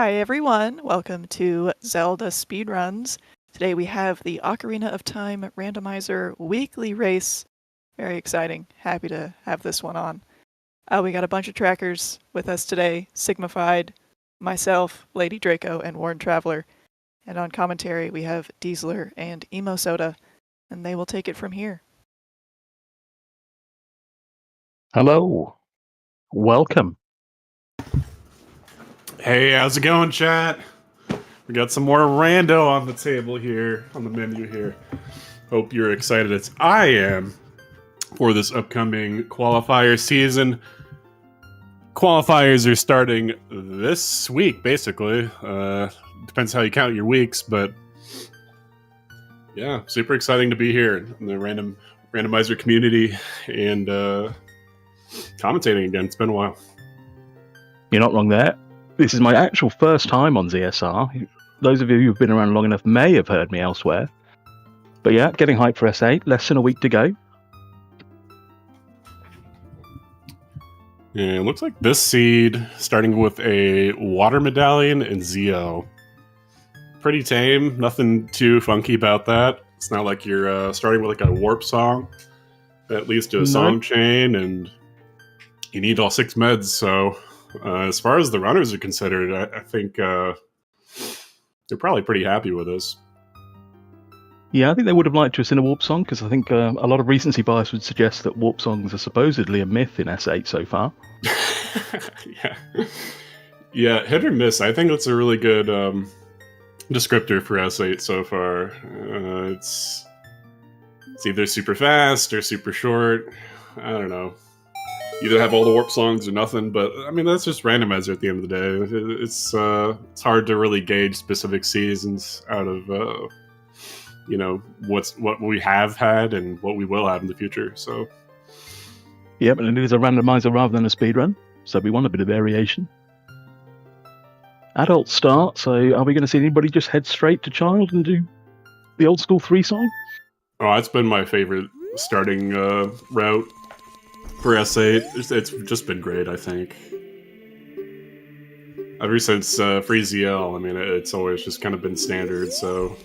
Hi everyone, welcome to Zelda Speedruns. Today we have the Ocarina of Time Randomizer weekly race. Very exciting, happy to have this one on. We got a bunch of trackers with us today, Sigmified, myself, Lady Draco, and Warren Traveler. And on commentary we have Dieseler and Emo Soda, and they will take it from here. Hello. Welcome. Hey, how's it going, chat? We got some more rando on the table here, on the menu here. Hope you're excited as I am for this upcoming qualifier season. Qualifiers are starting this week, basically. Depends how you count your weeks, but yeah, super exciting to be here in the randomizer community and commentating again. It's been a while. You're not wrong there. This is my actual first time on ZSR. Those of you who've been around long enough may have heard me elsewhere. But yeah, getting hyped for S8, less than a week to go. Yeah, it looks like this seed, starting with a water medallion and ZL. Pretty tame, nothing too funky about that. It's not like you're starting with like a warp song that leads to a song chain, and you need all 6 meds, so as far as the runners are considered, I think they're probably pretty happy with this. Yeah, I think they would have liked to have seen a warp song, because I think a lot of recency bias would suggest that warp songs are supposedly a myth in S8 so far. Yeah, hit or miss. I think that's a really good descriptor for S8 so far. It's either super fast or super short. I don't know. Either have all the warp songs or nothing, but I mean that's just randomizer at the end of the day. It's hard to really gauge specific seasons out of what we have had and what we will have in the future. So yeah, but it is a randomizer rather than a speedrun, so we want a bit of variation. Adult start, so are we going to see anybody just head straight to child and do the old school 3 song? Oh, that's been my favorite starting route for S8. It's just been great, I think. Ever since Free ZL, I mean, it's always just kind of been standard, so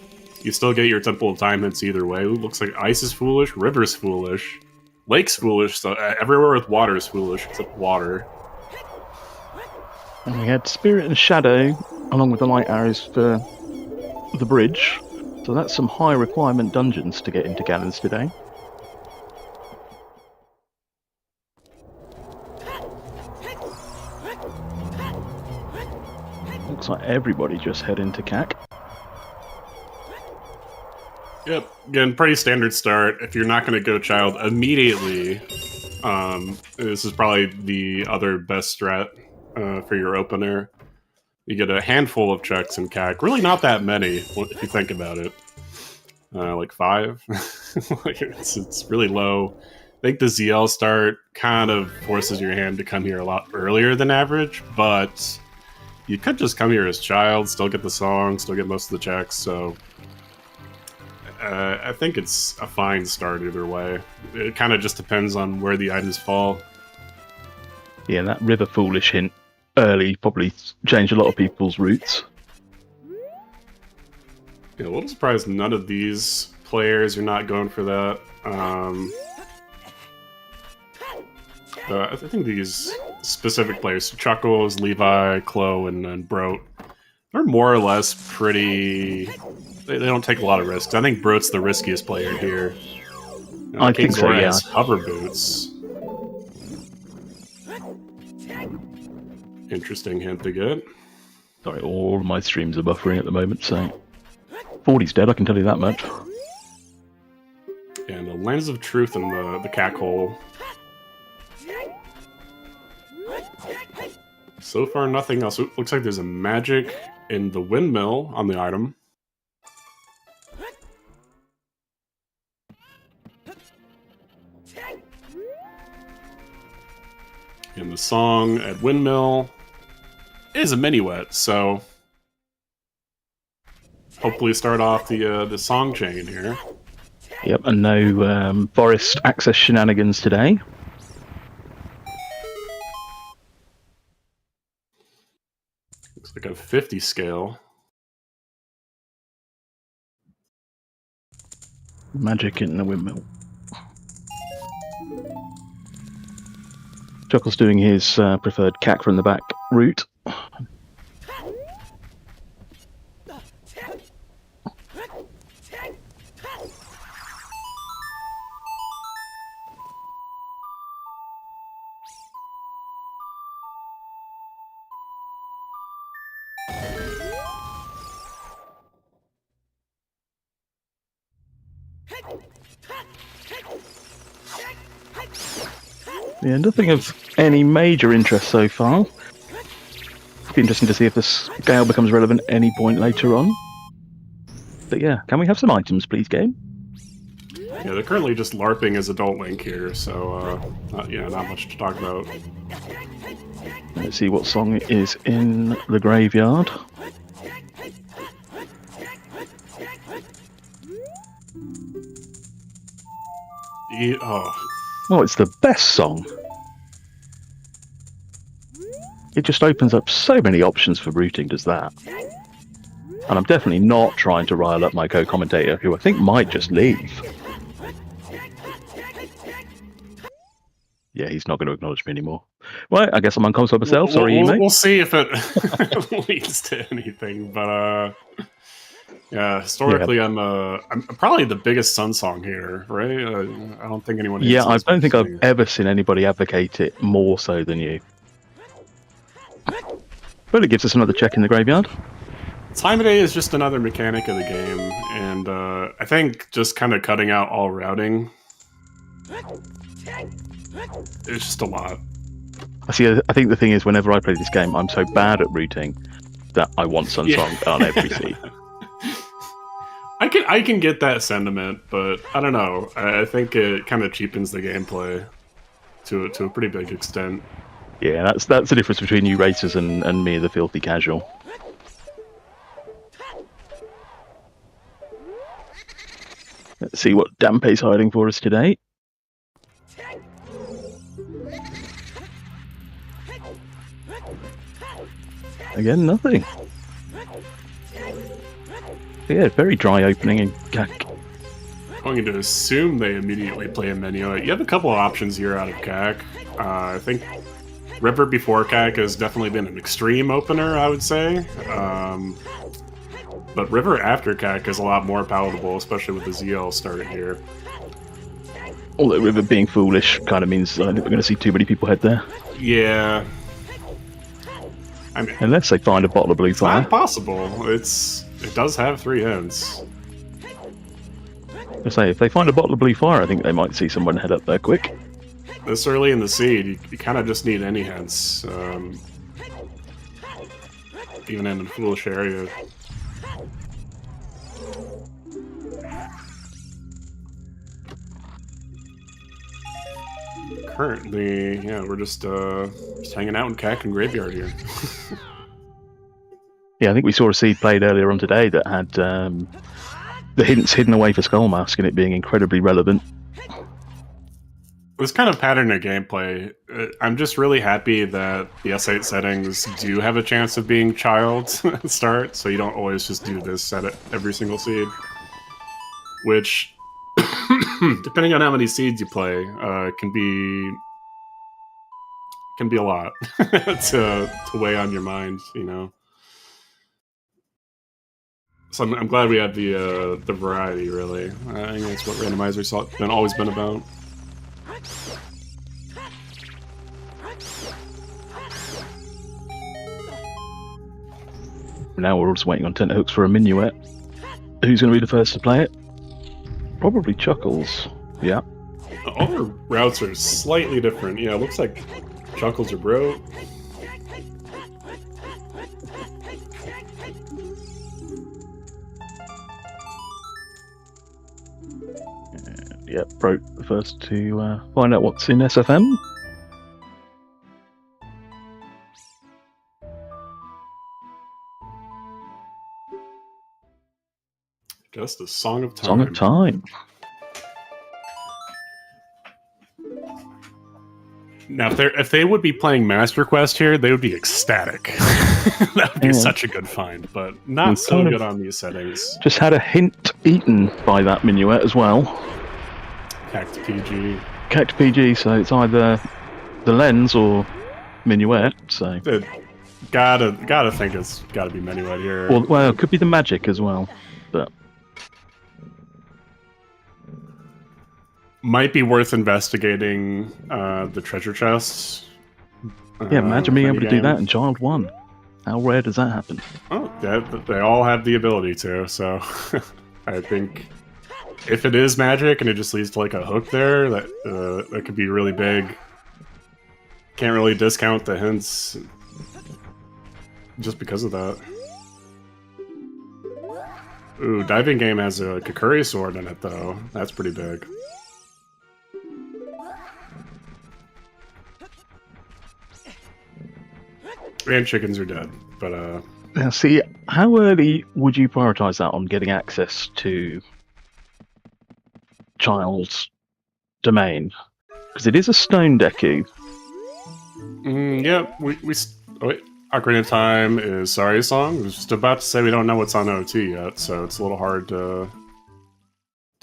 you still get your Temple of Time hits either way. It looks like Ice is foolish, River's foolish, Lake's foolish, so everywhere with water is foolish, except water. And we had Spirit and Shadow, along with the light arrows for the bridge. So that's some high requirement dungeons to get into Gallons today. Looks like everybody just head into CAC. Yep, again, pretty standard start. If you're not going to go child immediately, this is probably the other best strat for your opener. You get a handful of checks in CAC. Really not that many, if you think about it. Like 5. it's really low. I think the ZL start kind of forces your hand to come here a lot earlier than average, but you could just come here as child, still get the song, still get most of the checks, so I think it's a fine start either way. It kind of just depends on where the items fall. Yeah, that River Foolish hint early probably changed a lot of people's routes. Yeah, a little surprised none of these players are not going for that. I think these specific players, Chuckles, Levi, Chloe, and Broat, they're more or less pretty... They don't take a lot of risks. I think Broat's the riskiest player here. I think so, yeah. Has hover boots. Interesting hint to get. Sorry, all of my streams are buffering at the moment, so 40's dead, I can tell you that much. And a Lens of Truth in the cack hole. So far, nothing else. Looks like there's a magic in the windmill on the item. And the song at windmill is a mini wet, so hopefully start off the song chain here. Yep, and no forest access shenanigans today. Looks like a 50 scale. Magic in the windmill. Chuckle's doing his preferred cack from the back route. Yeah, nothing of any major interest so far. It'll be interesting to see if the scale becomes relevant at any point later on. But yeah, can we have some items, please, game? Yeah, they're currently just LARPing as Adult Link here, so not much to talk about. Let's see what song is in the graveyard. Oh, it's the best song. It just opens up so many options for routing, does that? And I'm definitely not trying to rile up my co-commentator, who I think might just leave. Yeah, he's not going to acknowledge me anymore. Well, I guess I'm uncomfortable myself. Sorry, mate. We'll see if it leads to anything, but yeah, historically, yeah. I'm probably the biggest Sun song here, right? I don't think anyone. Yeah, I don't think I've ever seen anybody advocate it more so than you. But it gives us another check in the graveyard. Time of day is just another mechanic of the game, and I think just kind of cutting out all routing, it's just a lot. I think the thing is, whenever I play this game, I'm so bad at routing that I want Sunsong on every seed. I can get that sentiment, but I don't know. I think it kind of cheapens the gameplay to a pretty big extent. Yeah, that's the difference between you racers and me, the filthy casual. Let's see what Dampe's hiding for us today. Again, nothing. Yeah, very dry opening in CAC. I'm going to assume they immediately play a menu. You have a couple of options here out of CAC. I think River before CAC has definitely been an extreme opener, I would say. But River after CAC is a lot more palatable, especially with the ZL start here. Although River being foolish kind of means I think we're going to see too many people head there. Yeah. I mean, unless they find a bottle of blue fire. It's not possible. It does have 3 ends. I say, if they find a bottle of blue fire, I think they might see someone head up there quick. This early in the seed, you kind of just need any hints. Even in a foolish area. Currently, yeah, we're just hanging out in CAC and Graveyard here. Yeah, I think we saw a seed played earlier on today that had the hints hidden away for Skullmask and it being incredibly relevant. This kind of pattern of gameplay, I'm just really happy that the S8 settings do have a chance of being child at start, so you don't always just do this at every single seed. Which, depending on how many seeds you play, can be a lot to weigh on your mind, you know. So I'm glad we have the variety, really. I think that's what Randomizer's always been about. Now we're just waiting on tenterhooks for a minuet. Who's going to be the first to play it? Probably Chuckles. Yeah. All the routes are slightly different. Yeah, it looks like Chuckles are broke. Yeah, broke the first to find out what's in SFM. Just a Song of Time. Song of Time. Now, if they would be playing Master Quest here, they would be ecstatic. That would be Yeah. such a good find, but not We've so kind of- good on these settings. Just had a hint eaten by that minuet as well. Hacked PG. Cact PG, so it's either the lens or minuet. So, Gotta think it's gotta be Minuet here. well, it could be the magic as well. But Might be worth investigating the treasure chests. yeah, imagine being able to do minigame. that in Child 1. How rare does that happen? Oh, they all have the ability to, so I think if it is magic and it just leads to like a hook there, that could be really big. Can't really discount the hints just because of that. Ooh, diving game has a Kakuri sword in it though. That's pretty big. And chickens are dead, but Now, see, how early would you prioritise that on getting access to Child's domain? Because it is a stone deku. yeah, wait, Ocarina of Time is Sorry Song. I was just about to say we don't know what's on OT yet, so it's a little hard to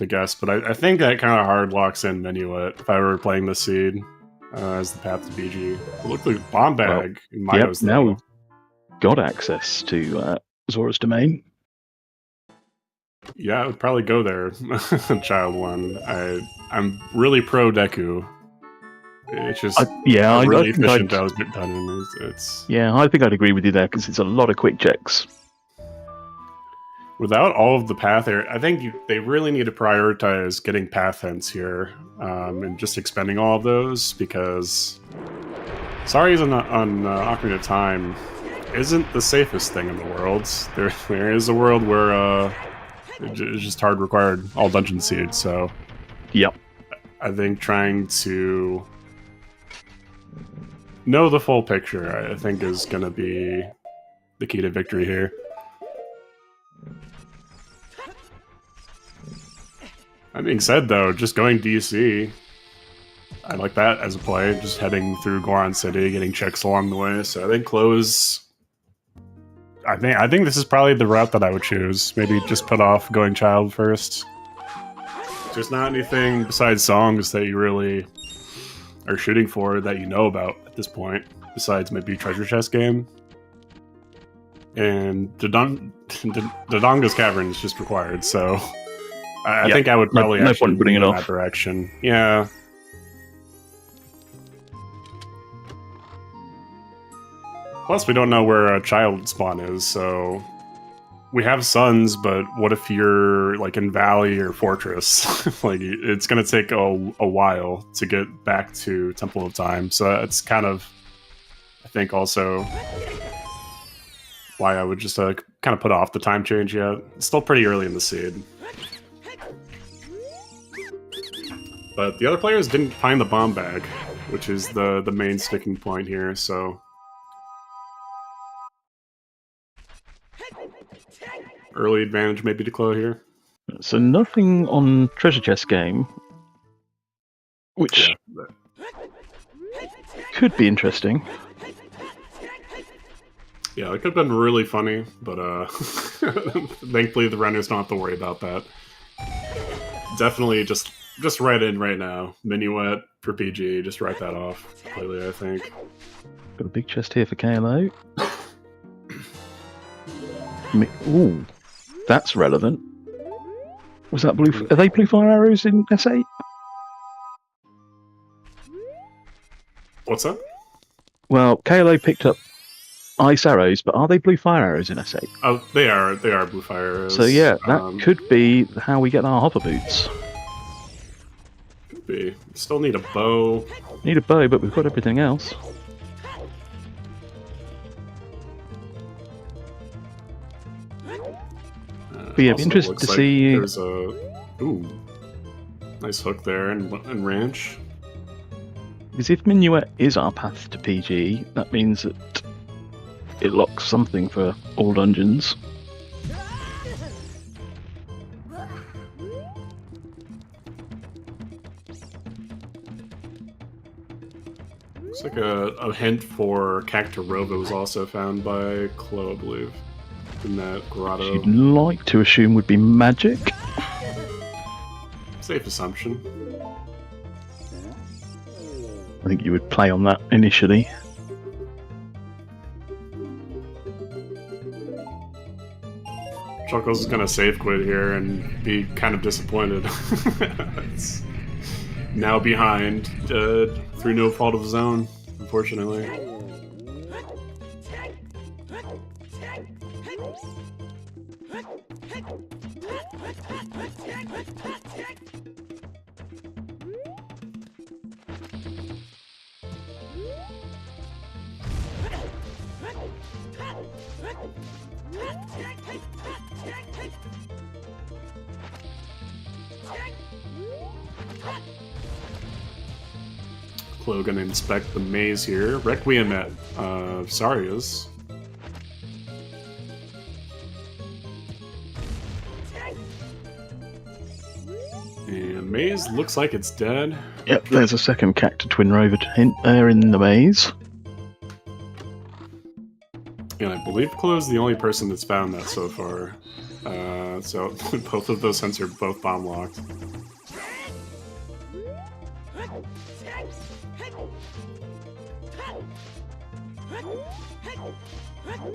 guess. But I think that kind of hard locks in Minuet if I were playing the seed as the path to BG. It looked like Bomb Bag in Mayo's now though. we've got access to Zora's domain. Yeah, I would probably go there. Child 1. I'm really pro Deku. It's just I really think efficient I'd- done. It's Yeah, I think I'd agree with you there because it's a lot of quick checks. without all of the path area. I think they really need to prioritize getting path hints here and just expending all of those because Sorry's on Ocarina of Time isn't the safest thing in the world. There is a world where it's just hard required all dungeon seeds. So Yep. I think trying to know the full picture, I think, is going to be the key to victory here. That being said, though, just going DC, I like that as a play. Just heading through Goron City, getting checks along the way. So I think close. I think this is probably the route that I would choose. Maybe just put off going Child first. There's not anything besides songs that you really are shooting for that you know about at this point, besides maybe Treasure Chest game. And Dodonga's Cavern is just required, so I think I would probably no actually point putting it lean in off. that direction. Yeah. Plus, we don't know where a child spawn is, so we have suns, but what if you're like in Valley or Fortress? Like, it's going to take a while to get back to Temple of Time, so that's kind of, I think, also why I would just kind of put off the time change yet. It's still pretty early in the seed. But the other players didn't find the bomb bag, which is the main sticking point here, so early advantage maybe to Chloe here. So nothing on Treasure Chest game, which Yeah. could be interesting. Yeah, it could have been really funny, but thankfully the runners don't have to worry about that. Definitely just right in right now. Minuet for PG, just write that off completely, I think. Got a big chest here for KLO. Ooh, that's relevant. Was that blue? Are they blue fire arrows in S8? What's that? Well, KLO picked up ice arrows, but are they blue fire arrows in S8? Oh, they are blue fire arrows. So yeah, that could be how we get our hopper boots. Could be. Still need a bow. Need a bow, but we've got everything else. But yeah, be Also interested looks to like see. There's a nice hook there and ranch. Because if Minuet is our path to PG, that means that it locks something for all dungeons. Looks like a hint for Cactarova was also found by Chloe, I believe, in that grotto. You'd like to assume would be magic. Safe assumption. I think you would play on that initially. Chuckles is gonna save quit here and be kind of disappointed. It's now behind through no fault of his own, unfortunately. Chloe gonna inspect the maze here. Requiem at Saria's. And maze looks like it's dead. Yep, there's a second Cacta Twin Rover hint there in the maze. And I believe Chloe's the only person that's found that so far. So both of those hints are both bomb locked.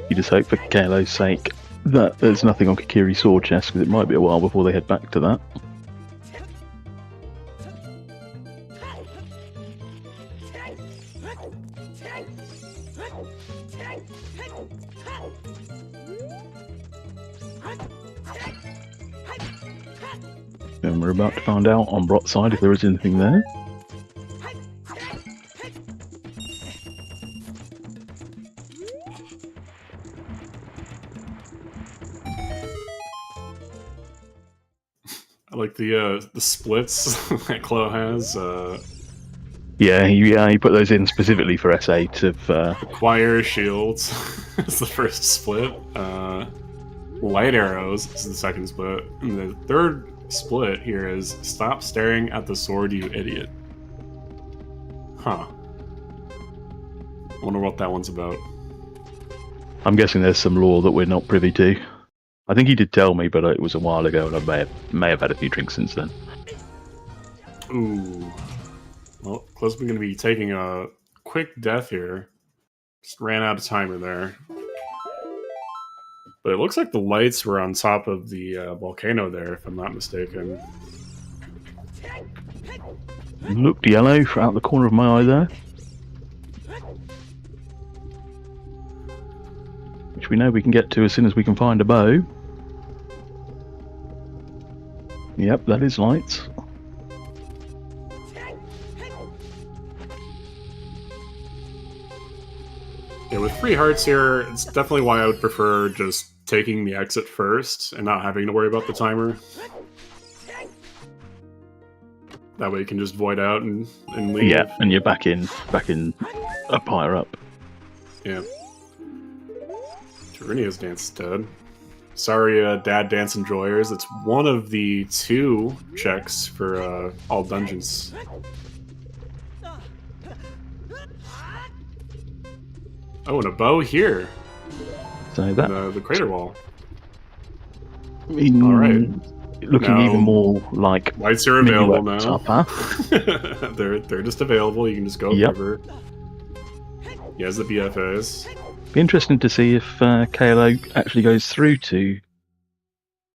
You just hope for Kalo's sake that there's nothing on Kakiri's sword chest, because it might be a while before they head back to that. And we're about to find out on Brot's side if there is anything there. I like the splits that Chloe has. Yeah, he put those in specifically for S8 of... Acquire shields is the first split. Light arrows is the second split. And the third split here is stop staring at the sword, you idiot. Huh. Wonder what that one's about. I'm guessing there's some lore that we're not privy to. I think he did tell me, but it was a while ago, and I may have had a few drinks since then. Ooh. Well, Close's going to be taking a quick death here. Just ran out of timer there. But it looks like the lights were on top of the volcano there, if I'm not mistaken. Looked yellow out the corner of my eye there. Which we know we can get to as soon as we can find a bow. Yep, that is lights. Yeah, with 3 hearts here, it's definitely why I would prefer just taking the exit first and not having to worry about the timer. That way you can just void out and leave. Yeah, and you're back in up higher up. Yeah. Tarunia's dance is dead. Sorry, Dad Dance Enjoyers. It's one of the 2 checks for all dungeons. Oh, and a bow here. So that The crater wall. all right. Looking Now, even more like lights are available now. minuets up, huh? they're just available. You can just go wherever. He has the BFAs. Be interesting to see if KLO actually goes through to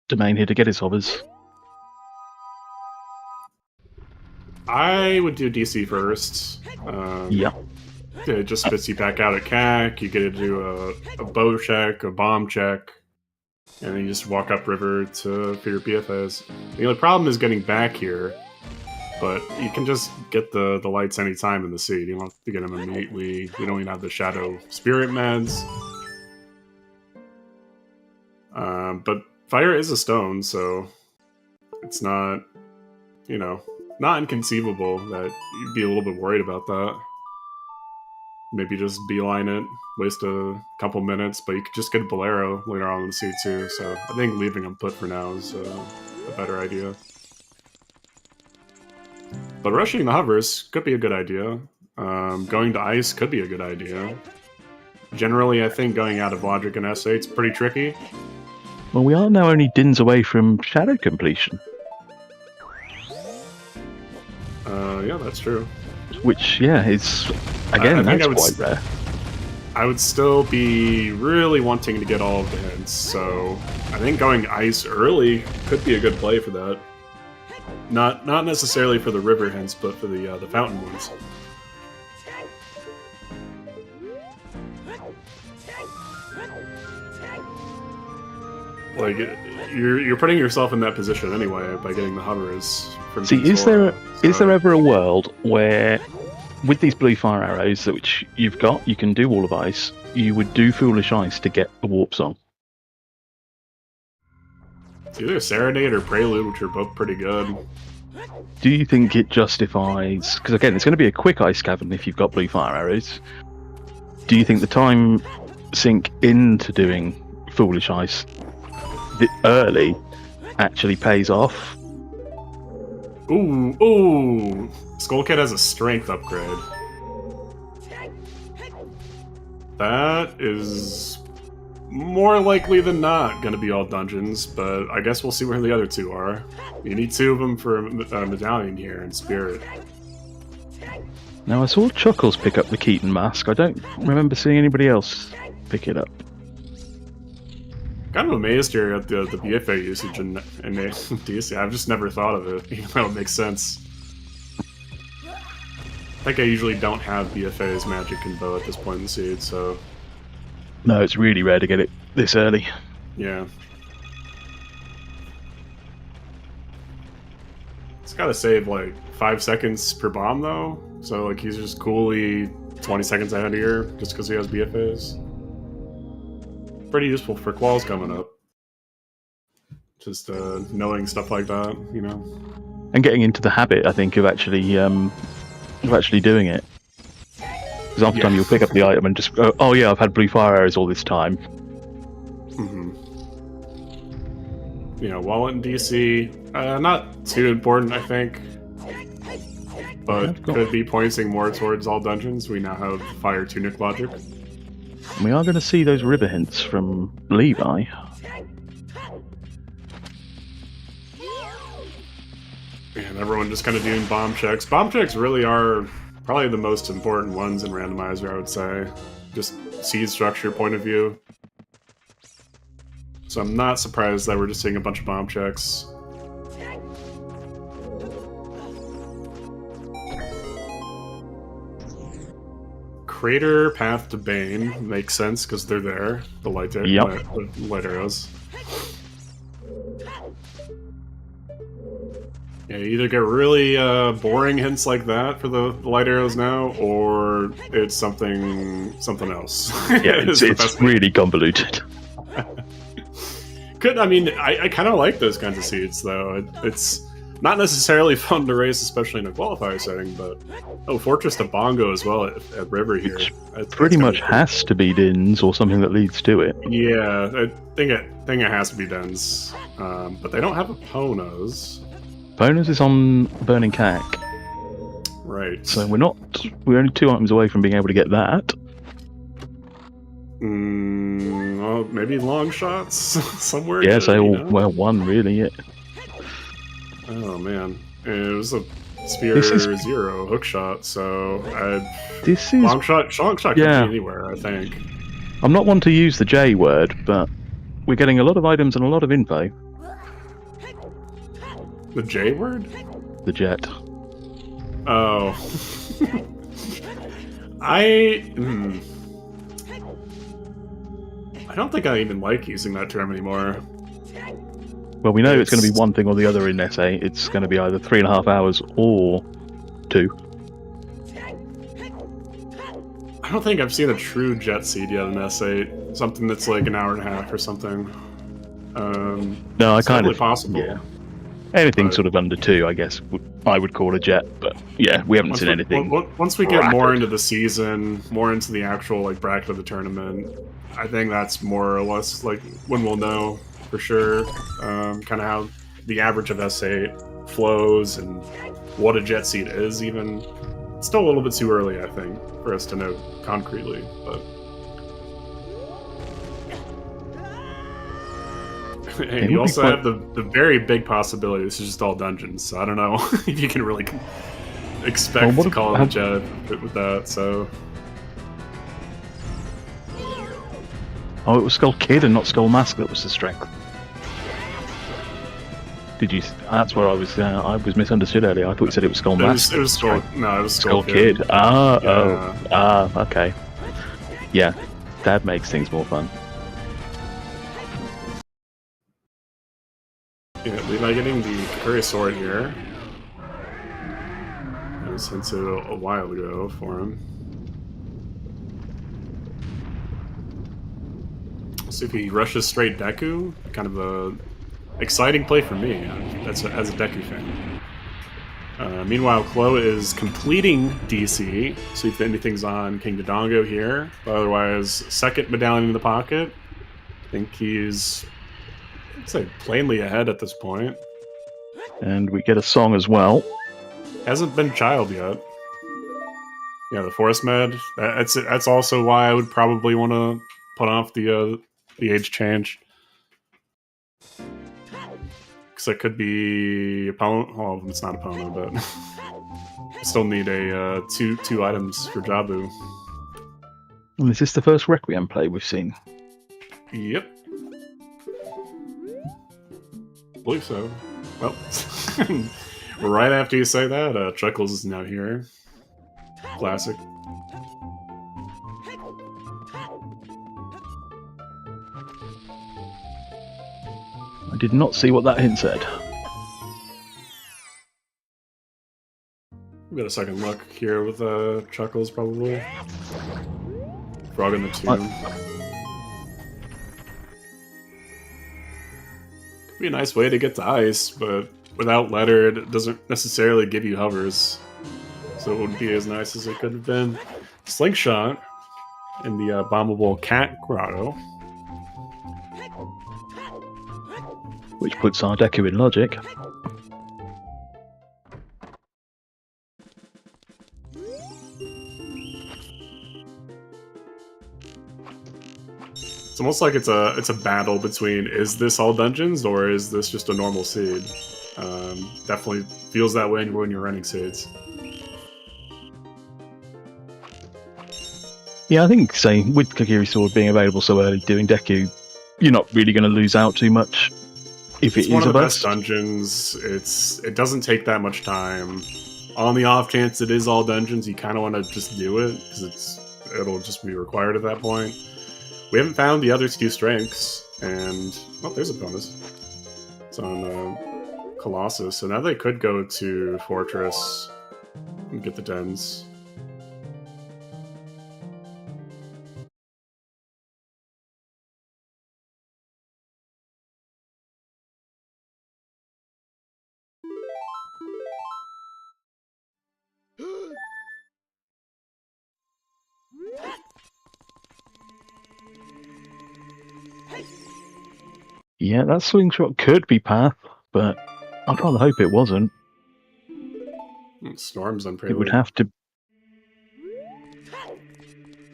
Domain here to get his hovers. I would do DC first. Yeah. It just spits you back out at CAC. You get to do a bow check, a bomb check, and then you just walk upriver for your BFAs. The only problem is getting back here, but you can just get the lights anytime in the seed. You don't have to get them immediately. You don't even have the Shadow Spirit meds. But fire is a stone, so it's not, not inconceivable that you'd be a little bit worried about that. Maybe just beeline it, waste a couple minutes, but you could just get a Bolero later on in the seed too, so I think leaving them put for now is a better idea. But rushing the hovers could be a good idea. Going to ice could be a good idea. Generally, I think going out of logic in S8 is pretty tricky. Well, we are now only dins away from shadow completion. Yeah, that's true. Which, yeah, is, again, that's quite rare. I would still be really wanting to get all of the hints, so I think going ice early could be a good play for that. Not necessarily for the river hints, but for the fountain ones. Like, you're putting yourself in that position anyway by getting the hovers from See, is there ever a world where, with these blue fire arrows which you've got, you can do all of ice, you would do foolish ice to get the warp song? It's either Serenade or Prelude, which are both pretty good. Do you think it justifies... Because again, it's going to be a quick ice cavern if you've got blue fire arrows. Do you think the time sink into doing foolish ice early actually pays off? Ooh! Skull Kid has a strength upgrade. That is more likely than not going to be all dungeons, but I guess we'll see where the other two are. You need two of them for a medallion here in Spirit. Now, I saw Chuckles pick up the Keaton mask. I don't remember seeing anybody else pick it up. Kind of amazed here at the BFA usage in DC. I've just never thought of it, even though it makes sense. I think I usually don't have BFA's magic and bow at this point in the seed, so... No, it's really rare to get it this early. Yeah. It's gotta save, like, 5 seconds per bomb, though. So, like, he's just coolly 20 seconds ahead here, just because he has BFAs. Pretty useful for quals coming up. Just knowing stuff like that, you know. And getting into the habit, I think, of actually doing it. Because half the time you'll pick up the item and just go, oh yeah, I've had blue fire arrows all this time. Mm-hmm. You know, Wallet in DC, not too important, I think. But could be pointing more towards all dungeons. We now have Fire Tunic logic. We are going to see those river hints from Levi. And everyone just kind of doing bomb checks. Bomb checks really are probably the most important ones in Randomizer, I would say. Just seed structure point of view. So I'm not surprised that we're just seeing a bunch of bomb checks. Crater, Path to Bane makes sense because they're there. The light arrows. Yeah, you either get really boring hints like that for the light arrows now, or it's something else. Yeah, it's really convoluted. I kind of like those kinds of seeds though. It's not necessarily fun to race, especially in a qualifier setting, but Fortress to Bongo as well at River here. It pretty much has to be Dins or something that leads to it. Yeah, I think it has to be Dins, but they don't have a Ponos. Ponos is on Burning Cack. Right. So we're only 2 items away from being able to get that. Well, maybe long shots somewhere. Yeah, well, one really. Yeah. Oh man, it was a Sphere 0 hook shot, so long shot could be anywhere, I think. I'm not one to use the J word, but we're getting a lot of items and a lot of info. The J word? The jet. Oh. I don't think I even like using that term anymore. Well, we know it's going to be one thing or the other in SA. It's going to be either 3.5 hours or 2. I don't think I've seen a true jet seed yet in S8. Something that's like an hour and a half or something. No, it's totally possible. Yeah. Anything sort of under 2, I guess, I would call a jet. But yeah, we haven't seen anything. Once we get more into the season, more into the actual like bracket of the tournament, I think that's more or less like when we'll know for sure, kind of how the average of S8 flows and what a jet seed is even. still a little bit too early, I think, for us to know concretely. But and you also have the very big possibility this is just all dungeons. So I don't know if you can really expect to call it a jet with that. So. Oh, it was Skull Kid and not Skull Mask that was the strength. Did you? That's what I was misunderstood earlier. I thought you said it was Skull Mask. It was Skull. No, it was Skull Kid. Okay. Yeah, that makes things more fun. Yeah, Levi getting the Kakuri sword here. That was hinted a while ago for him. See if he rushes straight Deku. Kind of a exciting play for me. That's as a Deku fan. Meanwhile, Chloe is completing DC. See if anything's on King Dodongo here. But otherwise, second medallion in the pocket. I think he's, I'd say, plainly ahead at this point. And we get a song as well. Hasn't been child yet. Yeah, the Forest Med. That's also why I would probably want to put off the age change. Because it could be opponent. Well, it's not opponent, but I still need a two items for Jabu. And is this the first Requiem play we've seen? Yep. I believe so. Well, right after you say that, Chuckles is now here. Classic. I did not see what that hint said. We got a second look here with Chuckles, probably. Frog in the Tomb. Could be a nice way to get to ice, but without letter, it doesn't necessarily give you hovers. So it wouldn't be as nice as it could have been. Slingshot in the bombable Cat Grotto. Which puts our Deku in logic. It's almost like it's a battle between, is this all dungeons or is this just a normal seed? Definitely feels that way when you're running seeds. Yeah, I think, say, with Kakiri Sword being available so early, doing Deku, you're not really going to lose out too much. If it's it one is of the a best dungeons. It doesn't take that much time. On the off chance it is all dungeons, you kind of want to just do it because it'll just be required at that point. We haven't found the other two strengths, and oh, there's a bonus. It's on Colossus, so now they could go to Fortress and get the dens. Yeah, that slingshot could be Path, but I'd rather hope it wasn't. Storms on Prelude. It would have to.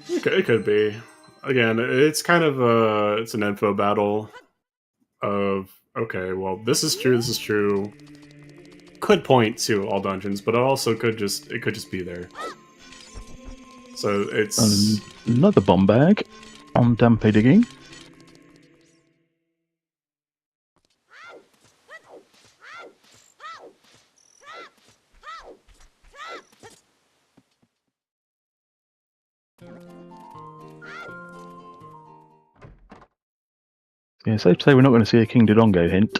It could be. Again, it's kind of it's an info battle of, okay, well, this is true. Could point to all dungeons, but it also could just be there. So it's another bomb bag on Dampe Digging. Yeah, safe to say we're not going to see a King Dodongo hint.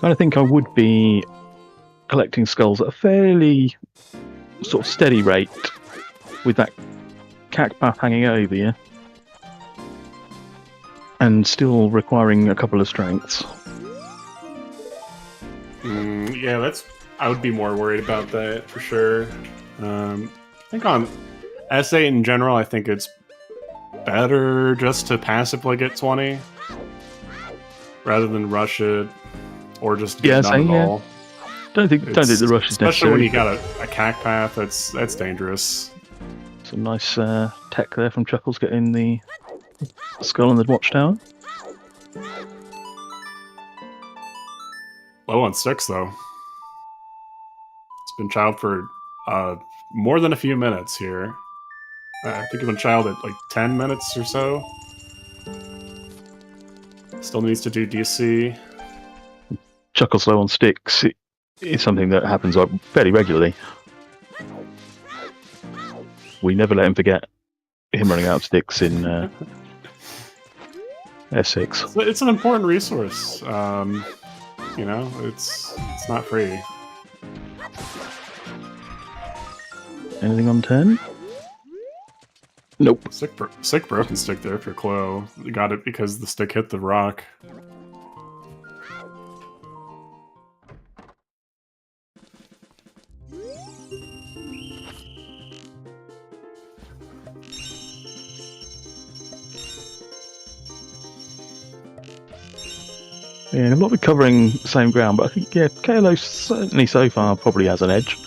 I think I would be collecting skulls at a fairly sort of steady rate with that cack path hanging over you. And still requiring a couple of strengths. Yeah, I would be more worried about that for sure. I think on SA in general, I think it's better just to passively get 20 rather than rush it or just get none at all. Don't think the rush is necessary. Especially when you got a cack path, that's dangerous. Some nice tech there from Chuckles getting the skull on the watchtower. Low on 6 though. It's been child for more than a few minutes here. I think it's been child at like 10 minutes or so. Still needs to do DC. Chuckles low on sticks is something that happens fairly regularly. We never let him forget him running out of sticks in S6. It's an important resource. You know, it's not free. Anything on 10? Nope. Sick broken stick there for Chloe. Got it because the stick hit the rock. Yeah, I'm not covering the same ground, but I think, yeah, KLO certainly so far probably has an edge.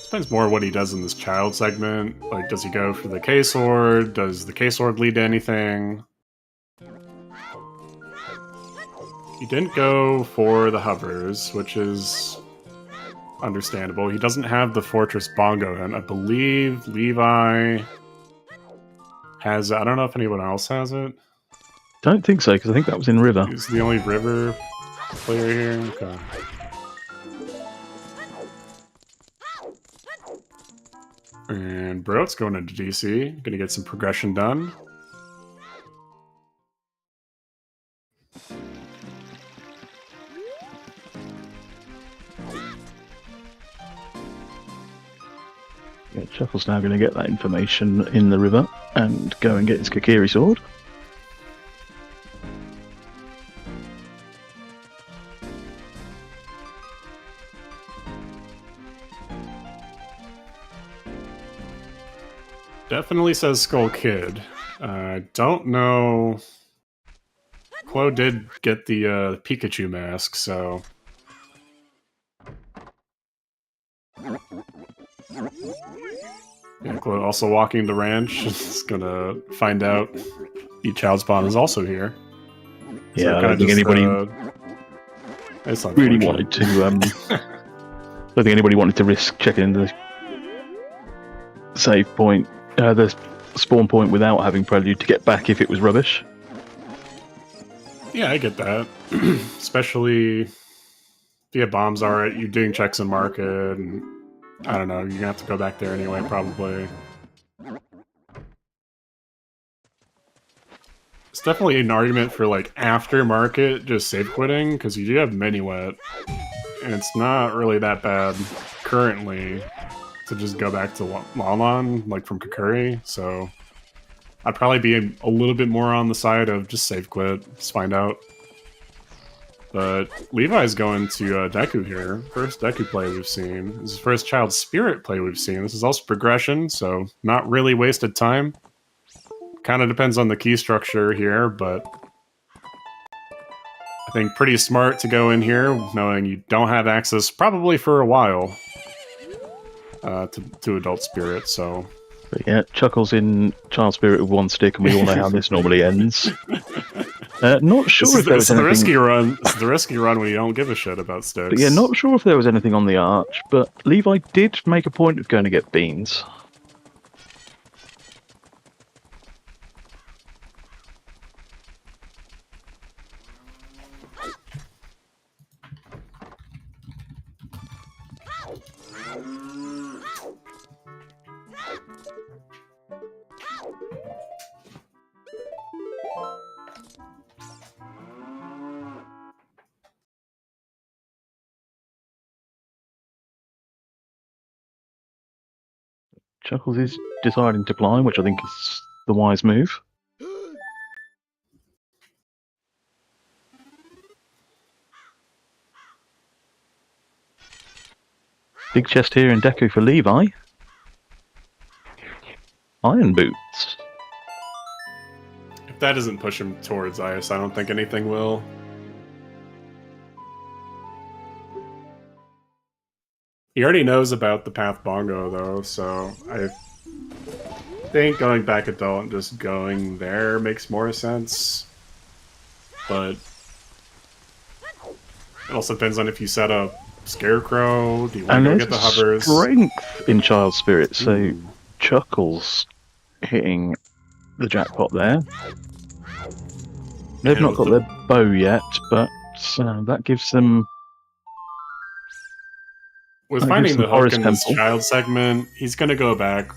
Depends more what he does in this child segment. Like, does he go for the K-Sword? Does the K-Sword lead to anything? He didn't go for the hovers, which is understandable. He doesn't have the Fortress Bongo, and I believe Levi has it. I don't know if anyone else has it. Don't think so, because I think that was in River. He's the only River player here. Okay. And Bro's going into DC. Gonna get some progression done. Yeah, Chuckle's now going to get that information in the river and go and get his Kokiri sword. Definitely says Skull Kid. Don't know. Chloe did get the Pikachu mask, so. Yeah, Chloe also walking the ranch is gonna find out the child spawn is also here. Yeah, so I don't think anybody really wanted to. I don't think anybody wanted to risk checking the save point, the spawn point, without having Prelude to get back if it was rubbish. Yeah, I get that. Especially if you have bombs already, you're doing checks in market, and I don't know, you're gonna have to go back there anyway, probably. It's definitely an argument for, like, after market, just save quitting, because you do have mini wet, and it's not really that bad currently to just go back to Lon, like, from Kokiri, so I'd probably be a little bit more on the side of just save quit, just find out. But Levi's going to Deku here. First Deku play we've seen. This is the first Child Spirit play we've seen. This is also progression, so not really wasted time. Kind of depends on the key structure here, but I think pretty smart to go in here, knowing you don't have access probably for a while to Adult Spirit, so... But yeah, Chuckles in Child Spirit with one stick, and we all know how this normally ends. Not sure if there was anything... the risky run. It's the risky run when you don't give a shit about sticks. But yeah, not sure if there was anything on the arch, but Levi did make a point of going to get beans. Chuckles is deciding to climb, which I think is the wise move. Big chest here in Deku for Levi. Iron boots. If that doesn't push him towards ice, I don't think anything will. He already knows about the Path Bongo, though, so I think going back adult and just going there makes more sense. But it also depends on if you set up Scarecrow. Do you want to go get the hovers? Strength in Child Spirit, so Ooh. Chuckles hitting the jackpot there. They've not got their bow yet, but that gives them. With finding the hook in this Temple. child segment, he's going to go back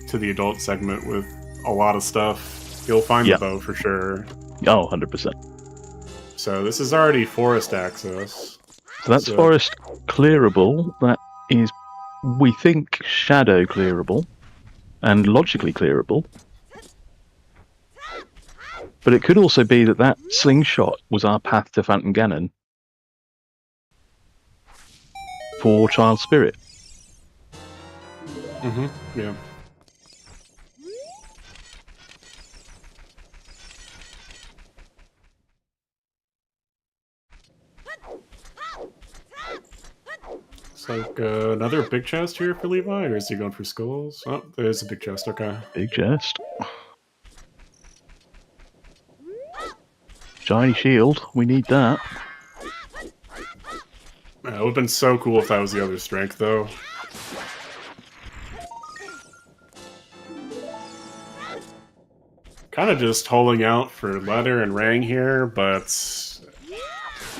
to the adult segment with a lot of stuff. He'll find the bow for sure. Oh, 100%. So this is already forest access. So that's forest clearable. That is, we think, shadow clearable. And logically clearable. But it could also be that that slingshot was our path to Phantom Ganon. For Child Spirit. Yeah. It's like another big chest here for Levi, or is he going for skulls? Oh, there's a big chest, okay. Big chest. Shiny shield, we need that. It would have been so cool if that was the other strength, though. Kind of just holding out for Letter and Rang here, but it's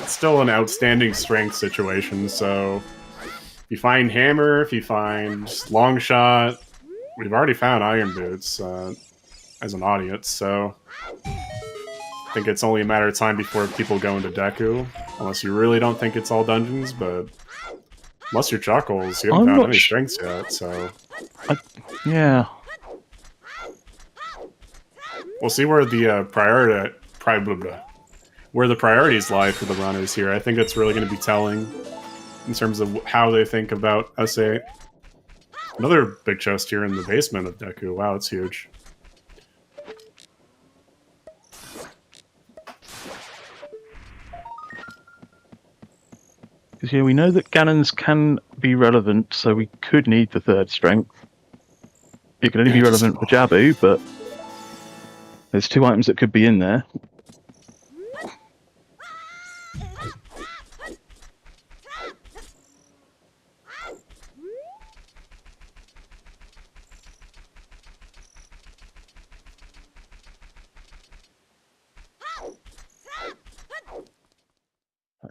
still an outstanding strength situation, so if you find Hammer, if you find Longshot, we've already found Iron Boots as an audience, so I think it's only a matter of time before people go into Deku, unless you really don't think it's all dungeons, but unless you're Chuckles, you haven't found any strengths yet, so... Yeah. We'll see where the priorities lie for the runners here. I think it's really going to be telling in terms of how they think about SA. Another big chest here in the basement of Deku. Wow, it's huge. Because yeah, we know that Ganon's can be relevant, so we could need the third strength. It can only be relevant for Jabu, but there's two items that could be in there.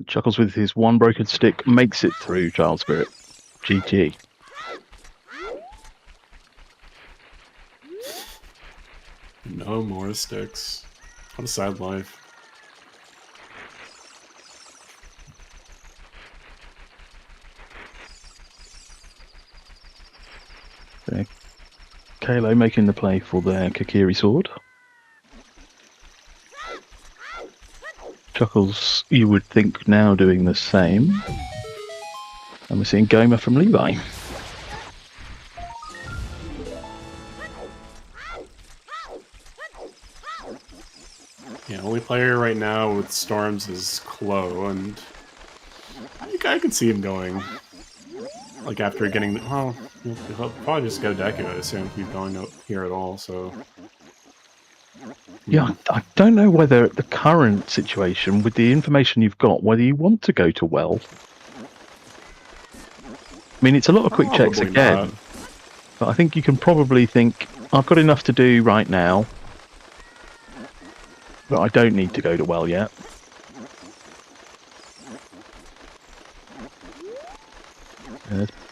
Chuckles with his one broken stick makes it through Child Spirit. GG. No more sticks. What a sad life. Okay. Kalo making the play for their Kakiri sword. Chuckles, you would think, now doing the same. And we're seeing Goma from Levi. Yeah, only player right now with Storms is Klo, and I can see him going. Like after getting, well, he'll probably just go Deku, I assume, keep going up here at all, so... Yeah, I don't know whether the current situation, with the information you've got, whether you want to go to Well. I mean, it's a lot of quick checks again, but I think you can probably think, I've got enough to do right now, but I don't need to go to Well yet.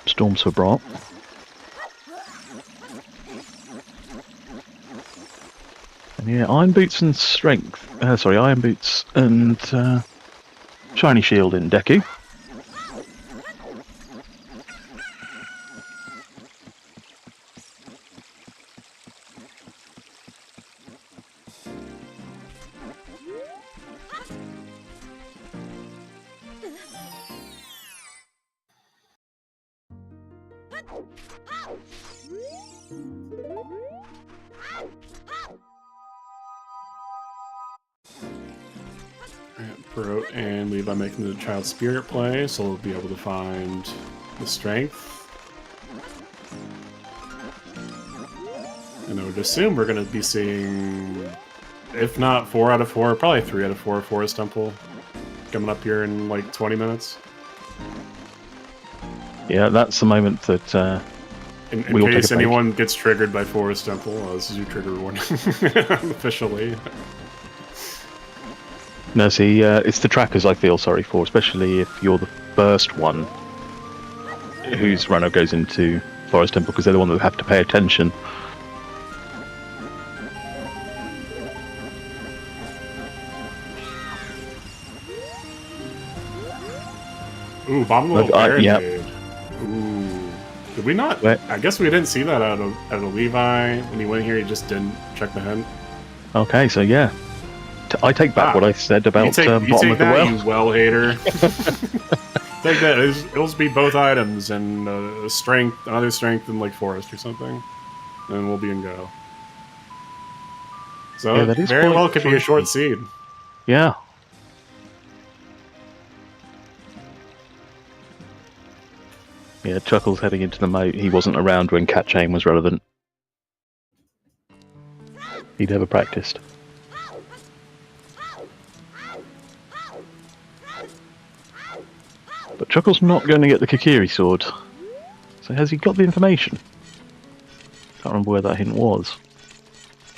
Storms for Brock. And yeah, Iron Boots and Strength. Iron Boots and Shiny Shield in Deku. And lead by making the child spirit play, so we'll be able to find the strength. And I would assume we're going to be seeing, if not 4 out of 4, probably 3 out of 4 Forest Temple coming up here in like 20 minutes. Yeah, that's the moment that in case anyone gets triggered by Forest Temple, this is your trigger warning officially. No, see, it's the trackers I feel sorry for, especially if you're the first one whose runner goes into Forest Temple, because they're the one that have to pay attention. Ooh, Bomb yeah. Ooh. Did we not? Wait. I guess we didn't see that out of Levi. When he went here, he just didn't check the hint. Okay, so yeah. I take back what I said about bottom of the well. You well hater. Take that. It'll be both items and strength, another strength in like Forest or something. And we'll be in go. So yeah, that very well could be a short seed. Yeah. Yeah, Chuckles heading into the moat. He wasn't around when Cat Chain was relevant. He'd never practiced. But Chuckles not going to get the Kokiri sword. So has he got the information? Can't remember where that hint was.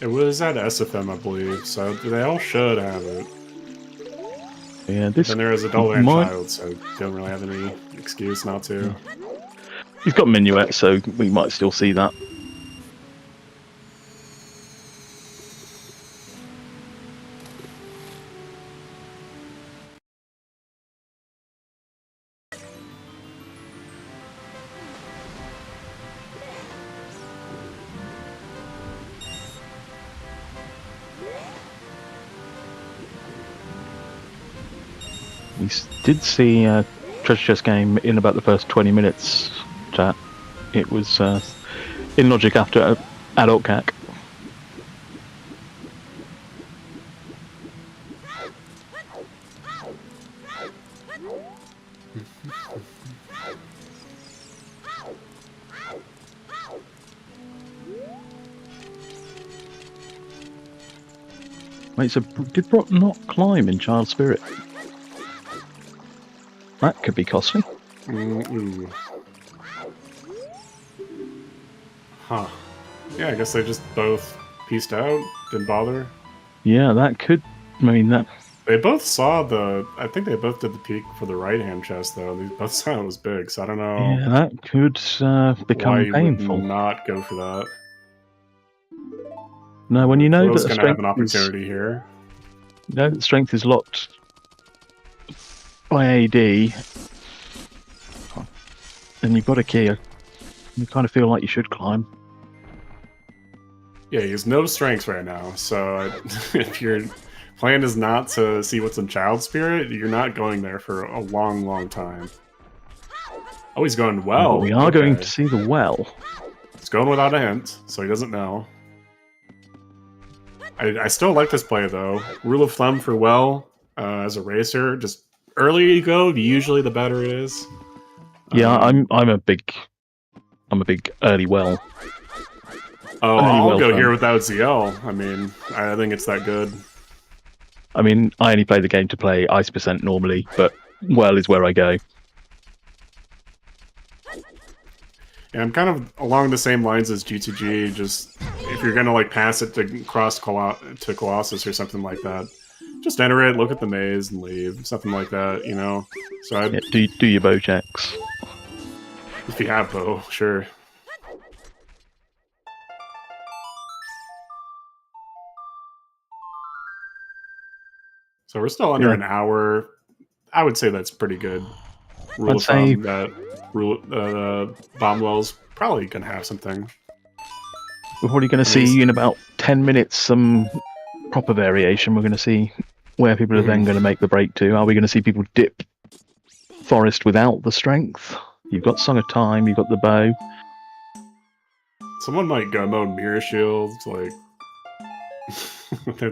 It was at SFM, I believe, so they all should have it. Yeah, this. And there is a adult and child, so don't really have any excuse not to. He's got Minuet, so we might still see that. We did see a treasure chest game in about the first 20 minutes, chat. It was in logic after Adult CAC. Wait, so did Brock not climb in Child Spirit? That could be costly. Huh. Yeah, I guess they just both pieced out, didn't bother. Yeah, that could mean that. They both saw the... I think they both did the peek for the right-hand chest, though. They both saw it was big, so I don't know... Yeah, that could become painful. Why would not go for that. No, when you know that going to have an opportunity here. You know that strength is locked by AD, and you've got a key. You kind of feel like you should climb. Yeah, he has no strengths right now, so if your plan is not to see what's in Child Spirit, you're not going there for a long, long time. Oh, he's going well. But we are going to see the well. He's going without a hint, so he doesn't know. I still like this play, though. Rule of thumb for well, as a racer, just earlier you go, usually the better it is. Yeah, I'm a big early well. Oh, I'll go here without ZL. I mean, I think it's that good. I mean, I only play the game to play Ice % normally, but well is where I go. Yeah, I'm kind of along the same lines as G2G, just if you're gonna like pass it to cross to Colossus or something like that, just enter it, look at the maze, and leave. Something like that, you know? So yeah, do your bow checks. If you have bow, sure. So we're still under an hour. I would say that's pretty good. Rule of thumb that Bombwell's probably gonna have something. We're probably going to see in about 10 minutes some proper variation. We're going to see where people are then going to make the break to. Are we going to see people dip Forest without the strength? You've got Song of Time, you've got the bow. Someone might go mode Mirror Shields, like...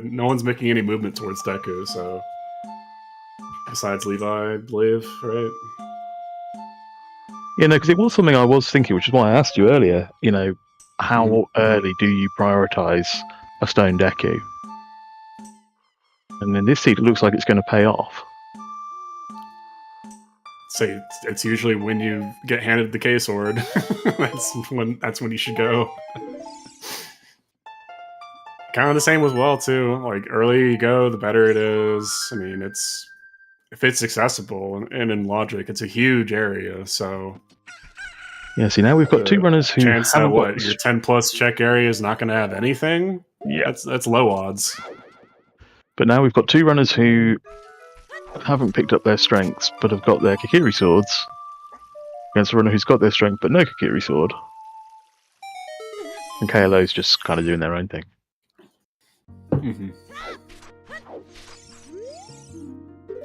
no one's making any movement towards Deku, so... besides Levi, I believe, right? Yeah, no, because it was something I was thinking, which is why I asked you earlier. You know, how early do you prioritize a stone Deku? And in this seed, it looks like it's going to pay off. Say it's usually when you get handed the K sword. that's when you should go. Kind of the same as well too. Like earlier you go, the better it is. I mean, if it's accessible and in logic, it's a huge area. So Yeah. See, now we've got two runners who chance that haven't got your 10+ check area is not going to have anything. Yeah, that's low odds. But now we've got two runners who haven't picked up their strengths, but have got their Kikiri swords. Against a runner who's got their strength but no Kikiri sword. And KLO's just kind of doing their own thing. Mm-hmm.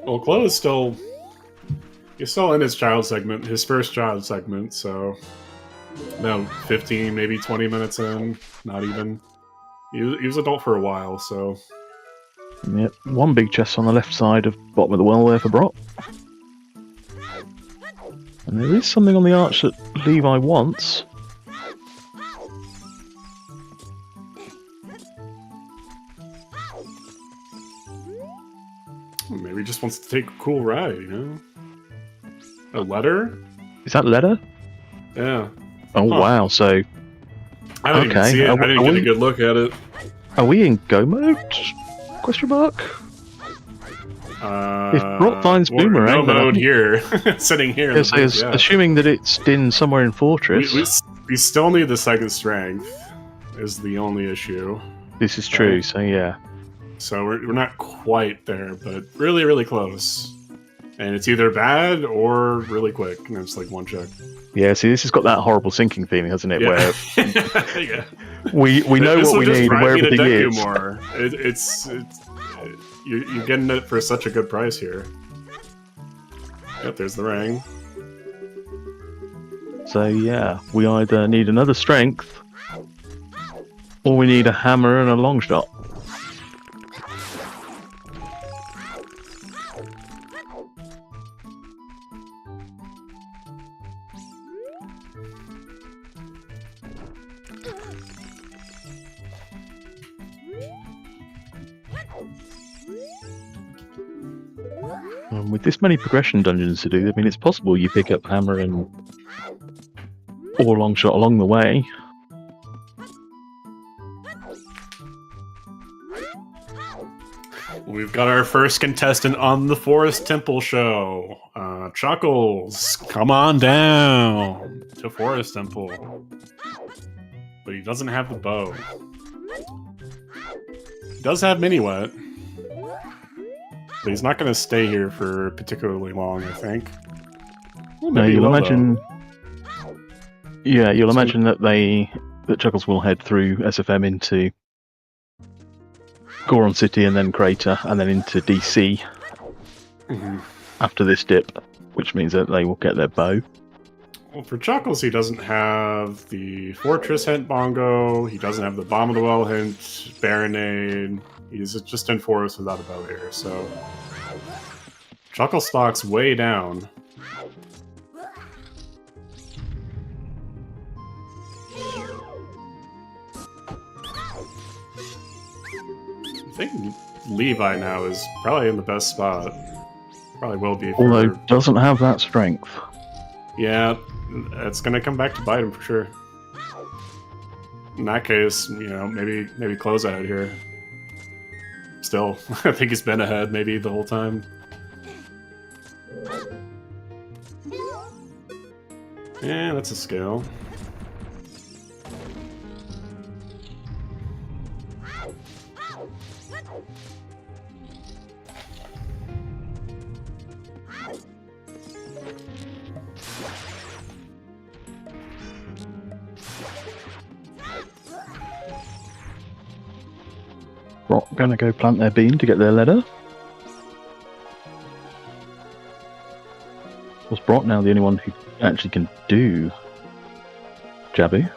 Well, Chloe is still... He's still in his child segment, his first child segment, so... No, 15, maybe 20 minutes in, not even. He was adult for a while, so... Yep, one big chest on the left side of bottom of the well there for Brock. And there is something on the arch that Levi wants. Maybe he just wants to take a cool ride, you know? A letter? Is that letter? Yeah. Oh wow, so... I didn't even see it. I didn't get a good look at it. Are we in go mode? Question mark? If Brock finds Boomerang... No mode here. Sitting here. Yes, assuming that it's in somewhere in Fortress. We still need the second strength, is the only issue. This is true, so yeah. So we're not quite there, but really, really close. And it's either bad or really quick, and it's like one check. Yeah, see, this has got that horrible sinking feeling, hasn't it? Yeah. Where yeah. we know what we need and where everything is. More. You're getting it for such a good price here. Yep, there's the ring. So yeah, we either need another strength, or we need a hammer and a long shot. With this many progression dungeons to do, I mean, it's possible you pick up hammer and or long shot along the way. We've got our first contestant on the Forest Temple show. Chuckles, come on down to Forest Temple. But he doesn't have the bow. He does have Mini-Wet. But he's not going to stay here for particularly long, I think. Well, no, you'll imagine. Yeah, you'll imagine that Chuckles will head through SFM into Goron City and then Crater and then into DC after this dip, which means that they will get their bow. Well, for Chuckles, he doesn't have the Fortress hint bongo. He doesn't have the Bomb of the Well hint, Baronade. He's just in Forest without a bow here, so... Chuckle stock's way down. I think Levi now is probably in the best spot. Probably will be. Although doesn't have that strength. Yeah, it's gonna come back to bite him for sure. In that case, you know, maybe close ahead here. Still, I think he's been ahead maybe the whole time. Yeah, that's a scale. Rock gonna go plant their bean to get their letter. Was Brock now the only one who actually can do Jabu?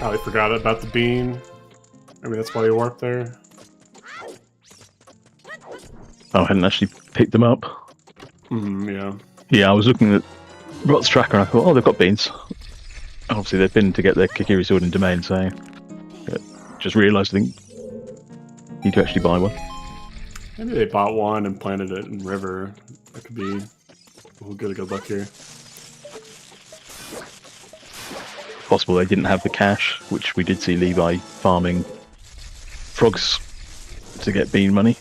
Probably forgot about the bean. Maybe that's why he warped there. Oh, I hadn't actually picked them up. Yeah. Yeah, I was looking at Rot's tracker and I thought, oh, they've got beans. Obviously, they've been to get their Kikiri sword in domain, so just realised I think you need to actually buy one. Maybe they bought one and planted it in river. That could be. We'll get a good luck here. Possible they didn't have the cash, which we did see Levi farming frogs to get bean money.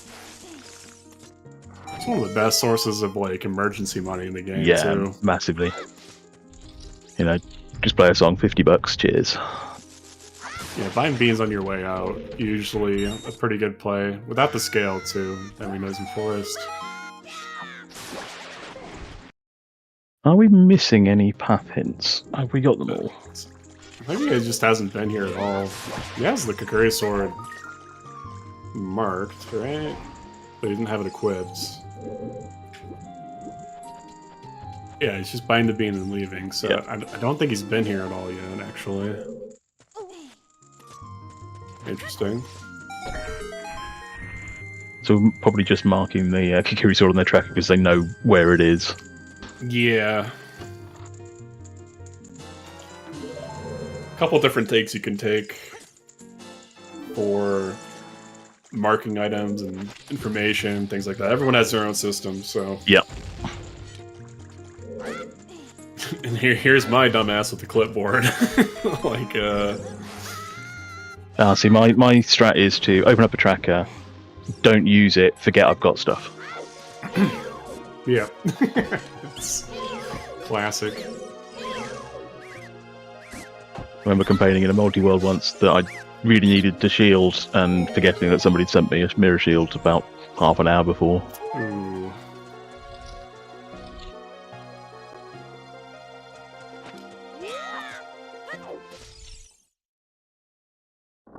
It's one of the best sources of like emergency money in the game. Yeah, too. massively. You know, just play a song, $50. Cheers. Yeah, buying beans on your way out usually a pretty good play without the scale too. That we know in forest. Are we missing any path hints? Have we got them all? Maybe he just hasn't been here at all. He has the Kikiri sword marked, right? But he didn't have it equipped. Yeah, he's just buying the bean and leaving, so Yep. I don't think he's been here at all yet, actually. Interesting. So probably just marking the Kikiri sword on their tracker because they know where it is. Yeah. A couple different takes you can take for marking items and information, things like that. Everyone has their own system, so... Yep. And here's my dumbass with the clipboard. Like, See, my strat is to open up a tracker, don't use it, forget I've got stuff. yeah. It's classic. I remember complaining in a multi-world once that I really needed the shield and forgetting that somebody sent me a mirror shield about half an hour before. Ooh.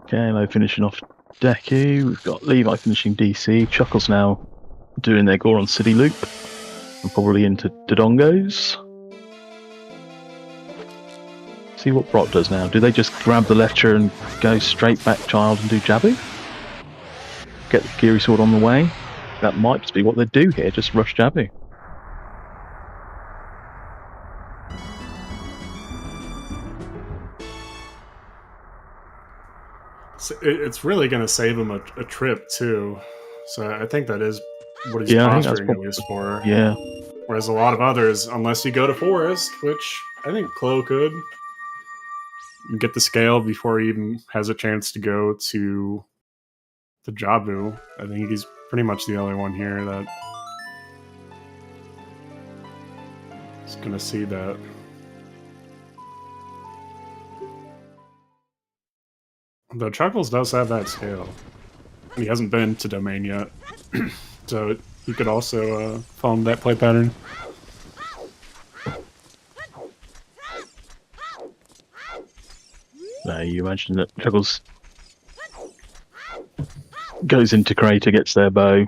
Okay, Lo finishing off Deku. We've got Levi finishing DC. Chuckles now doing their Goron City loop. And probably into Dodongos. See what Brock does now. Do they just grab the lecture and go straight back child and do Jabu? Get the Kiri sword on the way? That might just be what they do here, just rush Jabu. It's really going to save him a trip, too. So I think that is what he's Yeah, I think that's posturing at least for. Yeah. Whereas a lot of others, unless you go to Forest, which I think Chloe could, get the scale before he even has a chance to go to the Jabu. I think he's pretty much the only one here that is going to see that. Though Chuckles does have that scale. He hasn't been to Domain yet. So he could also follow that play pattern. No, you imagine that Chuckles goes into Crater, gets their bow.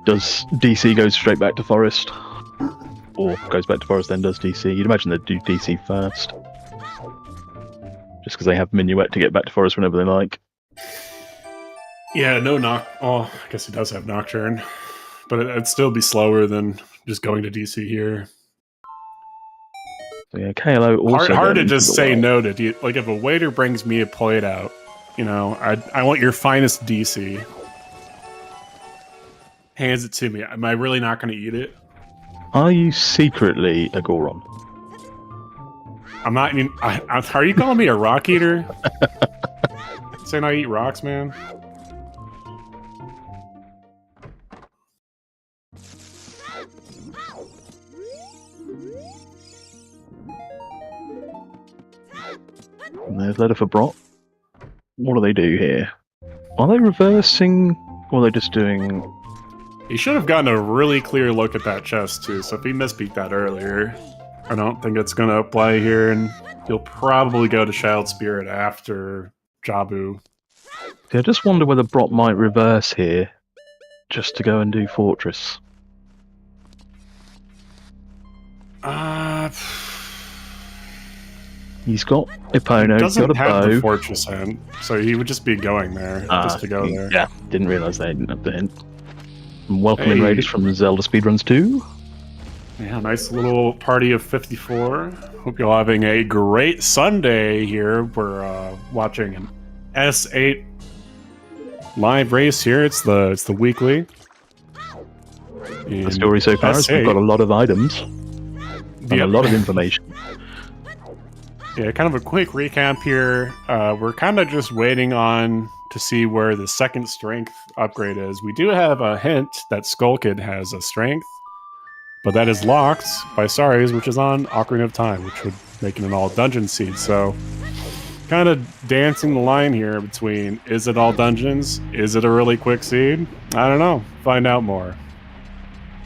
Does DC goes straight back to Forest? Or goes back to Forest then does DC? You'd imagine they'd do DC first. Just because they have Minuet to get back to Forest whenever they like. Yeah, no knock. Oh, I guess he does have Nocturne. But it'd still be slower than just going to DC here. So yeah, KLO also... Hard to just say no to... Like, if a waiter brings me a plate out, you know, I want your finest DC. Hands it to me. Am I really not going to eat it? Are you secretly a Goron? I'm not even... are you calling me a rock eater? Saying I eat rocks, man? And there's letter for Brock. What do they do here? Are they reversing, or are they just doing... He should have gotten a really clear look at that chest, too, so if he misbeat that earlier, I don't think it's going to apply here, and he'll probably go to Child Spirit after Jabu. I just wonder whether Brock might reverse here, just to go and do Fortress. He's got Epona, he's Doesn't got a have the bow. fortress hint, so he would just be going there just to go there. Yeah, didn't realise they didn't have the hint. And welcoming Hey. raiders from Zelda Speedruns 2. Yeah, nice little party of 54. Hope you're having a great Sunday here. We're watching an S8 live race here. It's the weekly. The story so far is we've got a lot of items and a lot of information. Yeah, kind of a quick recap here. We're kind of just waiting on to see where the second strength upgrade is. We do have a hint that Skull Kid has a strength, but that is locked by Saris, which is on Ocarina of Time, which would make it an all dungeon seed. So kind of dancing the line here between, is it all dungeons? Is it a really quick seed? I don't know. Find out more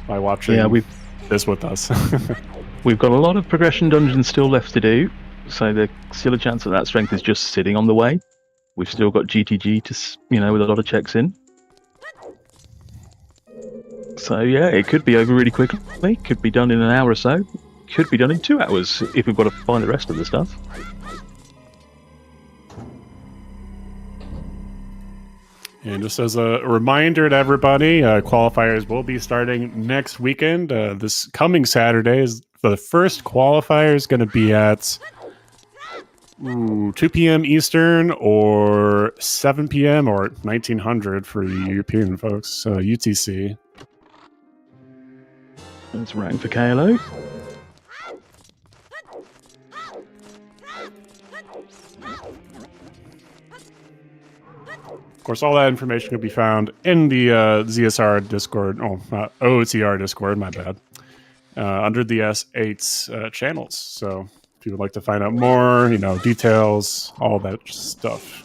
by watching this with us. We've got a lot of progression dungeons still left to do, so there's still a chance that strength is just sitting on the way. We've still got GTG to, with a lot of checks in. So yeah, it could be over really quickly. Could be done in an hour or so. Could be done in 2 hours if we've got to find the rest of the stuff. And just as a reminder to everybody, qualifiers will be starting next weekend. This coming Saturday is the first qualifier is going to be at 2 p.m. Eastern or 7 p.m. or 1900 for the European folks, UTC. That's rank for KLO. Of course, all that information can be found in the ZSR Discord. Oh, not OOTR Discord, my bad. Under the S8's channels. So if you would like to find out more, details, all that stuff.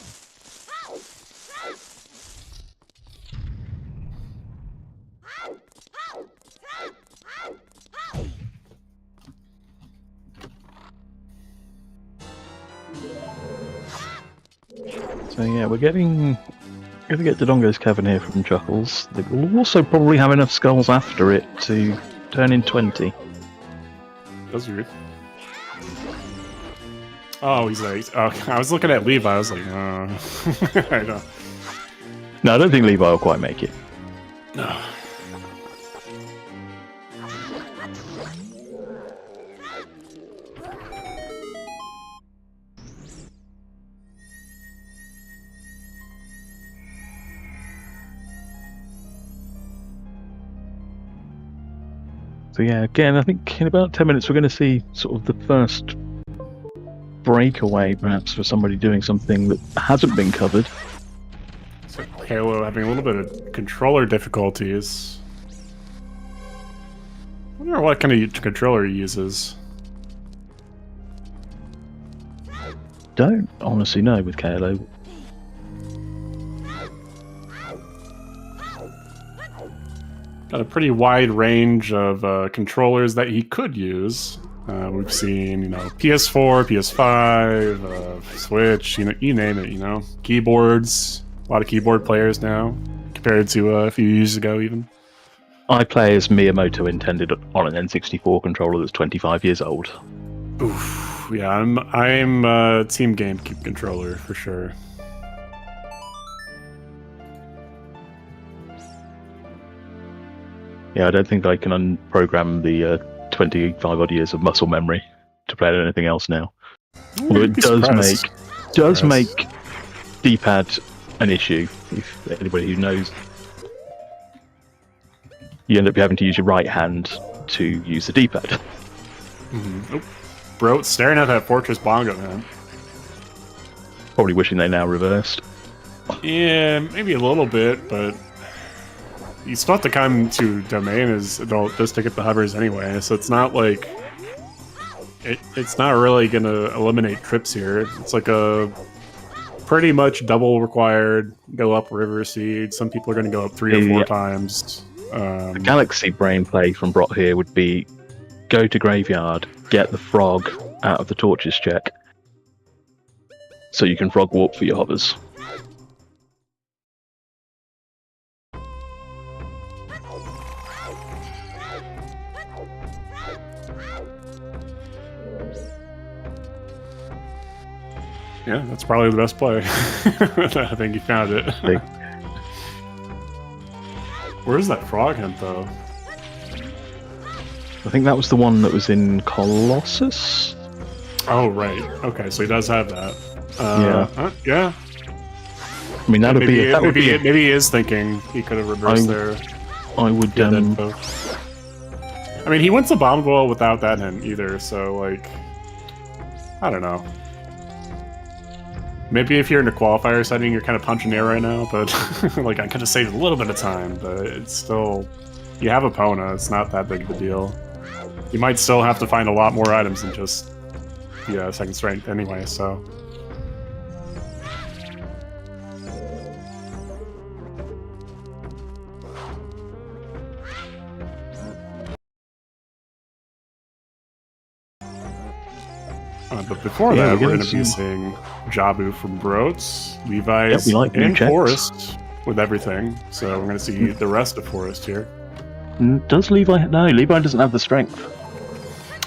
So yeah, we're going to get Dodongo's Cavern here from Chuckles. They will also probably have enough skulls after it to turn in 20. That's weird. Oh, he's like, I was looking at Levi, I was like, I don't. No, I don't think Levi will quite make it. No. So yeah, again, I think in about 10 minutes we're going to see sort of the first breakaway, perhaps, for somebody doing something that hasn't been covered. So Halo having a little bit of controller difficulties. I wonder what kind of controller he uses. Don't honestly know with KLO. Got a pretty wide range of controllers that he could use. We've seen, PS4, PS5, Switch, you name it, Keyboards. A lot of keyboard players now, compared to a few years ago even. I play as Miyamoto intended on an N64 controller that's 25 years old. Oof, yeah, I'm Team GameCube controller for sure. Yeah, I don't think I can unprogram the 25 odd years of muscle memory to play anything else now. Although it does make D-pad an issue. If anybody who knows, you end up having to use your right hand to use the D-pad. Mm-hmm. Oh, bro, staring at that Fortress Bongo, man. Probably wishing they now reversed. Yeah, maybe a little bit, but you still have to come to domain as adult just to get the hovers anyway, so it's not like it's not really gonna eliminate trips here. It's like a pretty much double required go up river seed. Some people are gonna go up 3 or 4 times. The Galaxy brain play from Brot here would be go to graveyard, get the frog out of the torches check, so you can frog warp for your hovers. Yeah, that's probably the best play. I think you found it. Where's that frog hint, though? I think that was the one that was in Colossus. Oh, right. Okay, so he does have that. Yeah. Yeah. I mean, that'd maybe, be that would be. Maybe he is thinking he could have reversed there. I would. I mean, he went to bomb duel without that hint either, so like, I don't know. Maybe if you're in a qualifier setting, you're kind of punching air right now, but like I could have saved a little bit of time, but it's still, you have Epona, it's not that big of a deal. You might still have to find a lot more items than just the second strength anyway, so. But before that, we're going to be seeing Jabu from Broats, Levi's, and Forest with everything. So we're going to see the rest of Forest here. Does Levi? No, Levi doesn't have the strength.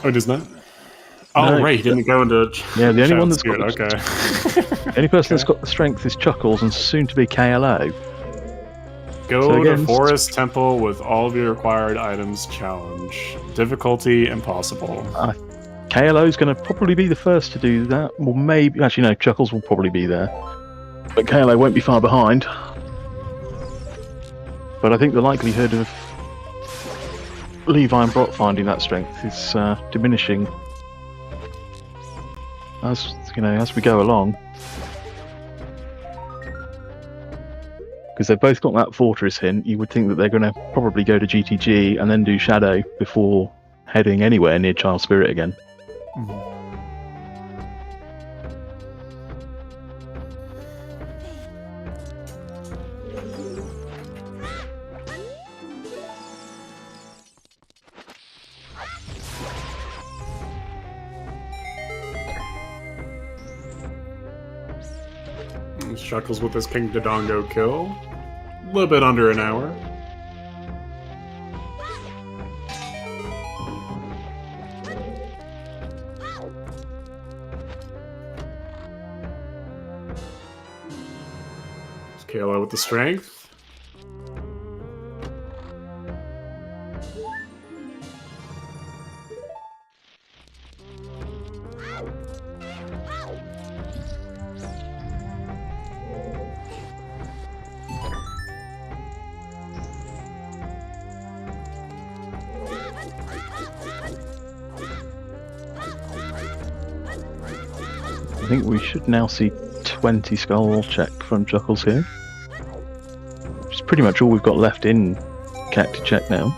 Oh, it does not? Oh, no, right, he didn't go into... Yeah, the only one that's got the only person that's got the strength is Chuckles and soon to be KLO. Go to Forest Temple with all of your required items challenge. Difficulty impossible. KLO's going to probably be the first to do that. Well, maybe... Actually, no, Chuckles will probably be there. But KLO won't be far behind. But I think the likelihood of Levi and Brot finding that strength is diminishing as we go along. Because they've both got that Fortress hint, you would think that they're going to probably go to GTG and then do Shadow before heading anywhere near Child Spirit again. Chuckles with his King Dodongo kill. A little bit under an hour. KLO with the strength. I think we should now see 20 skull check from Chuckles here. Which is pretty much all we've got left in Cacti check now.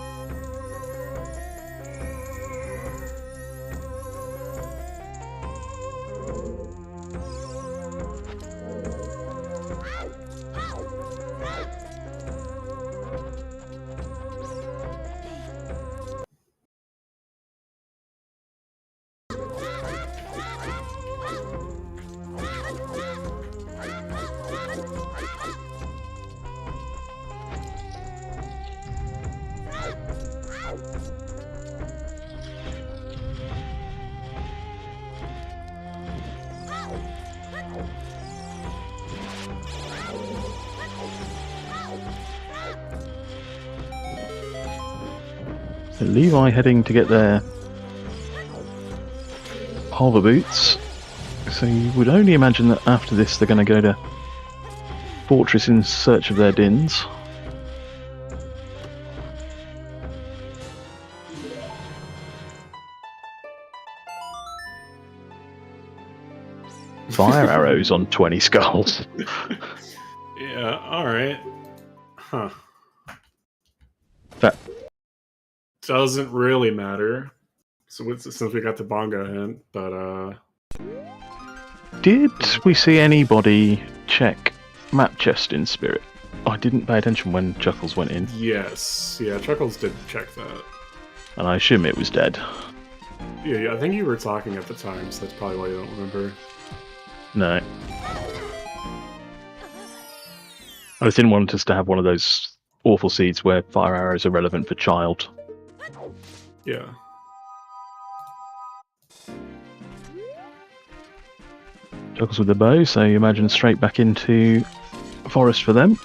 So Levi heading to get their hover boots. So you would only imagine that after this they're going to go to Fortress in search of their dins. Fire arrows on 20 skulls. Yeah, alright. Huh. That doesn't really matter. So since we got the bongo hint, but did we see anybody check map chest in Spirit? I didn't pay attention when Chuckles went in. Yes. Yeah, Chuckles did check that. And I assume it was dead. Yeah, I think you were talking at the time, so that's probably why you don't remember. No. I just didn't want us to have one of those awful seeds where fire arrows are relevant for child. Yeah. Juggles with the bow, so you imagine straight back into forest for them.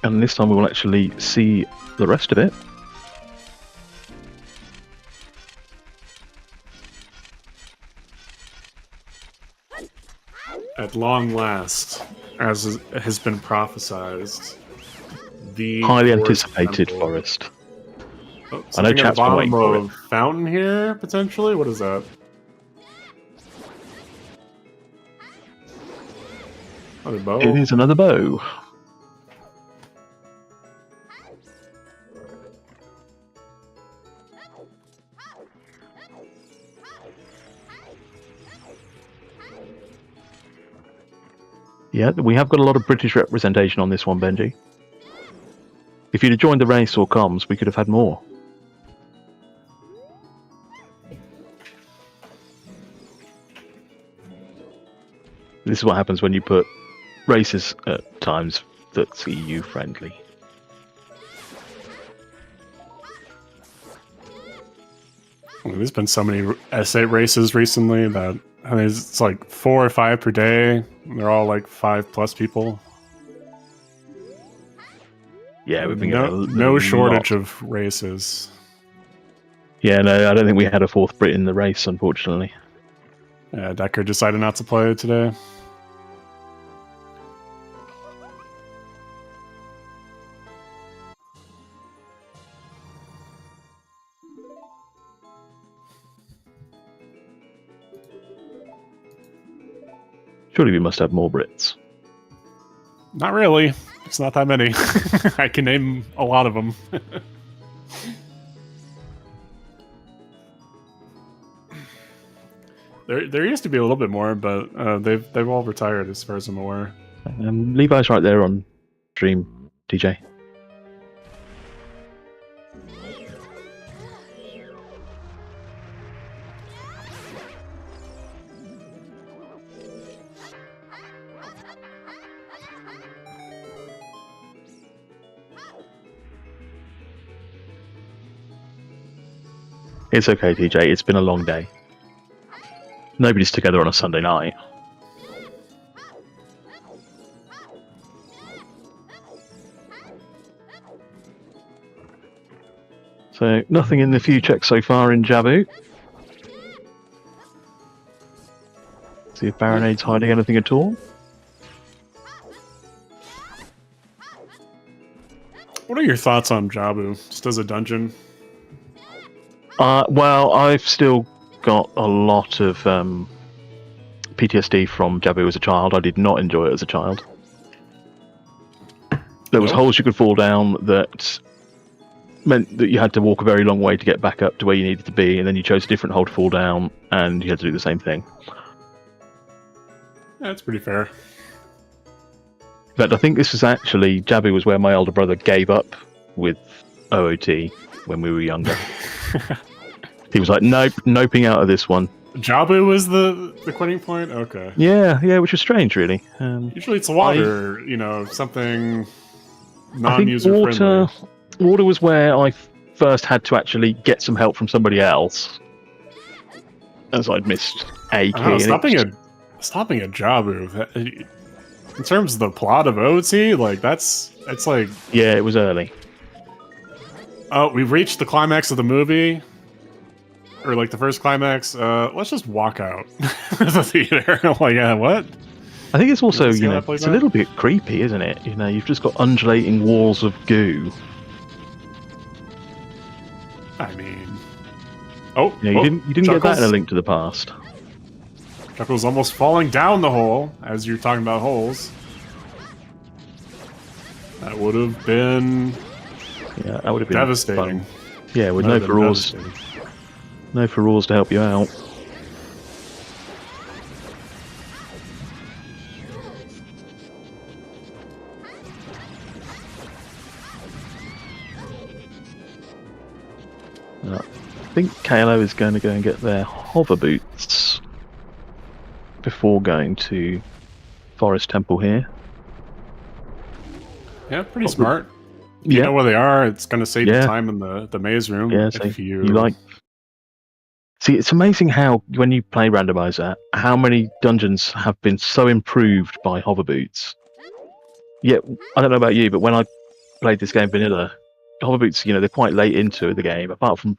And this time we will actually see the rest of it. At long last, as has been prophesized, the Highly forest anticipated temple. forest. Oh, I know something at the chat's been waiting bottom for of fountain here, potentially? What is that? Another bow? It is another bow. Yeah, we have got a lot of British representation on this one, Benji. If you'd have joined the race or comms, we could have had more. This is what happens when you put races at times that's EU friendly. There's been so many essay races recently that I mean, it's like 4 or 5 per day. They're all like 5+ people. Yeah, we've been no shortage of races. Yeah, no, I don't think we had a 4th Brit in the race, unfortunately. Yeah, Decker decided not to play today. Surely we must have more Brits. Not really. It's not that many. I can name a lot of them. There used to be a little bit more, but they've all retired as far as I'm aware. Levi's right there on stream, TJ. It's okay, TJ. It's been a long day. Nobody's together on a Sunday night. So, nothing in the few checks so far in Jabu. See if Baronade's hiding anything at all. What are your thoughts on Jabu, just as a dungeon? Well, I've still got a lot of PTSD from Jabu as a child. I did not enjoy it as a child. There was holes you could fall down that meant that you had to walk a very long way to get back up to where you needed to be, and then you chose a different hole to fall down, and you had to do the same thing. That's pretty fair. In fact, I think this was actually, Jabu was where my older brother gave up with OOT when we were younger. He was like, nope, noping out of this one. Jabu was the quitting point? Okay. Yeah, which was strange, really. Usually it's water, something non-user I think friendly. Water was where I first had to actually get some help from somebody else, as I'd missed a key. Stopping at Jabu, in terms of the plot of OT, it's like... Yeah, it was early. Oh, we've reached the climax of the movie, or like the first climax. Let's just walk out of the theater. I'm like, yeah, what? I think it's also, it's a little bit creepy, isn't it? You've just got undulating walls of goo. I mean, you didn't get that in A Link to the Past. Chuckle's almost falling down the hole as you're talking about holes. That would have been that would have been devastating. Fun. Yeah, with no Ferors to help you out. I think KLO is going to go and get their hover boots before going to Forest Temple here. Yeah, pretty smart. You know where they are. It's going to save you time in the maze room. Yeah, so you like See, it's amazing how, when you play Randomizer, how many dungeons have been so improved by hover boots. Yet, I don't know about you, but when I played this game vanilla, hover boots, they're quite late into the game. Apart from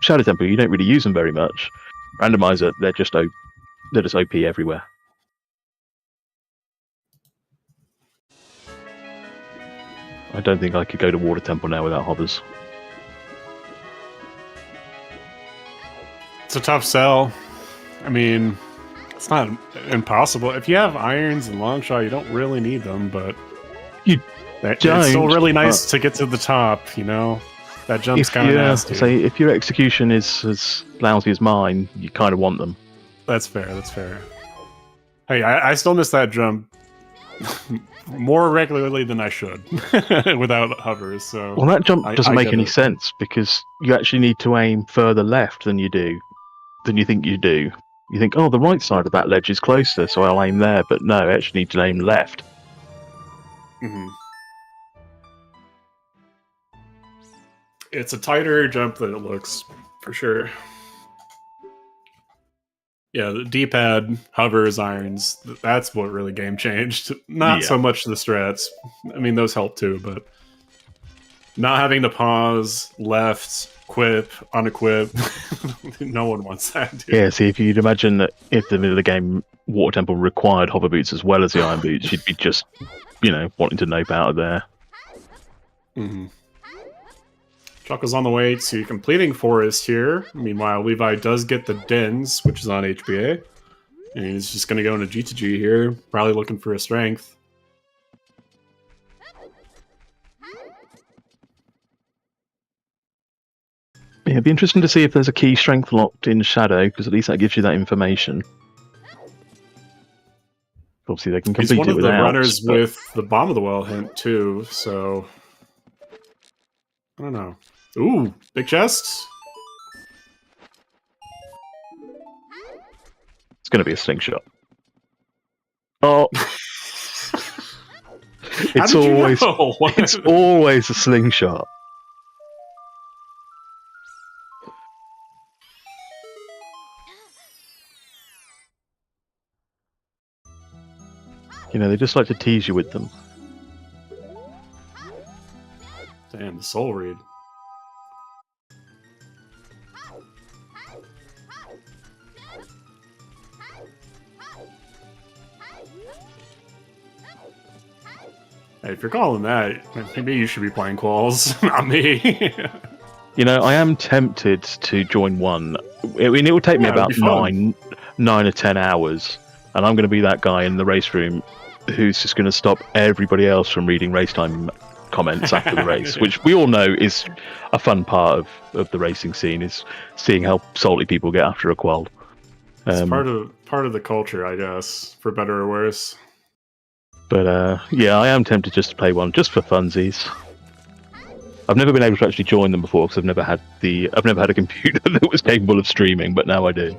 Shadow Temple, you don't really use them very much. Randomizer, they're just OP everywhere. I don't think I could go to Water Temple now without hovers. It's a tough sell. I mean, it's not impossible. If you have irons and long shot, you don't really need them, but it's still really nice to get to the top, That jump's kind of nasty. Say, if your execution is as lousy as mine, you kind of want them. That's fair, Hey, I still miss that jump more regularly than I should without hovers. So well, that jump doesn't make any sense because you actually need to aim further left than you think you do. You think, oh, the right side of that ledge is closer, so I'll aim there. But no, I actually need to aim left. Mm-hmm. It's a tighter jump than it looks, for sure. Yeah, the D-pad, hovers, irons, that's what really game changed. Not so much the strats. I mean, those help too, but not having to pause, left, quip, unequip, no one wants that, dude. Yeah, see, if you'd imagine that if the middle of the game Water Temple required hover boots as well as the iron boots, you'd be just, wanting to nope out of there. Mm-hmm. Chuckle's on the way to completing Forest here. Meanwhile, Levi does get the Dens, which is on HBA. And he's just going to go into G2G here, probably looking for a strength. Yeah, it'd be interesting to see if there's a key strength locked in Shadow, because at least that gives you that information. Obviously, they can complete it without. He's one of the runners with the Bomb of the Well hint, too, so I don't know. Ooh, big chest. It's going to be a slingshot. Oh, it's always a slingshot. They just like to tease you with them. Damn, the soul read. Hey, if you're calling that, maybe you should be playing Qualls, not me. I am tempted to join one. It will take me about 9 or 10 hours, and I'm going to be that guy in the race room who's just going to stop everybody else from reading race time comments after the race, which we all know is a fun part of the racing scene, is seeing how salty people get after a qual. It's part of the culture, I guess, for better or worse. But yeah, I am tempted just to play one, just for funsies. I've never been able to actually join them before because I've never had a computer that was capable of streaming, but now I do.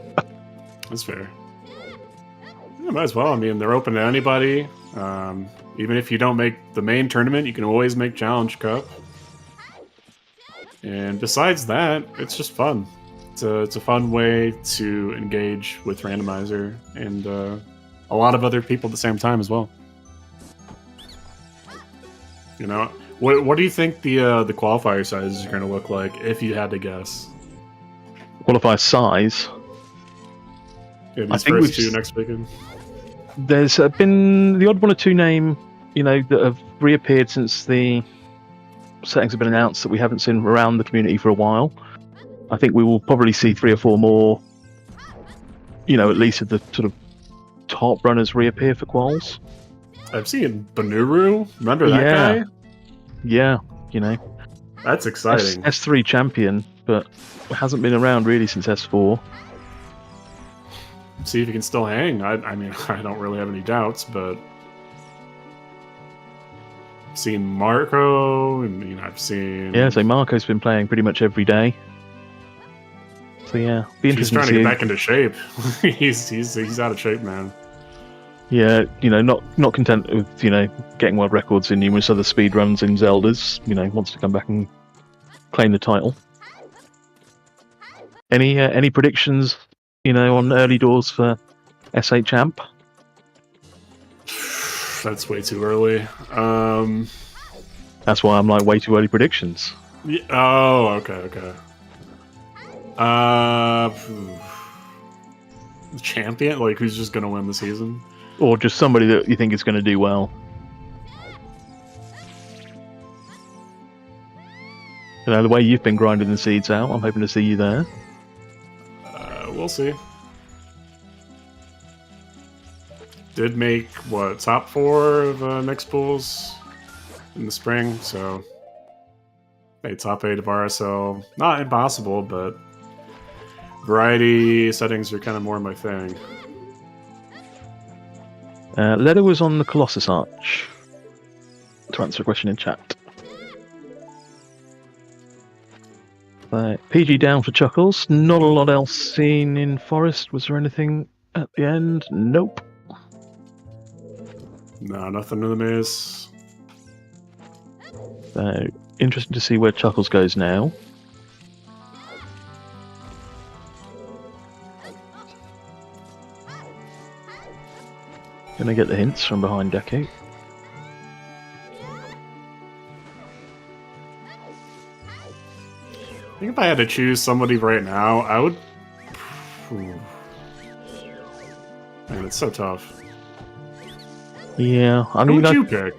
That's fair. Yeah, might as well. I mean, they're open to anybody. Even if you don't make the main tournament, you can always make Challenge Cup. And besides that, it's just fun. It's a fun way to engage with Randomizer and a lot of other people at the same time as well. What do you think the qualifier sizes are going to look like if you had to guess? Qualifier size? Yeah, these first two next weekend. There's been the odd one or two name, that have reappeared since the settings have been announced that we haven't seen around the community for a while. I think we will probably see 3 or 4 more, at least of the sort of top runners reappear for quals. I've seen Banuru. Remember that guy? Yeah, That's exciting. S3 champion, but hasn't been around really since S4. See if he can still hang. I mean, I don't really have any doubts, but I've seen Marco, and I've seen... Yeah, so Marco's been playing pretty much every day. So yeah, be interesting. He's trying to get back into shape. he's out of shape, man. Yeah, not content with getting world records in numerous other speedruns in Zeldas. Wants to come back and claim the title. Any predictions? On early doors for SA Champ. That's way too early. That's why I'm like way too early predictions. Yeah, oh, okay. The champion, like who's just gonna win the season, or just somebody that you think is going to do well. The way you've been grinding the seeds out, I'm hoping to see you there. We'll see. Did make top 4 of mixed pools in the spring, so made top 8 of RSL. Not impossible, but variety settings are kind of more my thing. Leto was on the Colossus Arch to answer a question in chat. PG down for Chuckles. Not a lot else seen in Forest. Was there anything at the end? Nope. No, nothing in the maze. Interesting to see where Chuckles goes now. Gonna get the hints from behind Deku. I think if I had to choose somebody right now, I would... Man, it's so tough. Yeah, I Who mean, would you pick?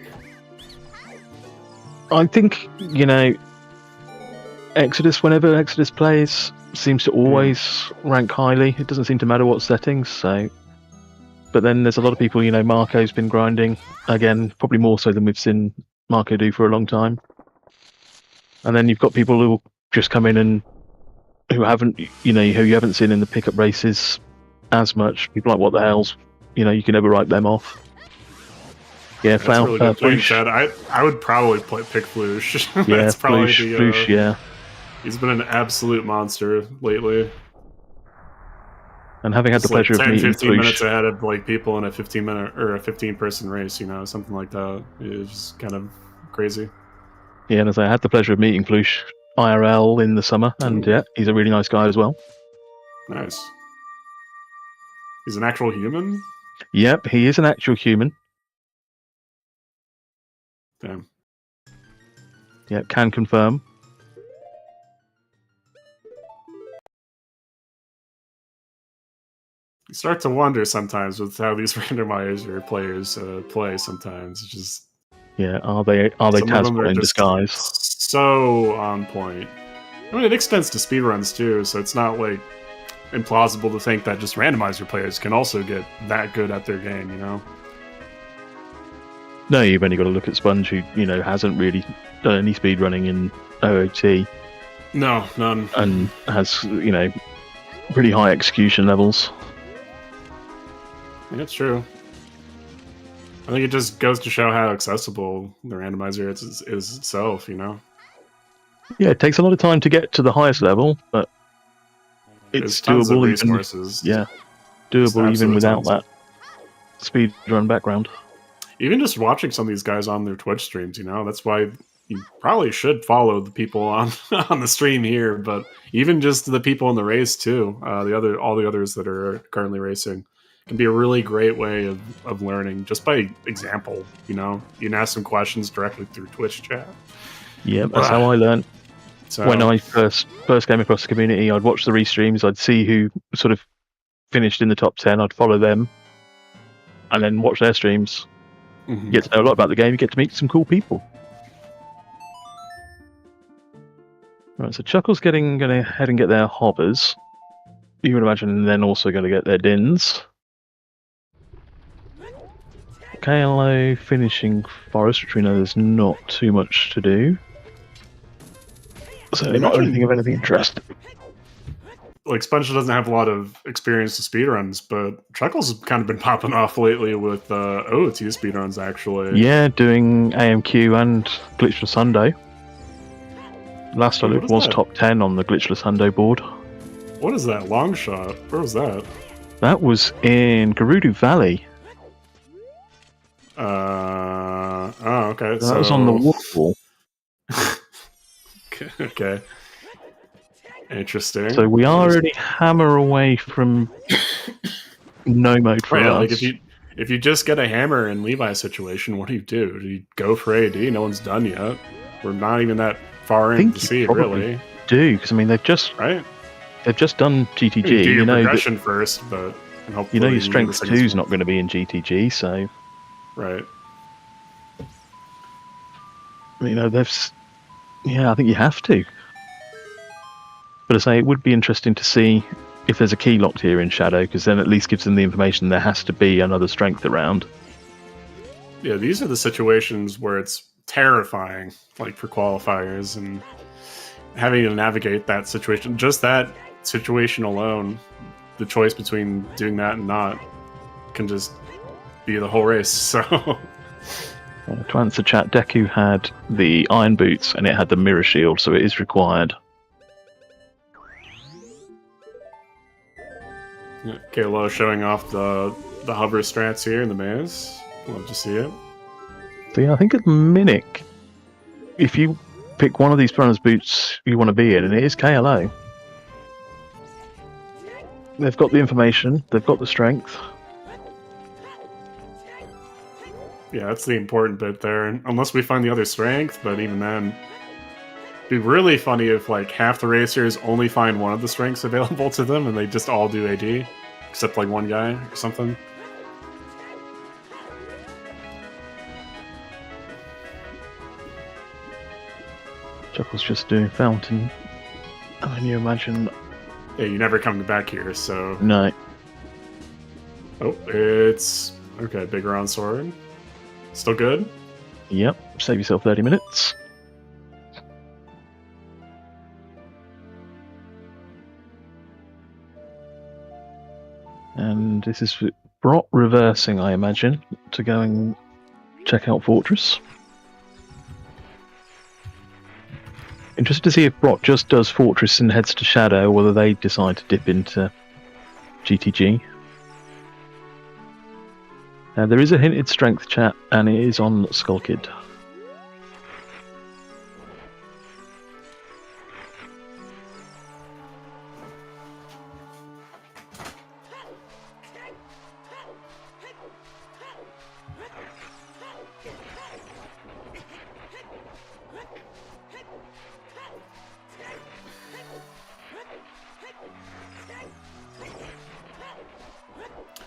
I think, Exodus, whenever Exodus plays, seems to always rank highly. It doesn't seem to matter what settings, so... But then there's a lot of people, Marco's been grinding, again, probably more so than we've seen Marco do for a long time. And then you've got people who just come in and who haven't, who you haven't seen in the pickup races as much. People like, what the hell's, you can never write them off. Yeah, that's really good playing, Chad. I would probably pick Floosh. Yeah, that's probably Floosh, yeah. He's been an absolute monster lately. And having had the pleasure of meeting 15 Floosh, minutes ahead of people in a 15-minute or a 15-person race, something like that is kind of crazy. Yeah, and as I had the pleasure of meeting Floosh IRL in the summer, and yeah, he's a really nice guy as well. Nice. He's an actual human? Yep, he is an actual human. Damn. Yeah, can confirm. You start to wonder sometimes with how these randomizer players play. Sometimes it's just are they Tazbot in disguise? So on point. I mean, it extends to speedruns too, so it's not like implausible to think that just randomizer players can also get that good at their game. No, you've only got to look at Sponge, who hasn't really done any speedrunning in OOT. No, none, and has pretty high execution levels. Yeah, it's true. I think it just goes to show how accessible the randomizer is itself, Yeah, it takes a lot of time to get to the highest level, but it's tons of doable resources. Doable even without that speedrun background. Even just watching some of these guys on their Twitch streams, that's why you probably should follow the people on the stream here, but even just the people in the race too, all the others that are currently racing. Can be a really great way of learning just by example. You can ask some questions directly through Twitch chat. Yeah, that's how I learned. So, when I first came across the community, I'd watch the restreams, I'd see who sort of finished in the top 10, I'd follow them, and then watch their streams. You get to know a lot about the game, you get to meet some cool people. Right, so Chuckle's going to head and get their hoppers. You would imagine then also going to get their dins. KLO finishing Forest, which we know there's not too much to do. So not anything of anything interest. Like, Sponge doesn't have a lot of experience with speedruns, but Chuckles has kind of been popping off lately with OOT speedruns, actually. Yeah, doing AMQ and Glitchless Hundo. Last I looked was top 10 on the Glitchless Hundo board. What is that? Long shot? Where was that? That was in Gerudo Valley. Oh, okay. That was on the waterfall. Okay. Interesting. So we are already hammer away from no mode for right, us. like if you just get a hammer in Levi's situation, what do? Do you go for AD? No one's done yet. We're not even that far I in think to you see it, probably really. do, because I mean they've just Right? done GTG. You do your You know progression first, but hopefully you know your get the strength second 2's strength. not going to be in GTG, so Right. you know I think you have to. But I say it would be interesting to see if there's a key locked here in Shadow, because then at least gives them the information there has to be another strength around. Yeah, these are the situations where it's terrifying, like for qualifiers, and having to navigate that situation. Just that situation alone, the choice between doing that and not, can just be the whole race. So, To answer chat, Deku had the iron boots and it had the mirror shield, so it is required. Kalo showing off the hover strats here in the maze. Love to see it. So yeah, I think at the minute, if you pick one of these runners' boots you want to be in, and it is KLO, they've got the information, they've got the strength. Yeah, that's the important bit there. Unless we find the other strength, but even then, it'd be really funny if like half the racers only find one of the strengths available to them, and they just all do AD, except like one guy or something. Chuckle's just doing fountain. I mean, you imagine. Yeah, you never come back here, so. No. Oh, it's okay. Big round sword. Still good. Yep. Save yourself 30 minutes. And this is Brot reversing, I imagine, to go and check out Fortress. Interested to see if Brot just does Fortress and heads to Shadow, or whether they decide to dip into GTG. There is a hinted strength chat, and it is on Skull Kid.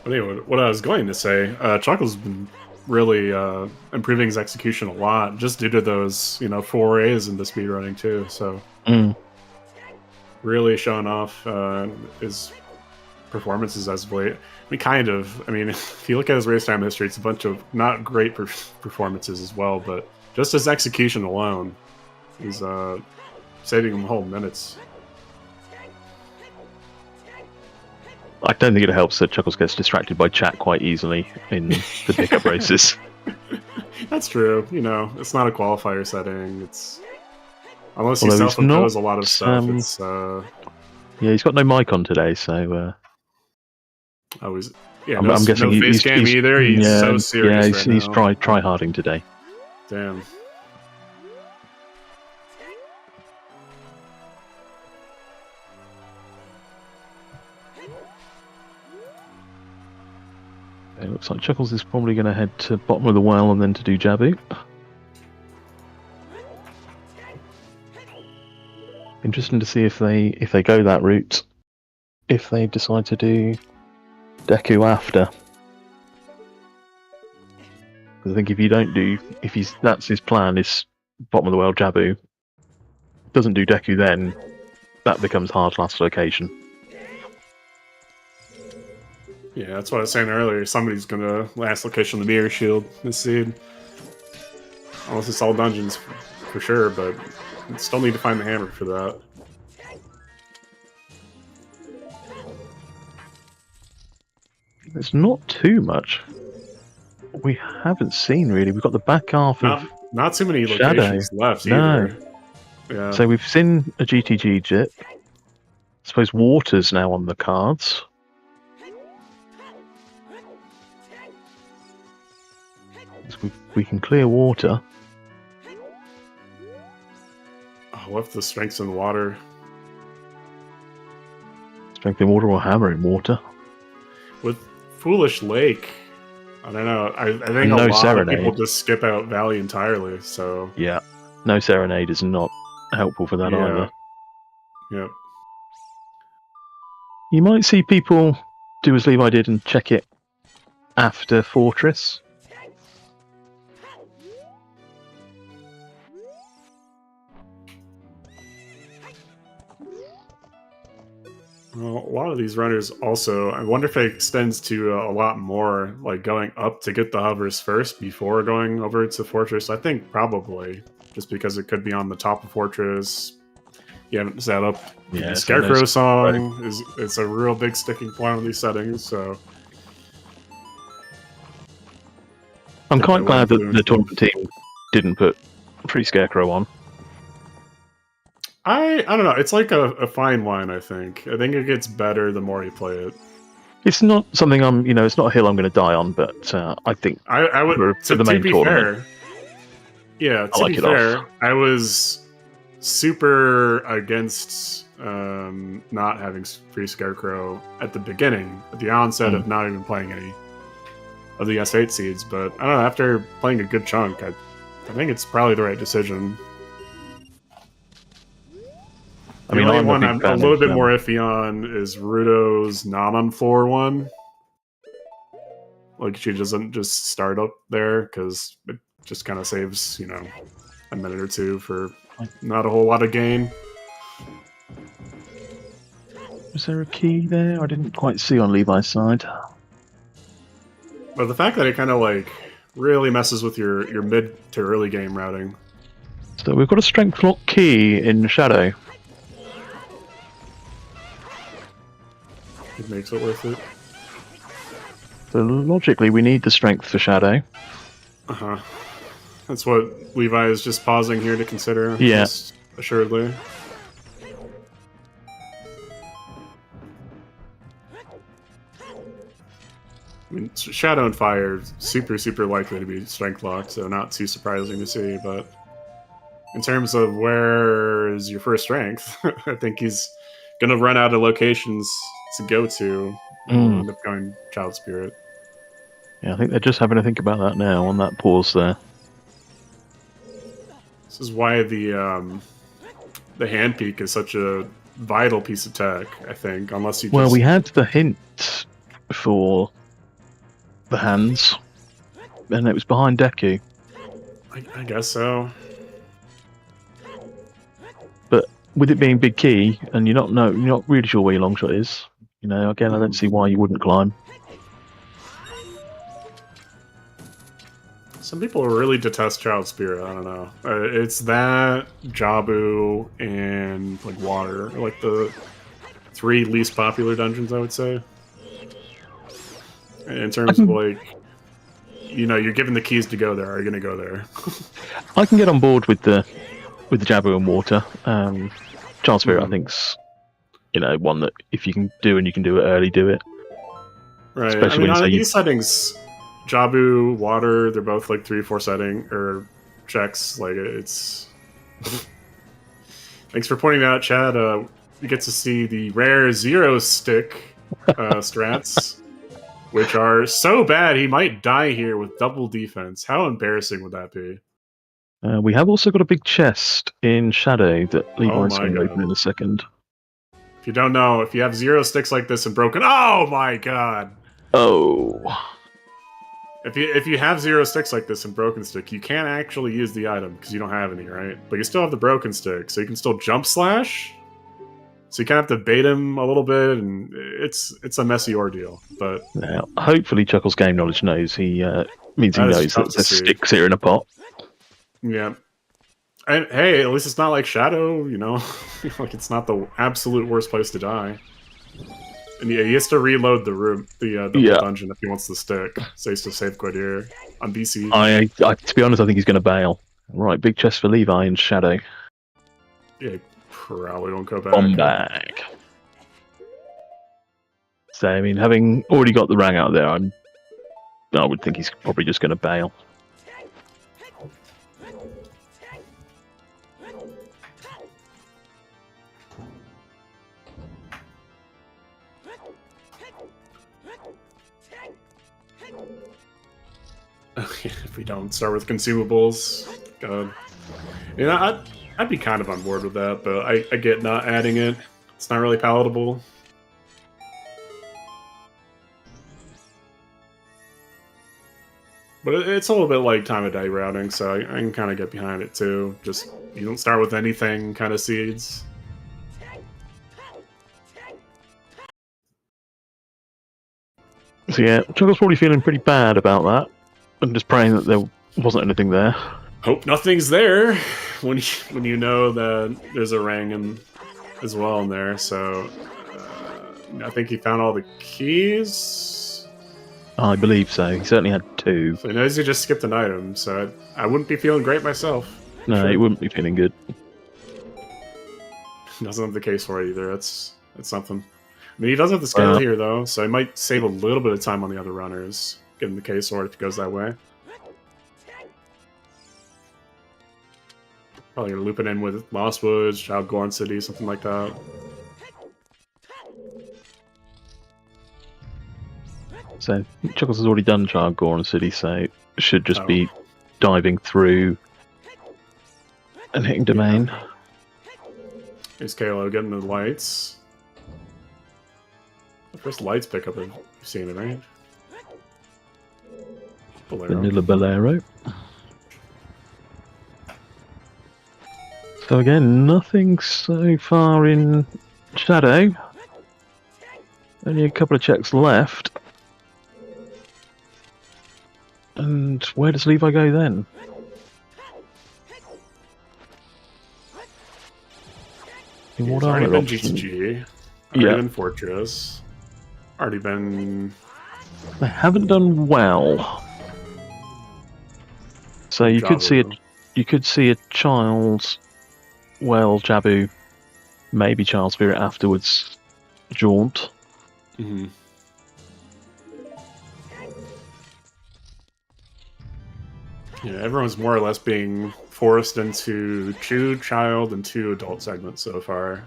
Anyway, what I was going to say, Chuckle's been really improving his execution a lot, just due to those, forays into speedrunning too. So really showing off his performances as of late. I mean, if you look at his race time history, it's a bunch of not great performances as well, but just his execution alone is saving him whole minutes. I don't think it helps that Chuckles gets distracted by chat quite easily in the pickup races. That's true. It's not a qualifier setting. It's unless you self-impose a lot of stuff. It's yeah, he's got no mic on today, so always. I'm guessing no face cam either. He's so serious. Yeah, he's try harding today. Damn. It looks like Chuckles is probably going to head to bottom of the well and then to do Jabu. Interesting to see if they go that route. If they decide to do Deku after. Because I think if that's his plan, is bottom of the well Jabu. Doesn't do Deku then, that becomes hard last location. Yeah, that's what I was saying earlier. Somebody's gonna last location the mirror shield this seed. Unless it's all dungeons for sure, but still need to find the hammer for that. There's not too much we haven't seen really. We've got the back half of not too many Shadow. locations left either. Yeah. So we've seen a GTG jit. I suppose water's now on the cards. So we can clear water. Oh, what if the strength's in water? Strength in water or hammer in water. With Foolish Lake, I don't know. I think And a no lot Serenade. of people just skip out Valley entirely. So Yeah. No Serenade is not helpful for that either. Yep. You might see people do as Levi did and check it after Fortress. Well, a lot of these runners also, I wonder if it extends to a lot more, like going up to get the hovers first before going over to Fortress. I think probably, just because it could be on the top of Fortress. You haven't set up Yeah, the so Scarecrow no song it's a real big sticking point on these settings. So I'm think quite that will glad that influence the them. tournament team didn't put Free Scarecrow on. I don't know. It's like a fine line. I think it gets better the more you play it. It's not something it's not a hill I'm going to die on, but I think I would for the to main be tournament, fair. Yeah, I to like be it fair, off. I was super against not having Free Scarecrow at the beginning, at the onset of not even playing any of the S8 seeds. But I don't know. After playing a good chunk, I think it's probably the right decision. I mean, The only I'm one a big I'm a fan little of bit more iffy on is Rudo's not on floor one. Like, she doesn't just start up there because it just kind of saves, a minute or two for not a whole lot of gain. Was there a key there? I didn't quite see on Levi's side. But the fact that it kind of like really messes with your mid to early game routing. So we've got a strength lock key in Shadow. It makes it worth it. So logically, we need the strength for Shadow. Uh-huh. That's what Levi is just pausing here to consider. Yeah. Most assuredly. I mean, Shadow and Fire super, super likely to be strength locked, so not too surprising to see. But in terms of where is your first strength, I think he's going to run out of locations to go to and end up going Child Spirit. Yeah, I think they're just having to think about that now on that pause there. This is why the hand peek is such a vital piece of tech, I think, unless you just... Well, we had the hint for the hands, and it was behind Deku. I guess so. But with it being big key, and you're not really sure where your long shot is, again, I don't see why you wouldn't climb. Some people really detest Child Spirit. I don't know. It's that, Jabu, and like water, like the 3 least popular dungeons, I would say. In terms of like, you're given the keys to go there. Are you going to go there? I can get on board with the Jabu and water. Child Spirit, I think's one that if you can do and you can do it early, do it. Right. Especially when you on say these settings, Jabu, water, they're both like 3 or 4 setting or checks. Like it's. Thanks for pointing out, Chad. We get to see the rare 0 stick strats, which are so bad he might die here with double defense. How embarrassing would that be? We have also got a big chest in Shadow that Levi's going to open in a second. If you don't know, if you have 0 sticks like this and broken, oh my god! Oh. If you have 0 sticks like this and broken stick, you can't actually use the item because you don't have any, right? But you still have the broken stick, so you can still jump slash. So you kind of have to bait him a little bit, and it's a messy ordeal. But now, hopefully, Chuckle's game knowledge knows he knows that there's sticks here in a pot. Yeah. And hey, at least it's not like Shadow, like it's not the absolute worst place to die. And yeah, he has to reload the room, the dungeon if he wants the stick. So he's to save quit here on BC. To be honest, I think he's going to bail. Right, big chest for Levi and Shadow. Yeah, probably won't go back. Bomb bag. So I mean, having already got the rang out there, I would think he's probably just going to bail. If we don't start with consumables, God. You know, I'd be kind of on board with that, but I get not adding it. It's not really palatable. But it's a little bit like time of day routing, so I can kind of get behind it too. Just, you don't start with anything kind of seeds. So yeah, Chuckle's probably feeling pretty bad about that. I'm just praying that there wasn't anything there. Hope nothing's there when you know that there's a ring as well in there. So I think he found all the keys. I believe so. He certainly had 2. So he knows he just skipped an item, so I wouldn't be feeling great myself. No, Sure. he wouldn't be feeling good. Doesn't have the case for it either. That's something. I mean, he does have the scale here, though, so he might save a little bit of time on the other runners, getting the case sword if it goes that way. Probably gonna loop it in with Lost Woods, Child Gorn City, something like that. So Chuckles has already done Child Gorn City, so it should just be diving through and hitting domain. Here's Kalo getting the lights. The first lights pickup I've seen it, right? Vanilla Bolero. So again, nothing so far in Shadow. Only a couple of checks left. And where does Levi go then? What are already our been options? GTG. Already been Fortress. Already been... They haven't done well. So you could see a Child's Well Jabu, maybe Child Spirit afterwards jaunt. Mm-hmm. Yeah, everyone's more or less being forced into 2 child and 2 adult segments so far.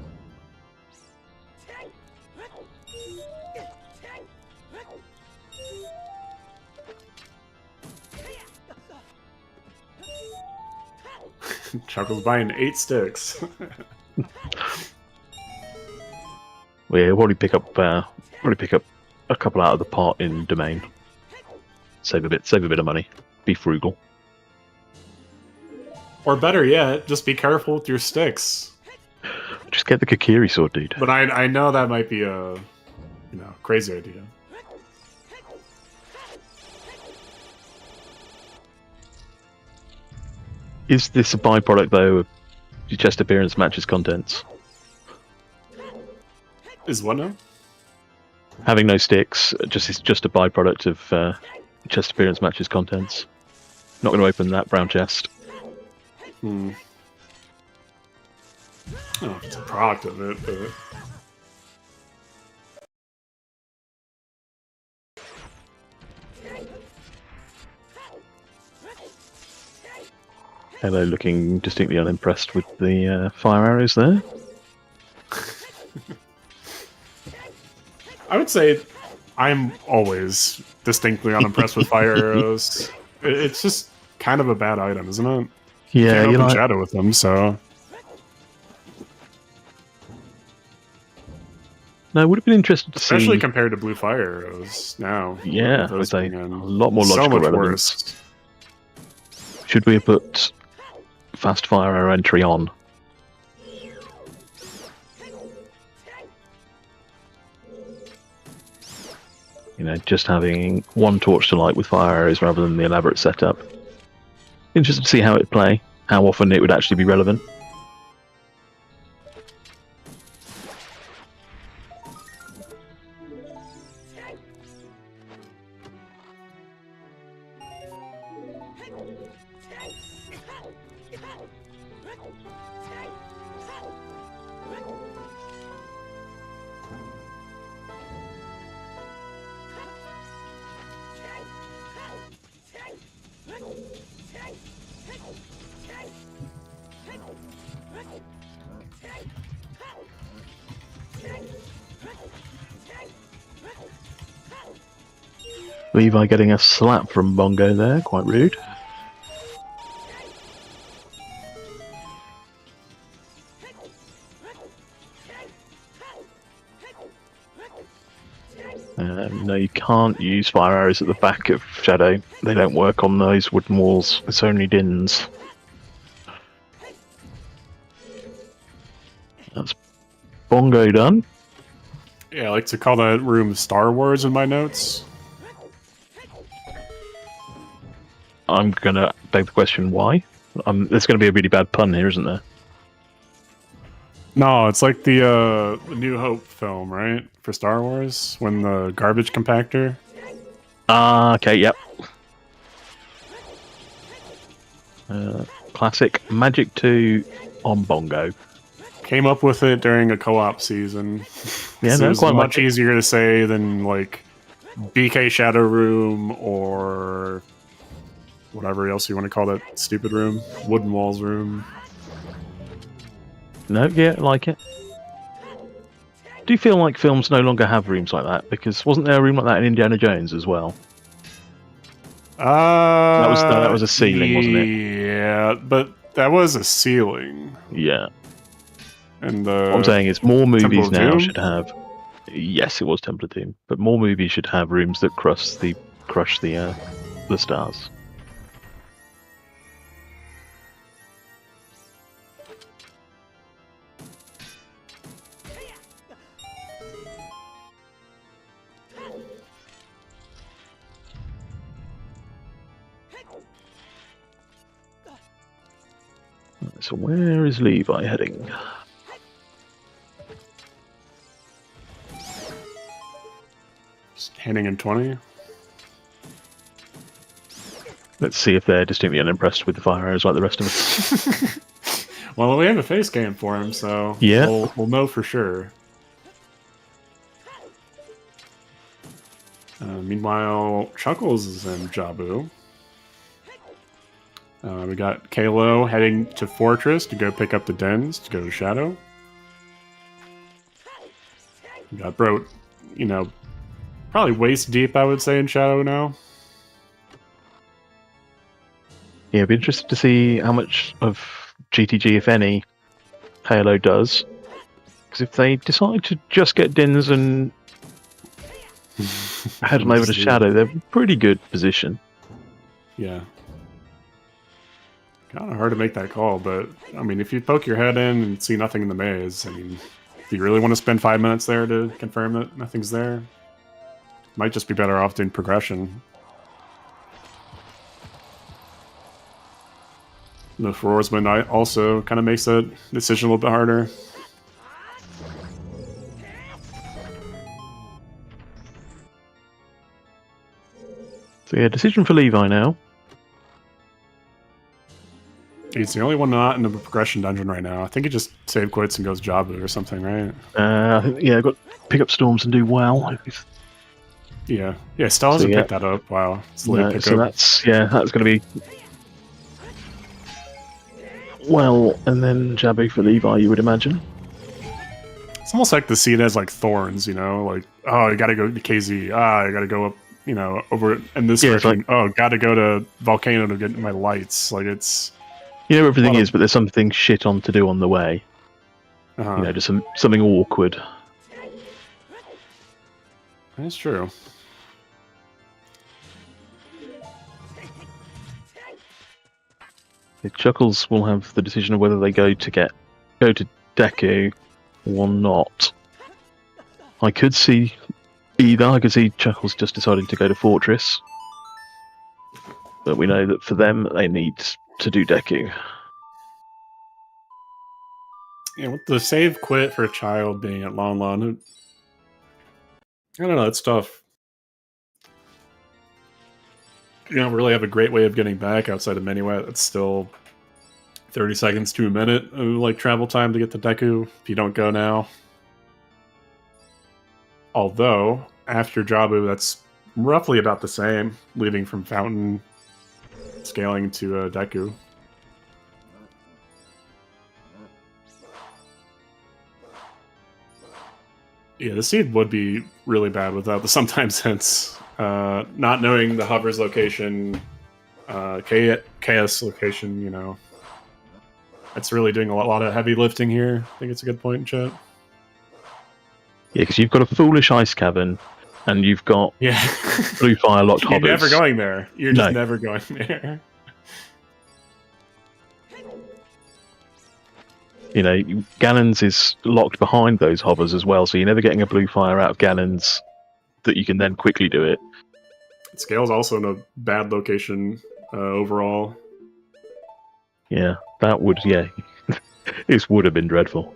Chuckle's buying 8 sticks. Well, yeah, already pick up a couple out of the pot in domain. Save a bit of money. Be frugal. Or better yet, just be careful with your sticks. Just get the Kakiri sword, dude. But I know that might be a crazy idea. Is this a byproduct though of your chest appearance matches contents? Is what now? Having no sticks is just a byproduct of chest appearance matches contents. Not going to open that brown chest. Hmm. Oh, it's a product of it, but... Hello, looking distinctly unimpressed with the fire arrows there. I would say I'm always distinctly unimpressed with fire arrows. It's just kind of a bad item, isn't it? Yeah, you can't shadow with them, so... No, it would have been interesting to see... Especially compared to blue fire arrows now. Yeah, I would say a lot more logical so much relevance. Worse. Should we have put fast fire arrow entry on? You know, just having one torch to light with fire arrows rather than the elaborate setup. Interested to see how it play, how often it would actually be relevant. Levi getting a slap from Bongo there, quite rude. No, you can't use fire arrows at the back of Shadow. They don't work on those wooden walls. It's only Dins. That's Bongo done. Yeah, I like to call that room Star Wars in my notes. I'm gonna beg the question, why? There's gonna be a really bad pun here, isn't there? No, it's like the New Hope film, right? For Star Wars, when the garbage compactor. Ah, okay, yep. Classic Magic 2 on Bongo. Came up with it during a co-op season. Yeah, So no, it was quite much like easier to say than like BK Shadow Room or whatever else you want to call that stupid room, Wooden Walls room. No, yeah, I like it. Do you feel like films no longer have rooms like that? Because wasn't there a room like that in Indiana Jones as well? That was a ceiling, wasn't it? Yeah, but that was a ceiling. Yeah. And What I'm saying is more movies of now Doom? should have. Yes, it was Temple of Doom, but more movies should have rooms that crush the stars. So where is Levi heading? Just handing in 20. Let's see if they're distinctly unimpressed with the fire arrows like the rest of us. Well, we have a face cam for him, so Yeah. we'll know for sure. Meanwhile, Chuckles is in Jabu. We got Kalo heading to Fortress to go pick up the dens to go to Shadow. We got Bro, probably waist deep, I would say, in Shadow now. Yeah, it'd be interesting to see how much of GTG, if any, Halo does. Because if they decide to just get Dins and head on over to Shadow, they're in pretty good position. Yeah. Kind of hard to make that call, but, I mean, if you poke your head in and see nothing in the maze, I mean, do you really want to spend 5 minutes there to confirm that nothing's there? Might just be better off doing progression. The Swordsman also kind of makes that decision a little bit harder. So yeah, decision for Levi now. He's the only one not in the progression dungeon right now. I think he just save quits and goes Jabu or something, right? I think, yeah, I've got to pick up storms and do well. Yeah. Yeah, still hasn't picked that up. Wow. No, so that's going to be well, and then Jabu for Levi, you would imagine. It's almost like to see it as like thorns, like, oh, you gotta go to KZ, you gotta go up, over in this direction. Like, oh, gotta go to Volcano to get my lights. Like, it's everything is, but there's something shit on to do on the way. Just something awkward. That's true. The Chuckles will have the decision of whether they go to Deku or not. I could see either. I could see Chuckles just deciding to go to Fortress, but we know that for them they need to do Deku. Yeah, with the save quit for a child being at Lon Lon, I don't know. It's tough. You don't really have a great way of getting back outside of Minuet. It's still 30 seconds to a minute of travel time to get to Deku if you don't go now. Although, after Jabu, that's roughly about the same, leaving from Fountain, scaling to Deku. Yeah, the seed would be really bad without the sometimes hints. Not knowing the hover's location, KS location, you know. It's really doing a lot of heavy lifting here. I think it's a good point in chat. Yeah, because you've got a foolish ice cavern, and you've got blue fire locked You're hovers. never going there. You're just never going there. You know, Gallons is locked behind those hovers as well, so you're never getting a blue fire out of Gallons that you can then quickly do it. Scale's also in a bad location overall. Yeah, that would, this would have been dreadful.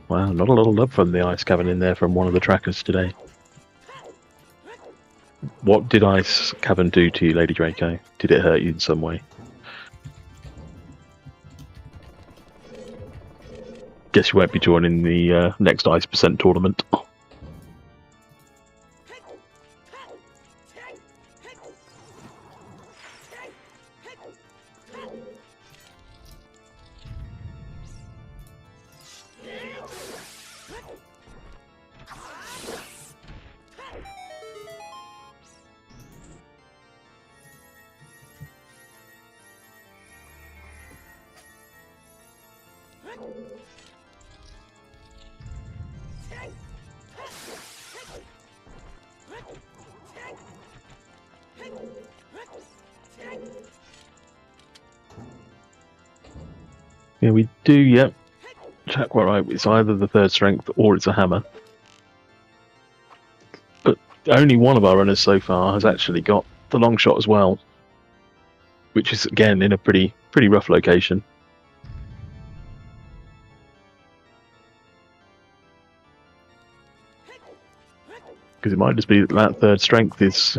Wow, not a lot of love from the ice cavern in there from one of the trackers today. What did ice cavern do to you, Lady Draco? Did it hurt you in some way? Guess you won't be joining the next Ice Percent tournament. Yeah, we do, yep. Check quite right. It's either the third strength or it's a hammer. But only one of our runners so far has actually got the long shot as well, which is again in a pretty rough location. Because it might just be that that third strength is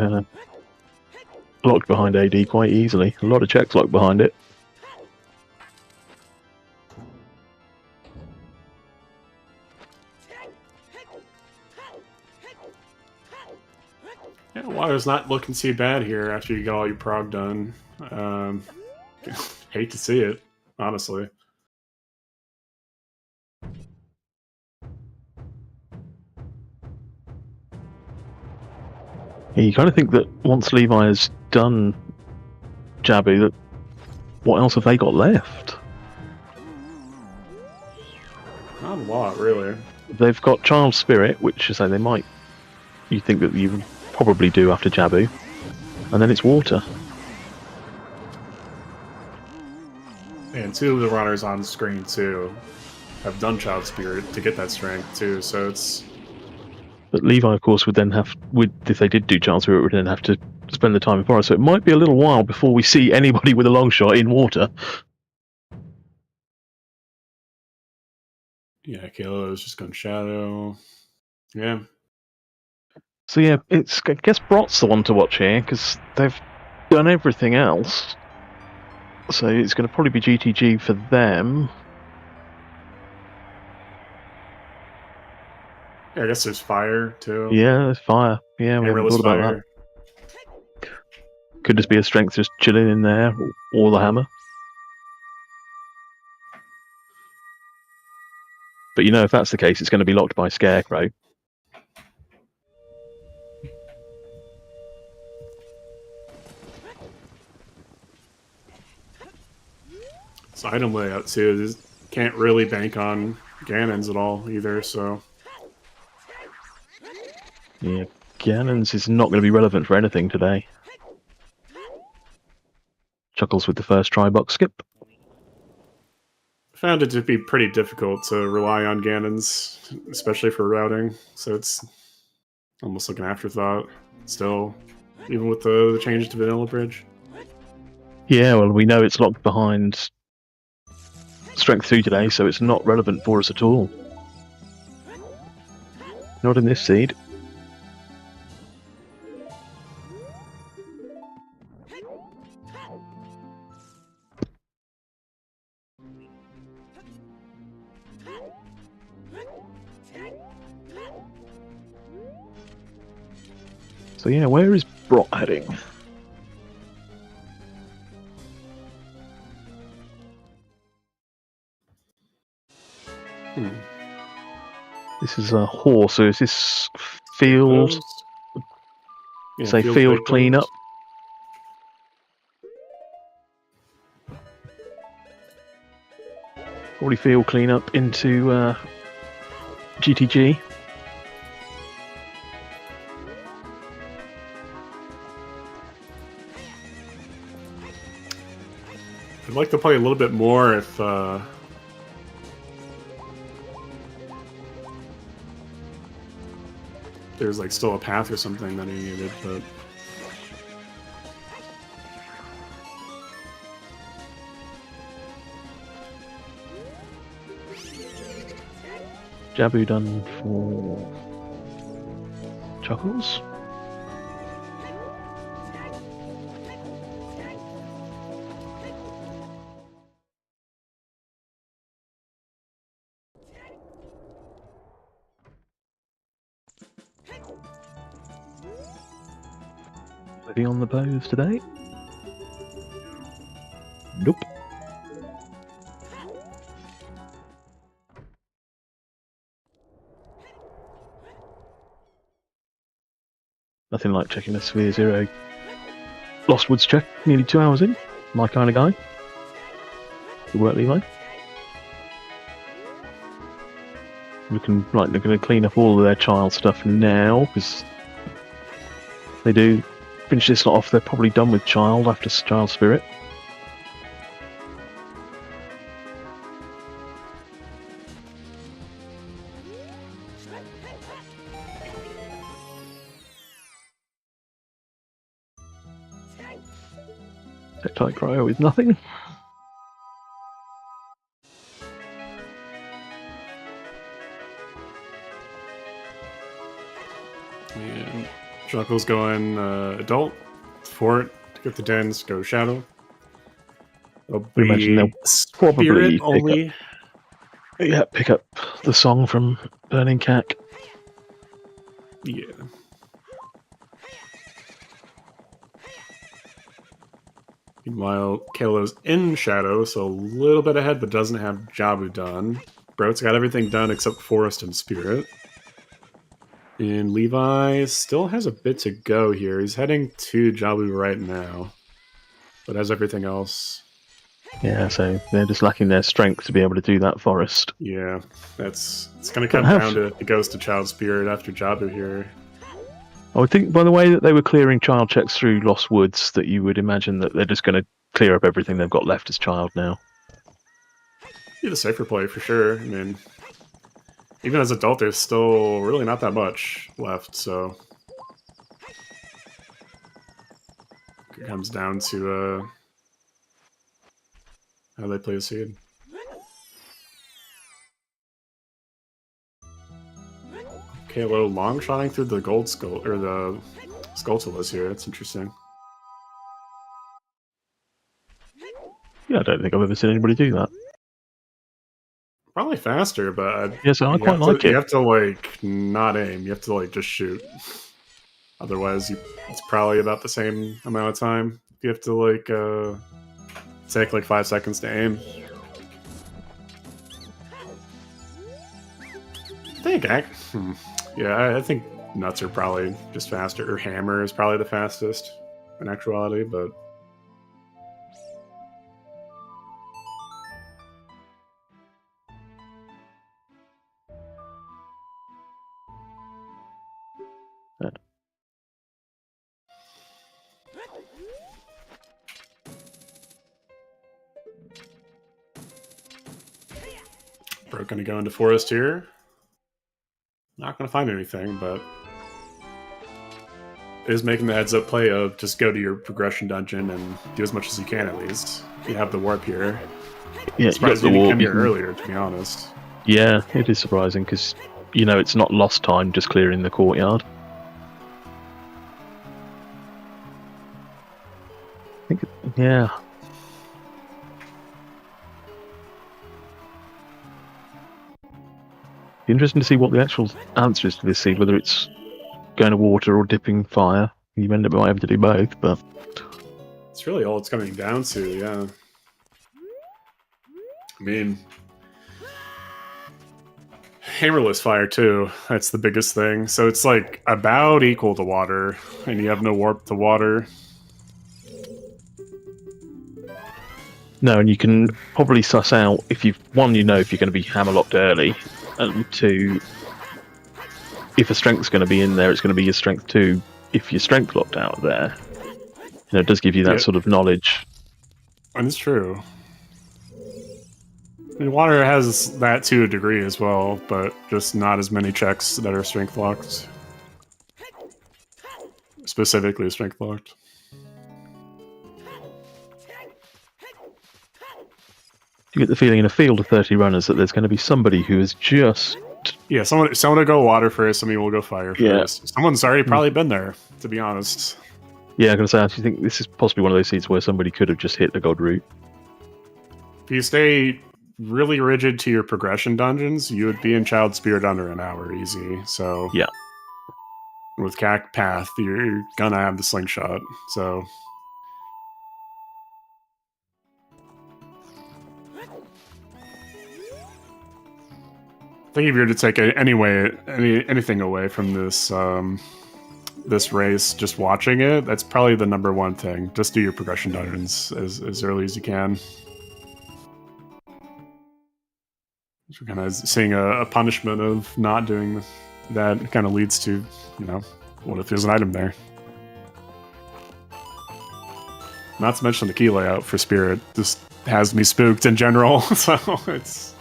blocked behind AD quite easily. A lot of checks locked behind it. Yeah, water's not looking too bad here after you got all your prog done. Hate to see it, honestly. Yeah, you kind of think that once Levi has done Jabu, that what else have they got left? Not a lot, really. They've got Child Spirit, which is they might. You think that you would probably do after Jabu, and then it's water. And two of the runners on screen too have done Child Spirit to get that strength too, so it's. But Levi, of course, would then have, if they did do Child Spirit, would then have to spend the time in forest. So it might be a little while before we see anybody with a long shot in water. Yeah, Kayla is just going Shadow. Yeah. So yeah, I guess Brot's the one to watch here, because they've done everything else. So it's going to probably be GTG for them. Yeah, I guess there's fire too. Yeah, there's fire. Yeah, we haven't thought about that. Could just be a strength just chilling in there, or the hammer. But you know, if that's the case, it's going to be locked by Scarecrow. So item layout too. Can't really bank on Ganons at all either, so. Yeah, Ganons is not going to be relevant for anything today. Chuckles with the first try box skip. Found it to be pretty difficult to rely on Ganons, especially for routing, so it's almost like an afterthought still, even with the change to Vanilla Bridge. Yeah, well, we know it's locked behind Strength 2 today, so it's not relevant for us at all. Not in this seed. So yeah, where is Brot heading? This is a horse, so is this field? Yeah, Say field big cleanup. Probably field cleanup into GTG. I'd like to play a little bit more if there's like still a path or something that he needed, but Jabu done for Chuckles. Living on the bows today? Nope. Nothing like checking a Sphere Zero Lost Woods check nearly 2 hours in. My kind of guy. Good work, Levi. Looking like they're going to clean up all of their child stuff now, because they do finish this lot off. They're probably done with child after Child Spirit. Tectite Cryo is nothing. and Chuckle's going adult, fort to get the dens, go shadow. It'll We imagine they'll probably only. pick up the song from Burning Cack. Yeah. Meanwhile, Kalo's in shadow, so a little bit ahead, but doesn't have Jabu done. Broat's got everything done except Forest and Spirit. And Levi still has a bit to go here. He's heading to Jabu right now, but has everything else. Yeah, so they're just lacking their strength to be able to do that forest. Yeah, it's going to come down to if it goes to Child Spirit after Jabu here. I would think, by the way that they were clearing child checks through Lost Woods, that you would imagine that they're just going to clear up everything they've got left as child now. Be the safer play for sure. I mean, even as adult, there's still really not that much left, so it comes down to how they play a seed. Kalo long shotting through the gold skull or the Skulltulas here. That's interesting. Yeah, I don't think I've ever seen anybody do that. Probably faster, but yes, I quite like it. You have to like not aim. You have to like just shoot. Otherwise, it's probably about the same amount of time. You have to like take like 5 seconds to aim. I think nuts are probably just faster, or hammer is probably the fastest in actuality, but Broke gonna go into forest here. Not gonna find anything, but is making the heads up play of just go to your progression dungeon and do as much as you can at least. If you have the warp here. Yeah, surprised you didn't come here earlier, to be honest. Yeah, it is surprising because you know it's not lost time just clearing the courtyard. I think, yeah. Be interesting to see what the actual answer is to this seed, whether it's going to water or dipping fire. You might have to do both, but it's really all it's coming down to, yeah. I mean, hammerless fire too. That's the biggest thing. So it's like about equal to water, and you have no warp to water. No, and you can probably suss out if you've one, you know if you're going to be hammerlocked early, and two, if a strength's going to be in there, it's going to be your strength 2. If your strength locked out there, it does give you that sort of knowledge. And it's true. I mean, water has that to a degree as well, but just not as many checks that are strength locked. Specifically strength locked. You get the feeling in a field of 30 runners that there's going to be somebody who is just... Yeah, someone will go water first, somebody will go fire first. Someone's already probably been there, to be honest. Yeah, I'm going to say, I actually think this is possibly one of those seeds where somebody could have just hit the god route. If you stay really rigid to your progression dungeons, you would be in Child Spirit under an hour easy. So yeah, with CAC Path, you're gonna have the slingshot. So I think if you were to take anything away from this this race, just watching it, that's probably the #1 thing. Just do your progression dungeons as early as you can. So kind of seeing a punishment of not doing that kind of leads to, what if there's an item there? Not to mention the key layout for Spirit just has me spooked in general, so it's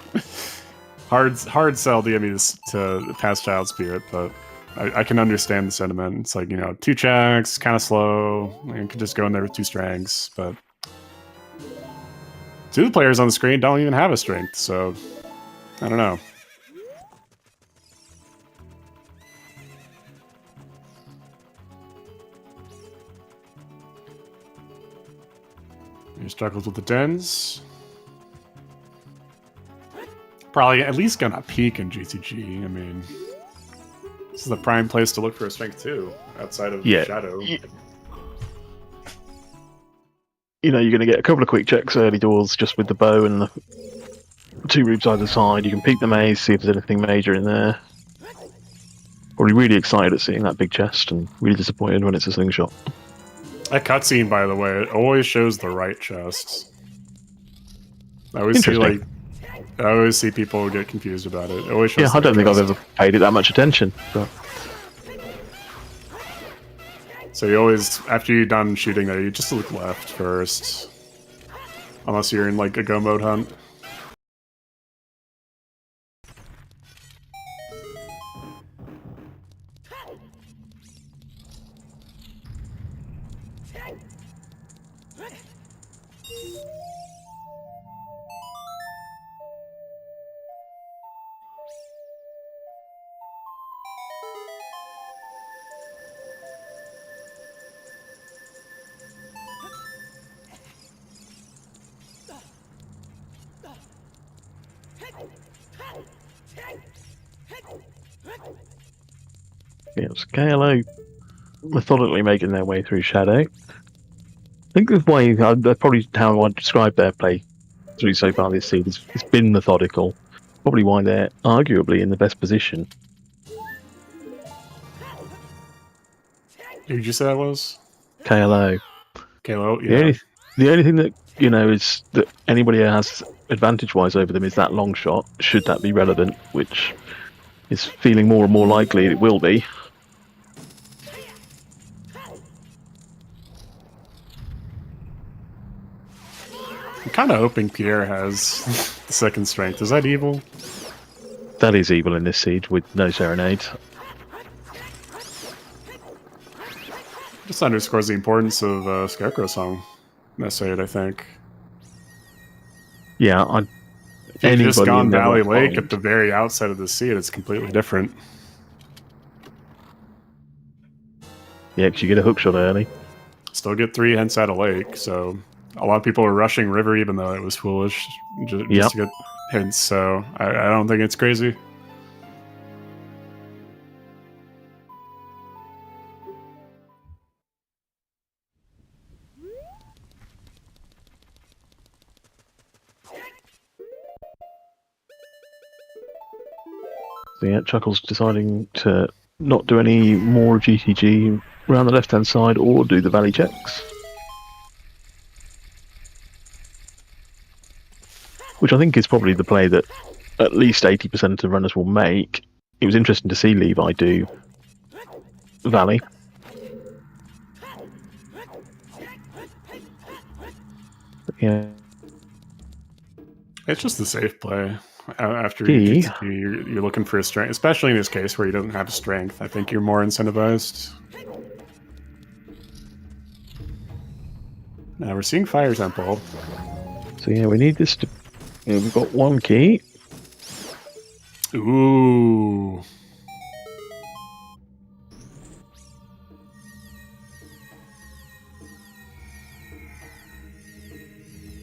hard sell to get me to pass Child Spirit, but I can understand the sentiment. It's like, 2 checks, kind of slow, and could just go in there with 2 strengths, but 2 of the players on the screen don't even have a strength, so I don't know. He struggles with the dens. Probably at least gonna peak in GCG. I mean, this is the prime place to look for a strength too, outside of Shadow. You're going to get a couple of quick checks early doors just with the bow and the 2 roots either side. You can peek the maze, see if there's anything major in there. Probably really excited at seeing that big chest and really disappointed when it's a slingshot. That cutscene, by the way, it always shows the right chests. I always see people get confused about it. It always shows I don't think I've ever paid it that much attention. But... So you always, after you're done shooting there, you just look left first. Unless you're in like a go mode hunt. Yeah, it's KLO methodically making their way through Shadow. I think the way, that's probably how I describe their play through so far this season. It's been methodical. Probably why they're arguably in the best position. Who did you say that was? KLO. KLO, yeah. The only thing that, is that anybody has advantage-wise over them is that long shot, should that be relevant, which is feeling more and more likely it will be. I'm kind of hoping Pierre has the second strength. Is that evil? That is evil in this siege with no serenades. Just underscores the importance of Scarecrow Song. Message, I think. Yeah, if you've just gone Valley Lake at the very outset of the seed, it's completely different. Yeah, because you get a hookshot early. Still get 3 hints out of Lake, so a lot of people are rushing River even though it was foolish just to get hints, so I don't think it's crazy. So yeah, Chuckle's deciding to not do any more GTG around the left-hand side or do the valley checks. Which I think is probably the play that at least 80% of runners will make. It was interesting to see Levi do valley. Yeah. It's just a safe play. After you GTG, you're looking for a strength, especially in this case where you don't have strength. I think you're more incentivized. Now we're seeing Fire Temple. So yeah, we need this to... Yeah, we've got one key. Ooh.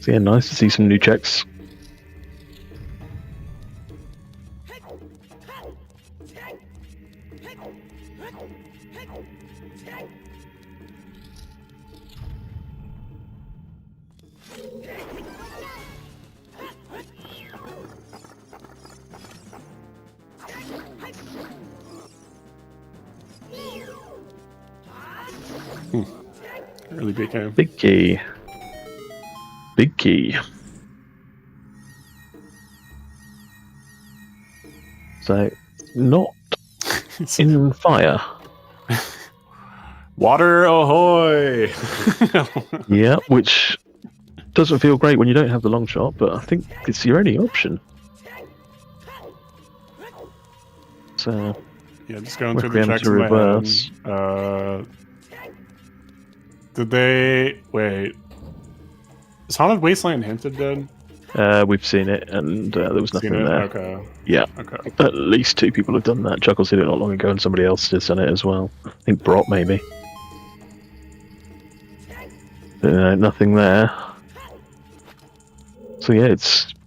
So yeah, nice to see some new checks. Really big game. Big key. Big key. So, not in fire. Water ahoy! Yeah, which doesn't feel great when you don't have the long shot, but I think it's your only option. So, yeah, just going through the checks to reverse. in my head. Did they... Wait. Is Haunted Wasteland hinted dead? We've seen it, and there was nothing there. Okay. Yeah. Okay. At least 2 people have done that. Chuckles did it not long ago, and somebody else has done it as well. I think Brot, maybe. Nothing there. So yeah,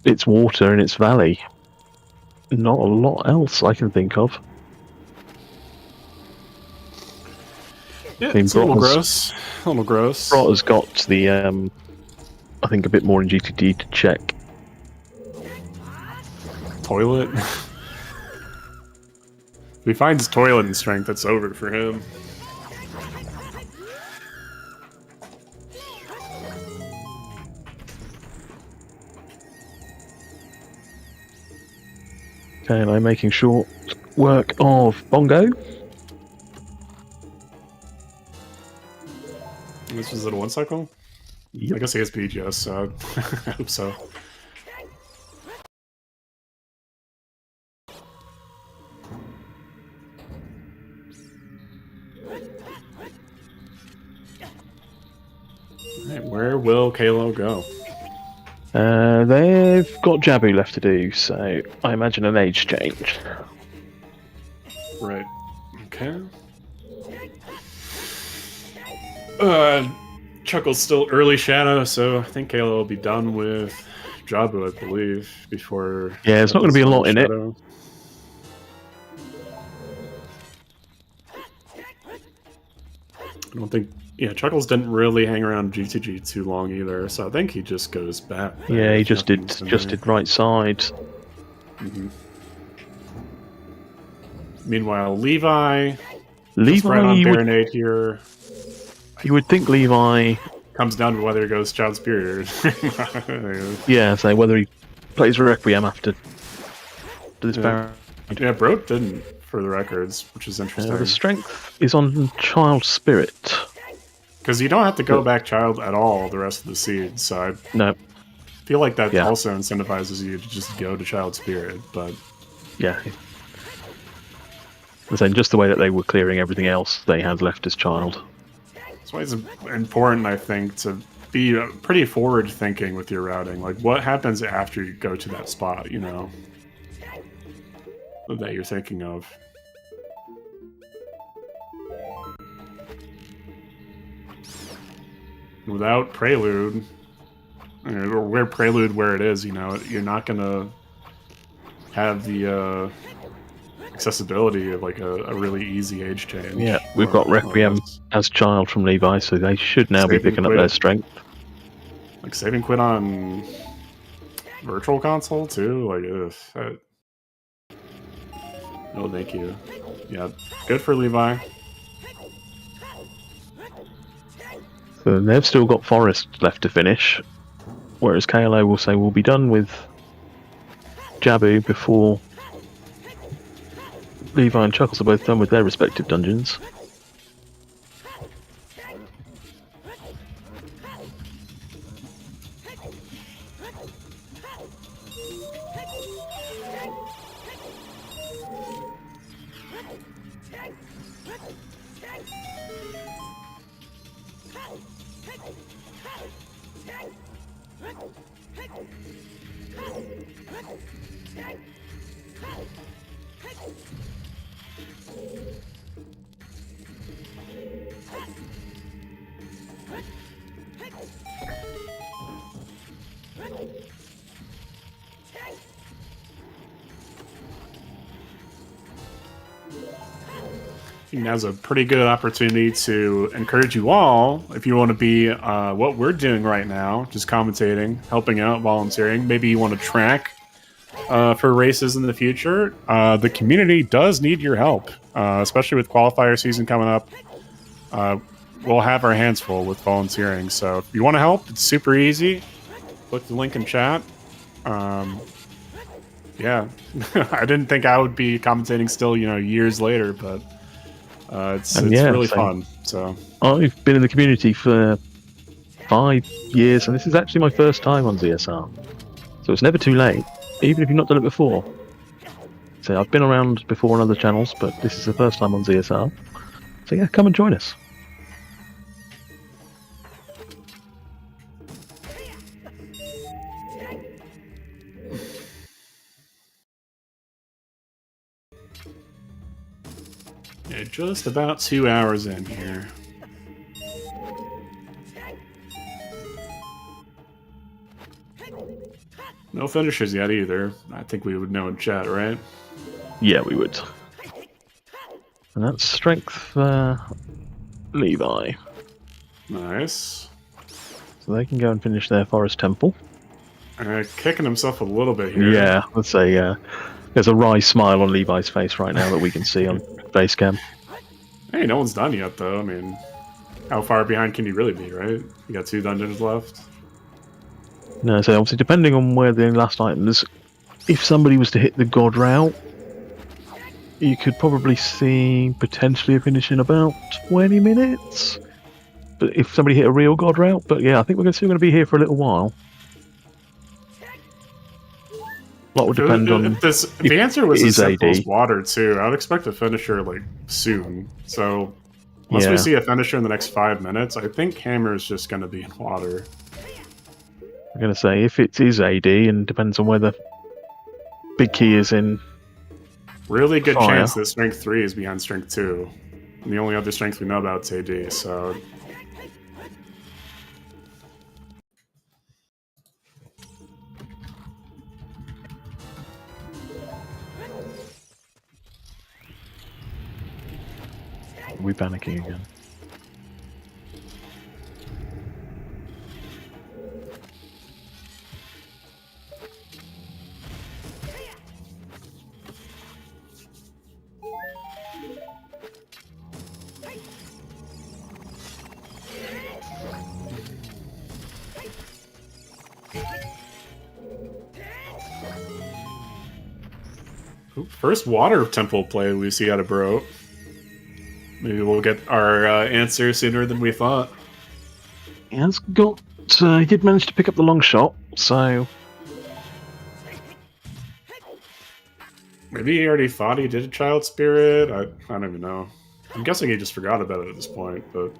it's water and it's valley. Not a lot else I can think of. Yeah, it's a little gross. A little gross. Brot has got the, I think, a bit more in GTD to check. Toilet? If he finds toilet and strength, that's over for him. Okay, and I'm making short work of Bongo. This was at a 1 cycle? Yep. I guess he has BGS, so I hope so. Alright, where will Kalo go? They've got Jabu left to do, so I imagine an age change. Right. Okay. Chuckle's still early shadow, so I think Kalo will be done with Jabu, I believe, before... Yeah, there's not going to be a lot in it. I don't think... Yeah, Chuckles didn't really hang around GTG too long either, so I think he just goes back. Yeah, he just did right side. Mm-hmm. Meanwhile, Levi Levi on Baronade here. You would think Levi comes down to whether he goes Child Spirit. Yeah, so whether he plays Requiem after this Baron. Yeah, Brot didn't, for the records, which is interesting. The strength is on Child Spirit. Because you don't have to go back Child at all the rest of the seed, so I feel like that also incentivizes you to just go to Child Spirit, but... Yeah. I'm saying just the way that they were clearing everything else they had left as Child. That's why it's important, I think, to be pretty forward-thinking with your routing. Like, what happens after you go to that spot, you know, that you're thinking of? Without Prelude, or where Prelude where it is, you know, you're not going to have the accessibility of like a really easy age change. Yeah, we've got Requiem as Child from Levi, so they should now be picking up their strength. Like Save and Quit on Virtual Console too, like Oh, thank you. Yeah, good for Levi. So they've still got Forest left to finish, whereas KLO will say we'll be done with Jabu before Levi and Chuckles are both done with their respective dungeons. Now's a pretty good opportunity to encourage you all, if you want to be what we're doing right now, just commentating, helping out, volunteering. Maybe you want to track for races in the future. The community does need your help, especially with qualifier season coming up. We'll have our hands full with volunteering. So if you want to help, it's super easy. Click the link in chat. Yeah, I didn't think I would be commentating still, years later, but it's really fun. So I've been in the community for 5 years, and this is actually my first time on ZSR. So it's never too late, even if you've not done it before. So I've been around before on other channels, but this is the first time on ZSR. So yeah, come and join us. yeah, just about 2 hours in here. No finishers yet either. I think we would know in chat, right? Yeah, we would. And that's strength Levi. Nice. So they can go and finish their Forest Temple. Kicking himself a little bit here. Yeah, let's say there's a wry smile on Levi's face right now that we can see on base cam. Hey, no one's done yet, though. I mean, how far behind can you really be, right? You got 2 dungeons left. No, so obviously depending on where the last item is, if somebody was to hit the God route, you could probably see potentially a finish in about 20 minutes. But if somebody hit a real God route, but yeah, I think we're still going to be here for a little while. A lot would depend on if the answer was as simple AD. as water too. I would expect a finisher like soon. So unless we see a finisher in the next 5 minutes, I think Hammer is just going to be in water. I'm going to say if it is AD and depends on where the big key is in. Really good fire. chance that strength 3 is behind strength 2. And the only other strength we know about is AD. So. Are we panicking again? First water temple play we see out of Bro. Maybe we'll get our answer sooner than we thought. He has got. He did manage to pick up the long shot, so. Maybe he already thought he did a child spirit. I don't even know. I'm guessing he just forgot about it at this point, but.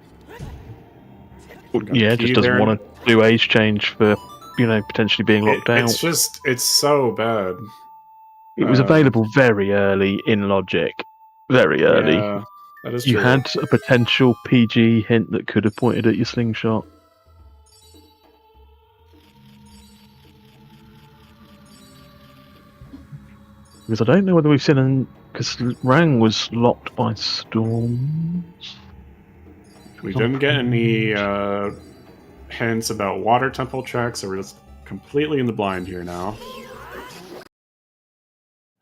Yeah, just doesn't want to do age change for, potentially being locked out. It's so bad. It was available very early in Logic. Very early. Yeah, that is true. You had a potential PG hint that could have pointed at your slingshot. Because I don't know whether we've seen because Rang was locked by storms. We didn't get any hints about water temple checks, so we're just completely in the blind here now.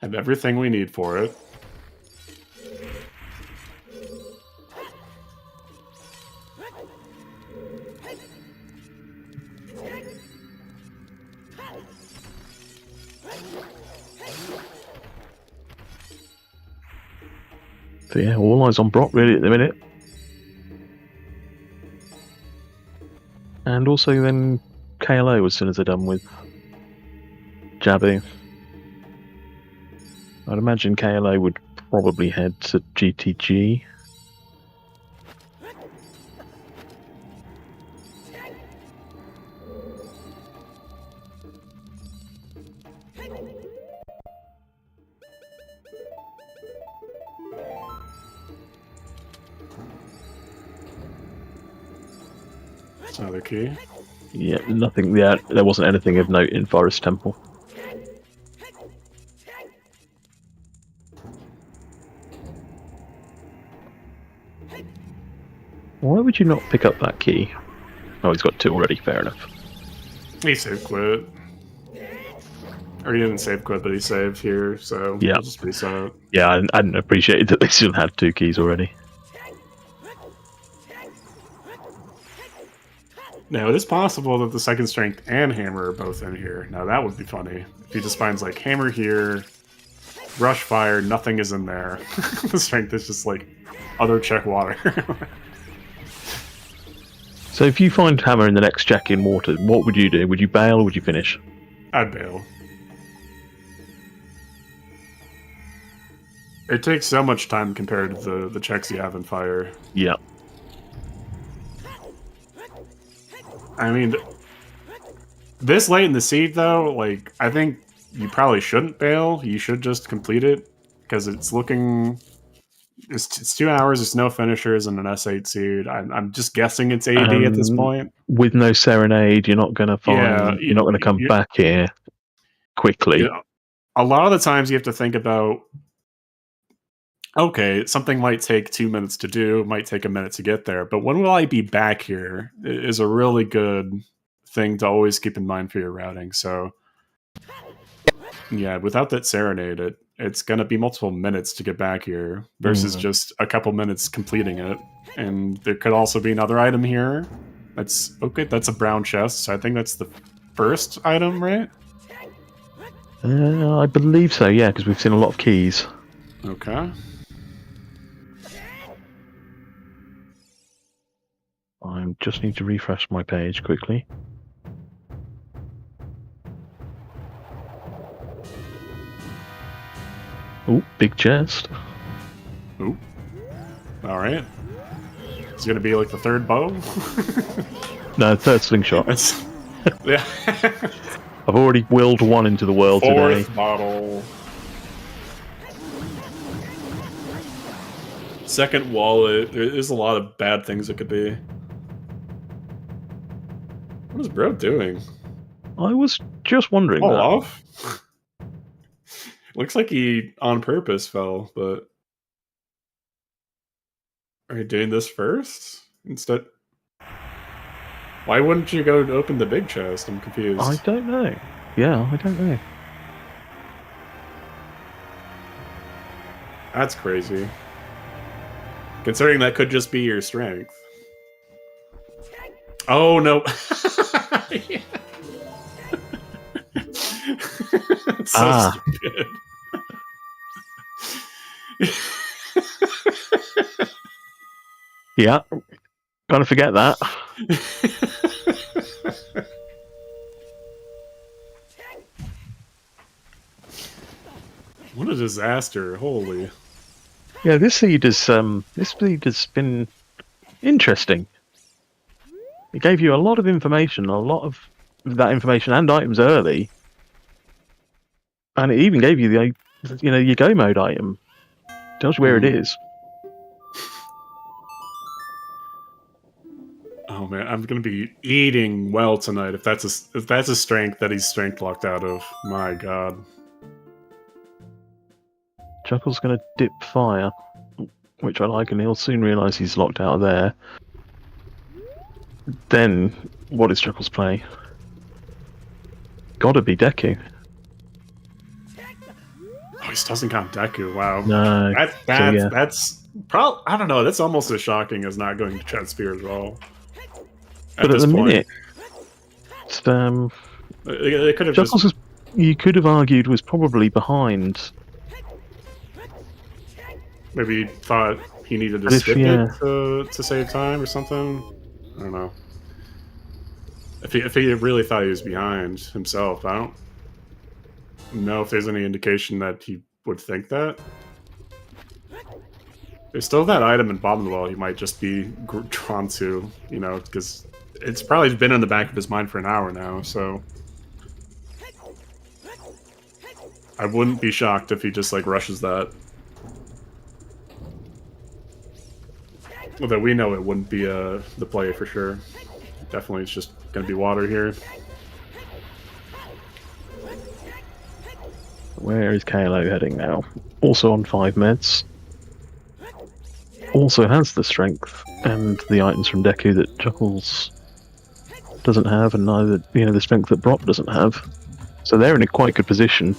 Have everything we need for it. So yeah, all eyes on Brock really at the minute. And also then KLO as soon as they're done with Jabu. I'd imagine KLO would probably head to GTG. Another key. Yeah, nothing. Yeah, there wasn't anything of note in Forest Temple. Why would you not pick up that key? Oh, he's got 2 already. Fair enough. He saved quit. Or he didn't save quit, but he saved here, so Yeah. we'll just reset. Yeah, I hadn't appreciated that they still had 2 keys already. Now, it is possible that the second strength and hammer are both in here. Now, that would be funny. If he just finds, like, hammer here, rush fire, nothing is in there. The strength is just, like, other check water. So if you find hammer in the next check in water, what would you do? Would you bail or would you finish? I'd bail. It takes so much time compared to the checks you have in fire. Yeah. I mean, this late in the seed, though, like, I think you probably shouldn't bail. You should just complete it, because it's looking... It's 2 hours, it's no finishers, and an S8 seed. I'm just guessing it's AD at this point. With no Serenade, you're not going to find... Yeah, you're not going to come back here quickly. You know, a lot of the times you have to think about, okay, something might take 2 minutes to do, might take a minute to get there, but when will I be back here is a really good thing to always keep in mind for your routing. So, yeah, without that Serenade, it's going to be multiple minutes to get back here versus just a couple minutes completing it. And there could also be another item here. That's okay. That's a brown chest. So I think that's the first item, right? I believe so, yeah, because we've seen a lot of keys. Okay. I just need to refresh my page quickly. Oh, big chest. Ooh. Alright. It's gonna be like the third bow? No, 3rd slingshot. Yeah. I've already willed 1 into the world today. 4th bottle. 2nd wallet. There's a lot of bad things it could be. What is bro doing? I was just wondering Fall that. off? Looks like he on purpose fell, but... Are you doing this first? Instead... Why wouldn't you go to open the big chest? I'm confused. I don't know. Yeah, I don't know. That's crazy. Considering that could just be your strength. Oh, no. It's so stupid. Yeah, gotta forget that. What a disaster! Holy. Yeah, this seed has been interesting. It gave you a lot of information, a lot of that information and items early, and it even gave you the, your go mode item. Tells you where it is. Oh man, I'm gonna be eating well tonight if that's a strength that he's strength locked out of. My god. Chuckle's gonna dip fire, which I like, and he'll soon realise he's locked out of there. Then, what is Chuckle's play? Gotta be Deku. Oh, he doesn't count Deku. Wow. No. That's I don't know. That's almost as shocking as not going to Chat Spear as well. But at the minute, it's, it could have Chuckles just. you could have argued was probably behind. Maybe thought he needed to But if, skip yeah. it to save time or something. I don't know. If he really thought he was behind himself, I don't know if there's any indication that he would think that. There's still that item in bottom of the wall he might just be drawn to, you know, because it's probably been in the back of his mind for an hour now, so I wouldn't be shocked if he just, like, rushes that. Although we know it wouldn't be the play for sure. Definitely it's just going to be water here. Where is KLO heading now? Also on 5 meds. Also has the strength and the items from Deku that Chuckles doesn't have, and neither the strength that Brock doesn't have. So they're in a quite good position.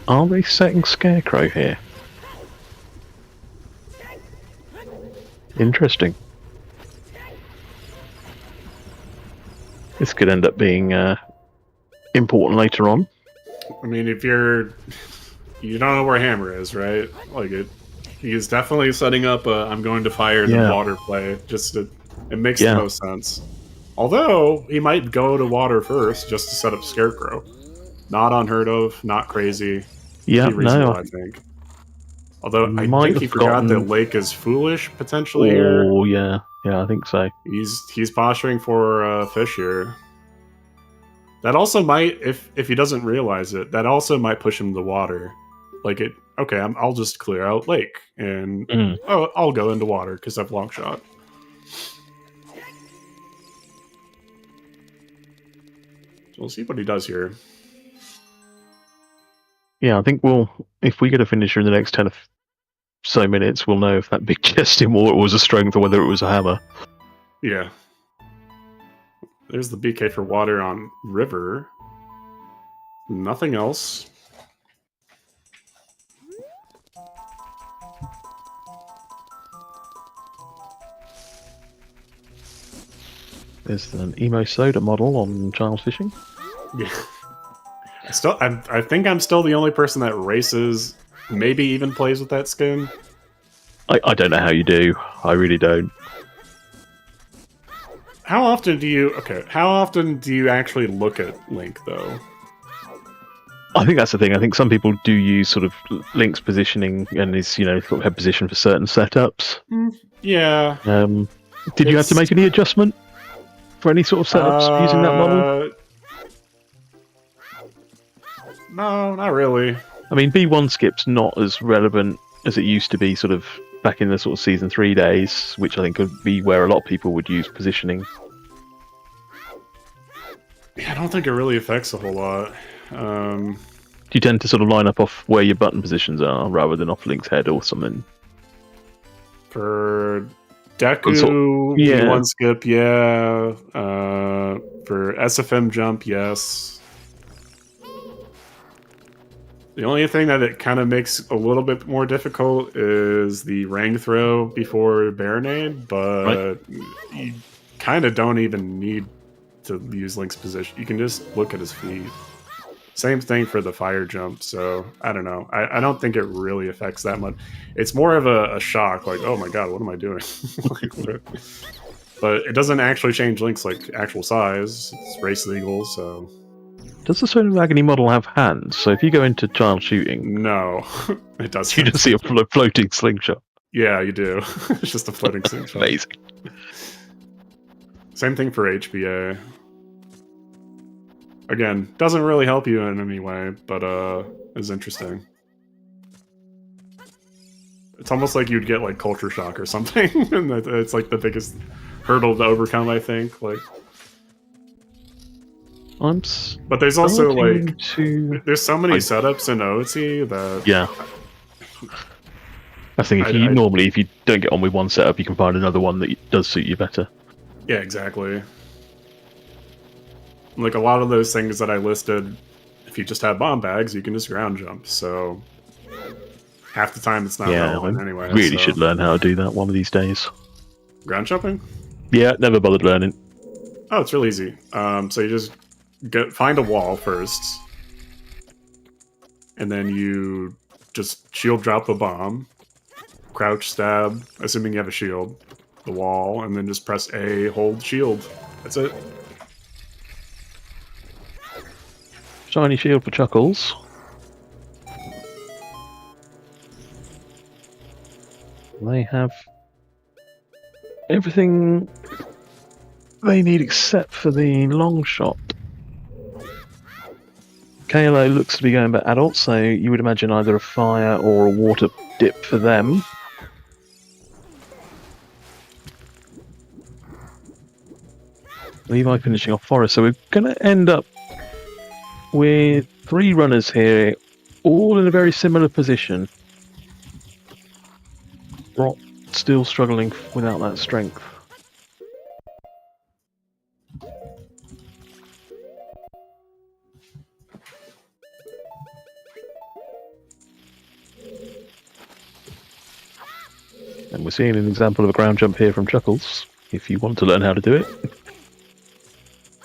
Are they setting Scarecrow here? Interesting. This could end up being important later on. I mean, if you don't know where Hammer is, right? Like he's definitely setting up I'm going to fire the water play. It makes the most sense. Although he might go to water first just to set up Scarecrow. Not unheard of, not crazy. Yeah, reasonable, I think. Although I think he forgot that Lake is foolish potentially here. Oh yeah, I think so. He's posturing for fish here. That also might, if he doesn't realize it, that also might push him to water. Like okay, I'll just clear out Lake and I'll go into water because I've long shot. So we'll see what he does here. Yeah, I think if we get a finisher in the next 10 or so minutes, we'll know if that big chest in water was a strength or whether it was a hammer. Yeah. There's the BK for water on river. Nothing else. There's an emo soda model on child fishing. Yeah. I think I'm still the only person that races, maybe even plays with that skin. I don't know how you do. I really don't. How often do you actually look at Link, though? I think that's the thing. I think some people do use sort of Link's positioning and his, sort of head position for certain setups. Yeah. Did you have to make any adjustment for any sort of setups using that model? No, not really. I mean, B1 skip's not as relevant as it used to be sort of back in the sort of Season 3 days, which I think could be where a lot of people would use positioning. Yeah, I don't think it really affects a whole lot. Do you tend to sort of line up off where your button positions are rather than off Link's head or something? For Deku, B1 skip, yeah. For SFM jump, yes. The only thing that it kind of makes a little bit more difficult is the Rang throw before Baronade, but you kind of don't even need to use Link's position. You can just look at his feet. Same thing for the fire jump, so I don't know. I don't think it really affects that much. It's more of a shock, like, oh my god, what am I doing? But it doesn't actually change Link's actual size. It's race legal, so... Does the Soda Agony model have hands? So if you go into child shooting... No, it doesn't. You just see a floating slingshot. Yeah, you do. It's just a floating slingshot. Amazing. Same thing for HBA. Again, doesn't really help you in any way, but is interesting. It's almost like you'd get culture shock or something, and it's the biggest hurdle to overcome, I think. But there's also there's so many setups in OoT that I think if you don't get on with one setup, you can find another one that does suit you better. Yeah, exactly. Like a lot of those things that I listed, if you just have bomb bags, you can just ground jump. So half the time it's not relevant anyway. Really should learn how to do that one of these days. Ground jumping? Yeah, never bothered learning. Oh, it's real easy. So you just find a wall first, and then you just shield drop the bomb, crouch stab, assuming you have a shield, the wall, and then just press A, hold shield. That's it. Shiny shield for Chuckles. They have everything they need except for the long shot. KLO looks to be going back adult, so you would imagine either a fire or a water dip for them. Levi finishing off Forest, so we're going to end up with 3 runners here, all in a very similar position. Rot still struggling without that strength. And we're seeing an example of a ground jump here from Chuckles, if you want to learn how to do it.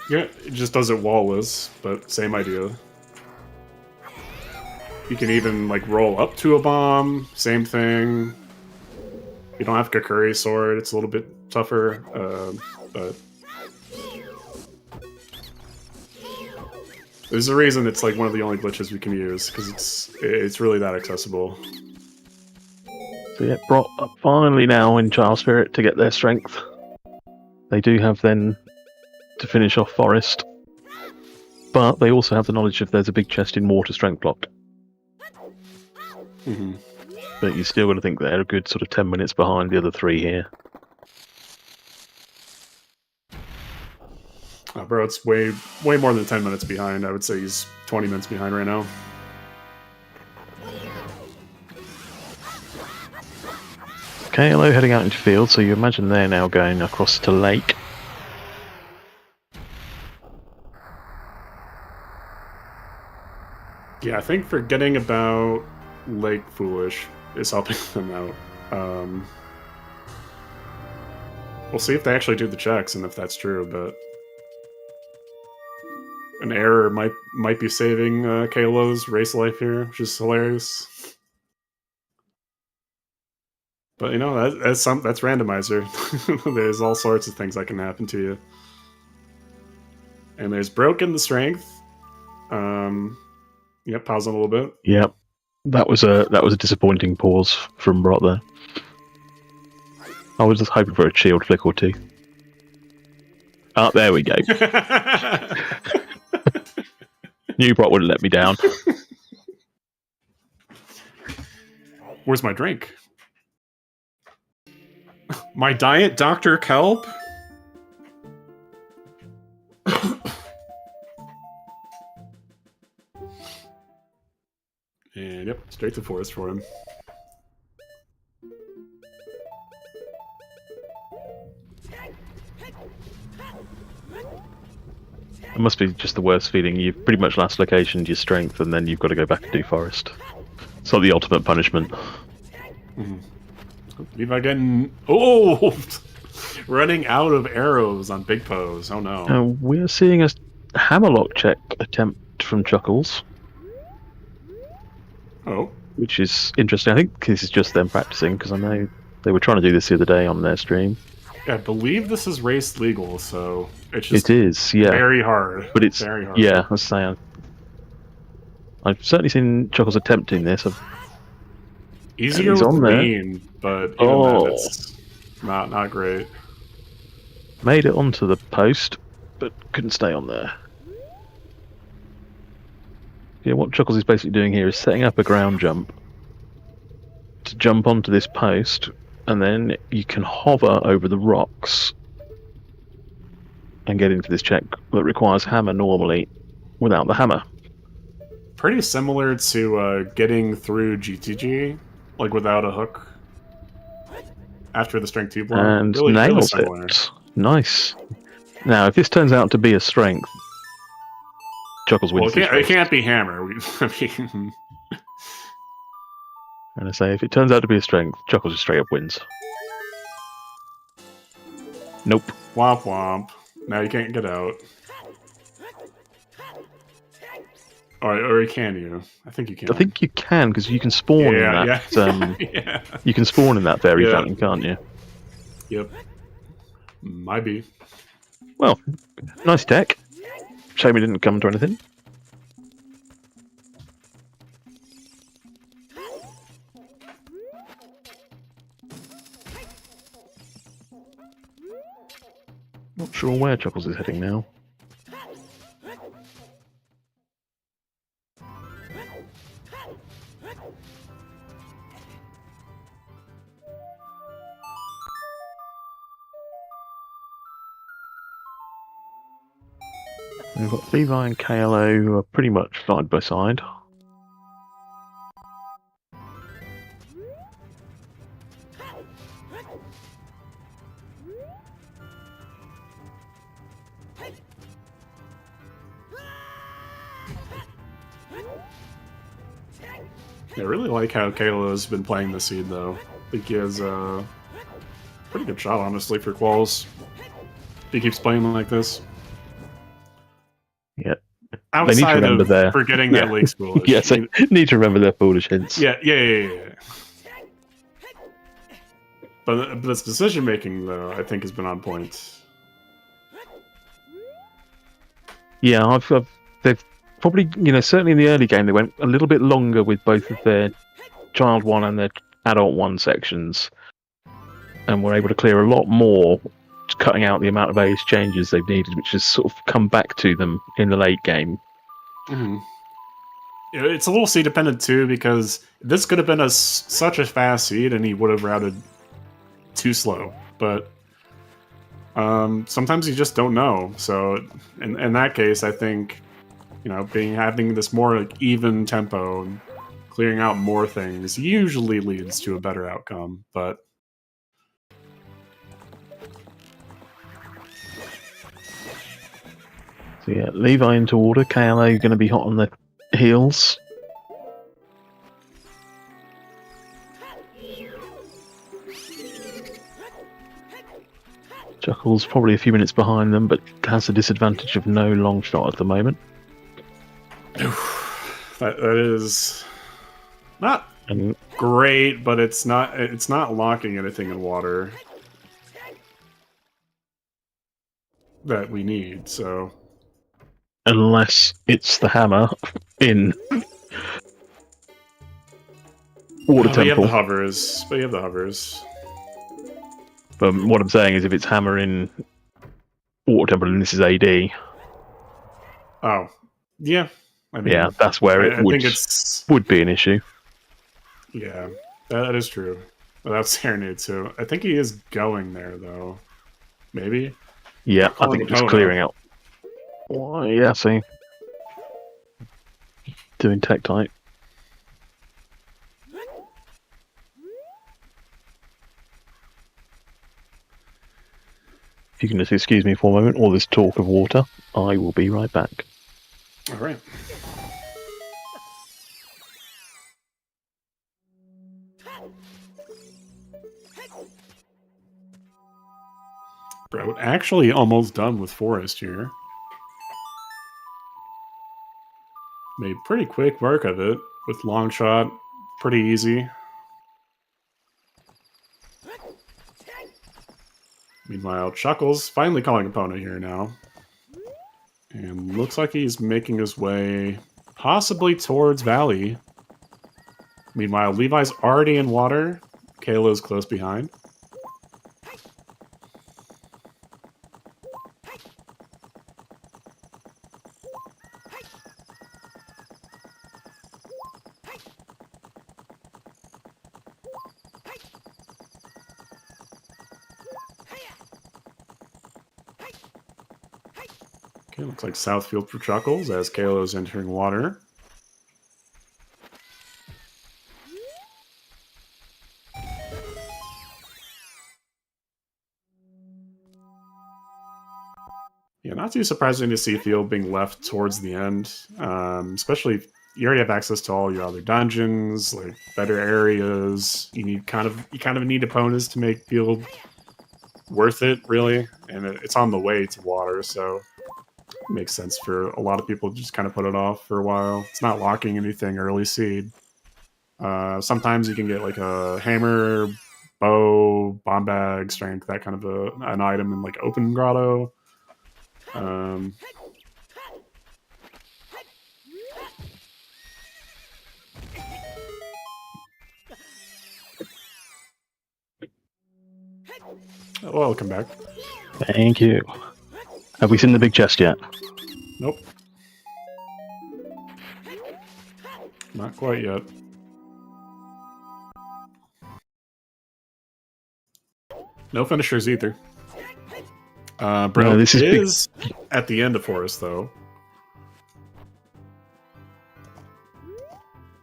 Yeah, it just does it wallless, but same idea. You can even, like, roll up to a bomb, same thing. You don't have Kakuri sword, it's a little bit tougher, but... There's a reason it's, like, one of the only glitches we can use, because it's really that accessible. So yeah, brought up finally now in Child Spirit to get their strength. They do have then to finish off Forest, but they also have the knowledge if there's a big chest in water strength blocked. Mm-hmm. But you still got to think they're a good sort of 10 minutes behind the other 3 here. Oh, bro, it's way more than 10 minutes behind. I would say he's 20 minutes behind right now. KLO heading out into field, so you imagine they're now going across to Lake. Yeah, I think forgetting about Lake Foolish is helping them out. We'll see if they actually do the checks and if that's true, but an error might be saving KLO's race life here, which is hilarious. But you know, that's Randomizer. There's all sorts of things that can happen to you. And there's broken the strength. Yep, pause on a little bit. Yep. That was a disappointing pause from Brot there. I was just hoping for a shield flick or two. Ah, there we go. Knew Brot wouldn't let me down. Where's my drink? My diet Dr. Kelp? And yep, straight to forest for him. It must be just the worst feeling. You've pretty much last locationed your strength and then you've got to go back and do forest. It's like the ultimate punishment. Mm-hmm. Levi getting... Oh! Running out of arrows on Big Pose. Oh no. We're seeing a hammerlock check attempt from Chuckles. Oh. Which is interesting. I think this is just them practicing, because I know they were trying to do this the other day on their stream. Yeah, I believe this is race legal, so it's just it is, yeah. Very hard. But it's very hard. Yeah, I was saying. I've certainly seen Chuckles attempting this. Easier he's with on there. Bean, but even then it's not great. Made it onto the post, but couldn't stay on there. Yeah, what Chuckles is basically doing here is setting up a ground jump to jump onto this post, and then you can hover over the rocks and get into this check that requires hammer normally without the hammer. Pretty similar to getting through GTG, like without a hook. after the strength 2 block. And really nails similar. it. Nice. Now, if this turns out to be a strength, Chuckles Well, wins it this can't, race. it can't be hammer. I mean, And I say, if it turns out to be a strength, Chuckles just straight up wins. Nope. womp womp. Now you can't get out. Or can you? I think you can. I think you can, because you can spawn in that. Yeah. You can spawn in that fairy Yeah. fountain, can't you? Yep. Might be. Well, nice tech. Shame it didn't come to anything. Not sure where Chuckles is heading now. We've got Levi and KLO who are pretty much side by side. I really like how Kayla's been playing the seed, though. I think he has a pretty good shot, honestly, for quals. If he keeps playing like this. Yeah. Outside remember of their- forgetting that Lake's foolish. Yes, I need to remember their foolish hints. Yeah. But its decision making, though, I think has been on point. Yeah, they've probably, certainly in the early game, they went a little bit longer with both of their child 1 and their adult 1 sections, and were able to clear a lot more, cutting out the amount of age changes they've needed, which has sort of come back to them in the late game. Mm-hmm. It's a little seed dependent too, because this could have been such a fast seed, and he would have routed too slow. But sometimes you just don't know. So in that case, I think having this more like even tempo and clearing out more things usually leads to a better outcome. But So yeah, Levi into order. KLA going to be hot on the heels. Chuckles probably a few minutes behind them, but has the disadvantage of no long shot at the moment. that is not And great, but it's not locking anything in water that we need. So unless it's the hammer in Water but you have Temple. the hovers. But what I'm saying is, if it's hammer in Water Temple and this is AD, Oh, yeah. I mean, yeah, that's where it I think it's would be an issue. yeah, that is true. Without Serenade too, I think he is going there though. Maybe. Yeah, I Calling think it's Epona. clearing out. Well, yeah, see. Doing tech type. If you can just excuse me for a moment, all this talk of water, I will be right back. All right. Bro, actually almost done with Forest here. Made pretty quick work of it with long shot. Pretty easy. Meanwhile, Chuckles finally calling Epona here now. And looks like he's making his way possibly towards Valley. Meanwhile, Levi's already in water. Kayla's close behind. Okay, looks like Southfield for Chuckles as Kayla's entering water. not too surprising to see field being left towards the end, especially if you already have access to all your other dungeons, like better areas. You kind of need opponents to make field worth it, really, and it's on the way to water, so it makes sense for a lot of people to just kind of put it off for a while. It's not locking anything early seed. Sometimes you can get like a hammer, bow, bomb bag, strength, that kind of an item in like open grotto. Welcome back. Thank you. Have we seen the big chest yet? Nope. Not quite yet. No finishers either. Bro, No, this is at the end of Forest, though.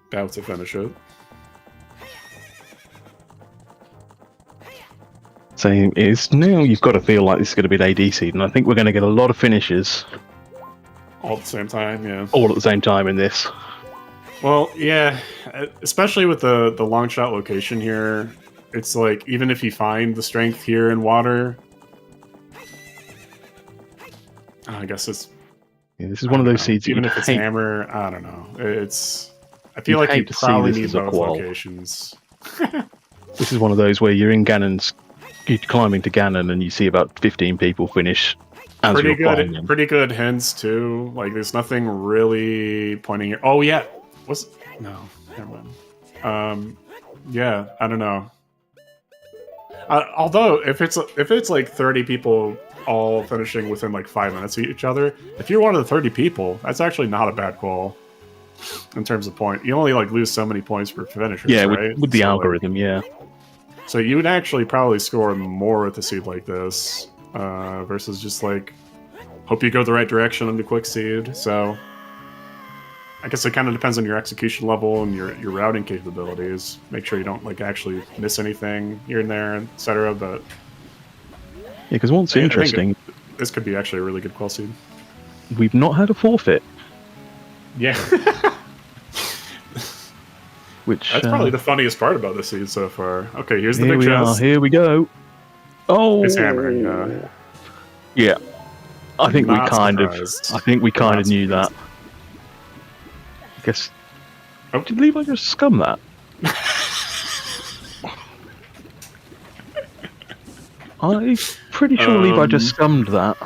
About to finish it. So it's now you've got to feel like this is going to be an AD seed, and I think we're going to get a lot of finishes All at the same time, yeah. all at the same time in this. Well, yeah, especially with the long shot location here, it's like, even if you find the strength here in water, I guess it's... Yeah, this is one of those seeds. Even if it's hammer, I don't know. I feel like you probably need both locations. This is one of those where you're in Ganon's, you're climbing to Ganon, and you see about 15 people finish. As Pretty good hints too. Like, there's nothing really pointing here. Oh yeah, no, never mind. Yeah, I don't know. Although if it's like 30 people all finishing within like 5 minutes of each other, if you're one of the 30 people, that's actually not a bad call in terms of point. You only like lose so many points per finisher. Yeah, right? with the algorithm, yeah. So you would actually probably score more with a seed like this versus just like hope you go the right direction on the quick seed. So I guess it kind of depends on your execution level and your routing capabilities. Make sure you don't like actually miss anything here and there, etc. But Yeah, because what's interesting, this could be actually a really good qual seed. We've not had a forfeit. Yeah. Which that's probably the funniest part about this seed so far. Okay, here's the big chest. Here we go. Oh, it's hammering. Yeah, I think we Not kind surprised. of. I think we kind of knew that. I guess. Oh, did Levi just scum that? I'm pretty sure Levi just scummed that.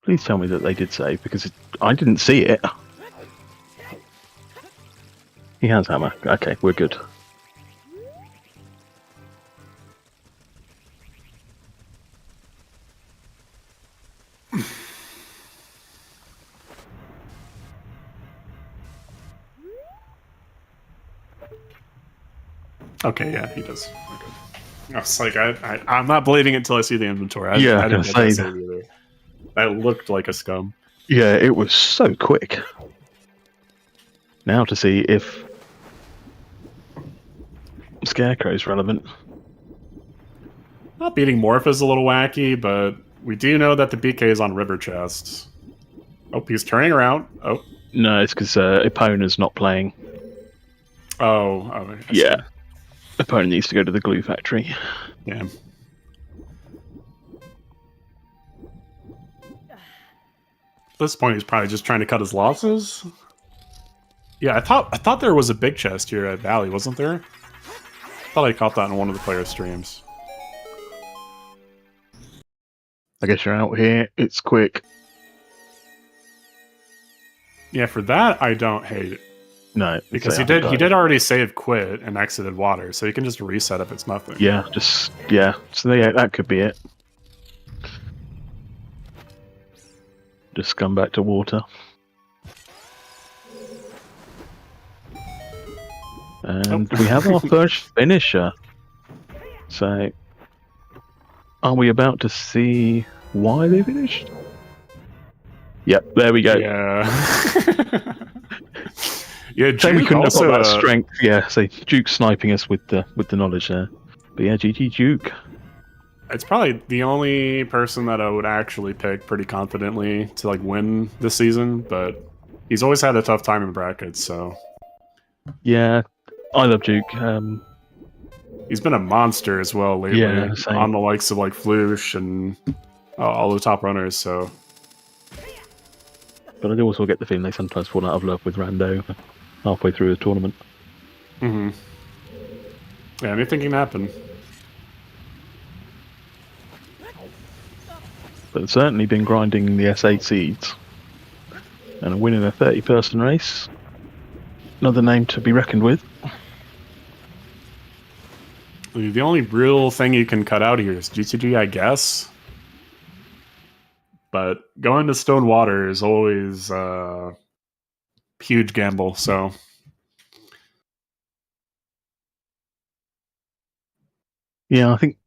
Please tell me that they did save, because I didn't see it. He has hammer. Okay, we're good. Okay, yeah, he does. Okay. I was like, I'm not believing it until I see the inventory. I didn't get that save either. That looked like a scum. Yeah, it was so quick. Now to see if Scarecrow's relevant. Not beating Morph is a little wacky, but we do know that the BK is on River Chest. Oh, he's turning around. Oh. No, it's because Epona's not playing. Oh, yeah. Epona needs to go to the glue factory. Yeah. At this point, he's probably just trying to cut his losses. Yeah, I thought there was a big chest here at Valley, wasn't there? I thought I caught that in one of the player streams. I guess you're out here. It's quick. Yeah, for that I don't hate it. No, because he did already save quit and exited water, so you can just reset if it's nothing. Yeah, So that could be it. Just come back to water. And we have our first finisher. So, are we about to see why they finished? Yep, there we go. Yeah. Yeah, Shame we Duke couldn't also, have got that strength. Yeah, so Duke sniping us with the knowledge there. But yeah, GG Duke. it's probably the only person that I would actually pick pretty confidently to like win this season, but he's always had a tough time in brackets, so Yeah, I love Duke. he's been a monster as well lately Yeah, same. on the likes of like Floosh and all the top runners, so. But I do also get the feeling they sometimes fall out of love with Rando halfway through the tournament. Mm-hmm. Yeah, anything can happen. But certainly been grinding the S8 seeds and winning a 30-person race. Another name to be reckoned with. The only real thing you can cut out here is GTG, I guess. But going to Stone Water is always a huge gamble, so. Yeah, I think.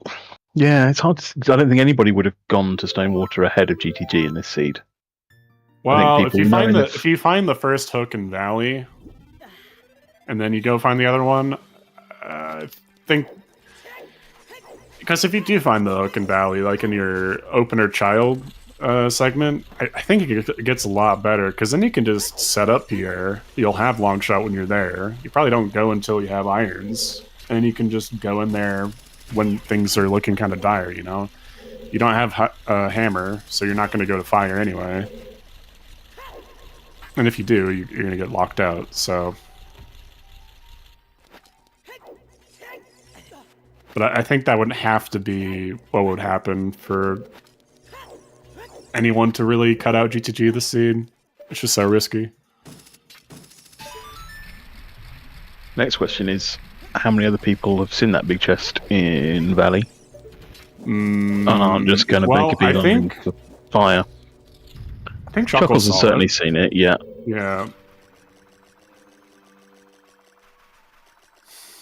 Yeah, it's hard to. I don't think anybody would have gone to Stonewater ahead of GTG in this seed. Well, if you find the first hook in Valley, and then you go find the other one, I think. Because if you do find the hook in Valley, like in your opener child segment, I think it gets a lot better, because then you can just set up here. You'll have long shot when you're there. You probably don't go until you have irons, and you can just go in there when things are looking kind of dire, you know? You don't have a hammer, so you're not going to go to fire anyway. And if you do, you're going to get locked out, so... But I think that would have to be what would happen for anyone to really cut out GTG this seed. It's just so risky. Next question is, how many other people have seen that big chest in Valley? And aren't just going to make a beeline for fire? I think Chuckles has certainly seen it, yeah. Yeah.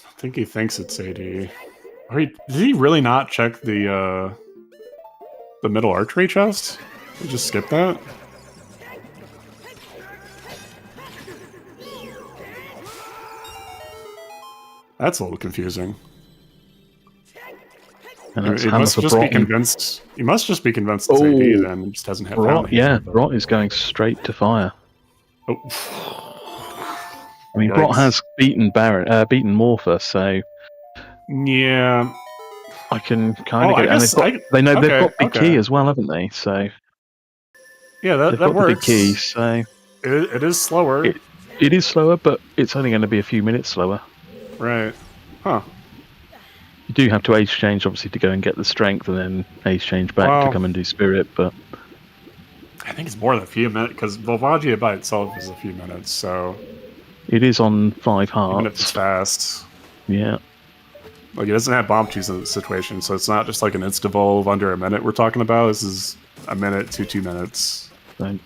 I think he thinks it's AD. Or did he really not check the middle archery chest? Did he just skip that? That's a little confusing. And He must just be convinced. He must just be convinced it's AD. Then it just hasn't hit. Brot is going straight to fire. Oh. I mean, Brot has beaten Morpher, so yeah, I can kind of get. And they've got big key as well, haven't they? So yeah, that got works. The big key, so it is slower. It is slower, but it's only going to be a few minutes slower. Right. Huh. You do have to age change, obviously, to go and get the strength, and then age change back to come and do spirit, but... I think it's more than a few minutes, because Volvagia by itself is a few minutes, so... It is on 5 hearts. Even if it's fast. Yeah. Like, it doesn't have bomb cheese in the situation, so it's not just like an insta-volve under a minute we're talking about. This is a minute to 2 minutes. So,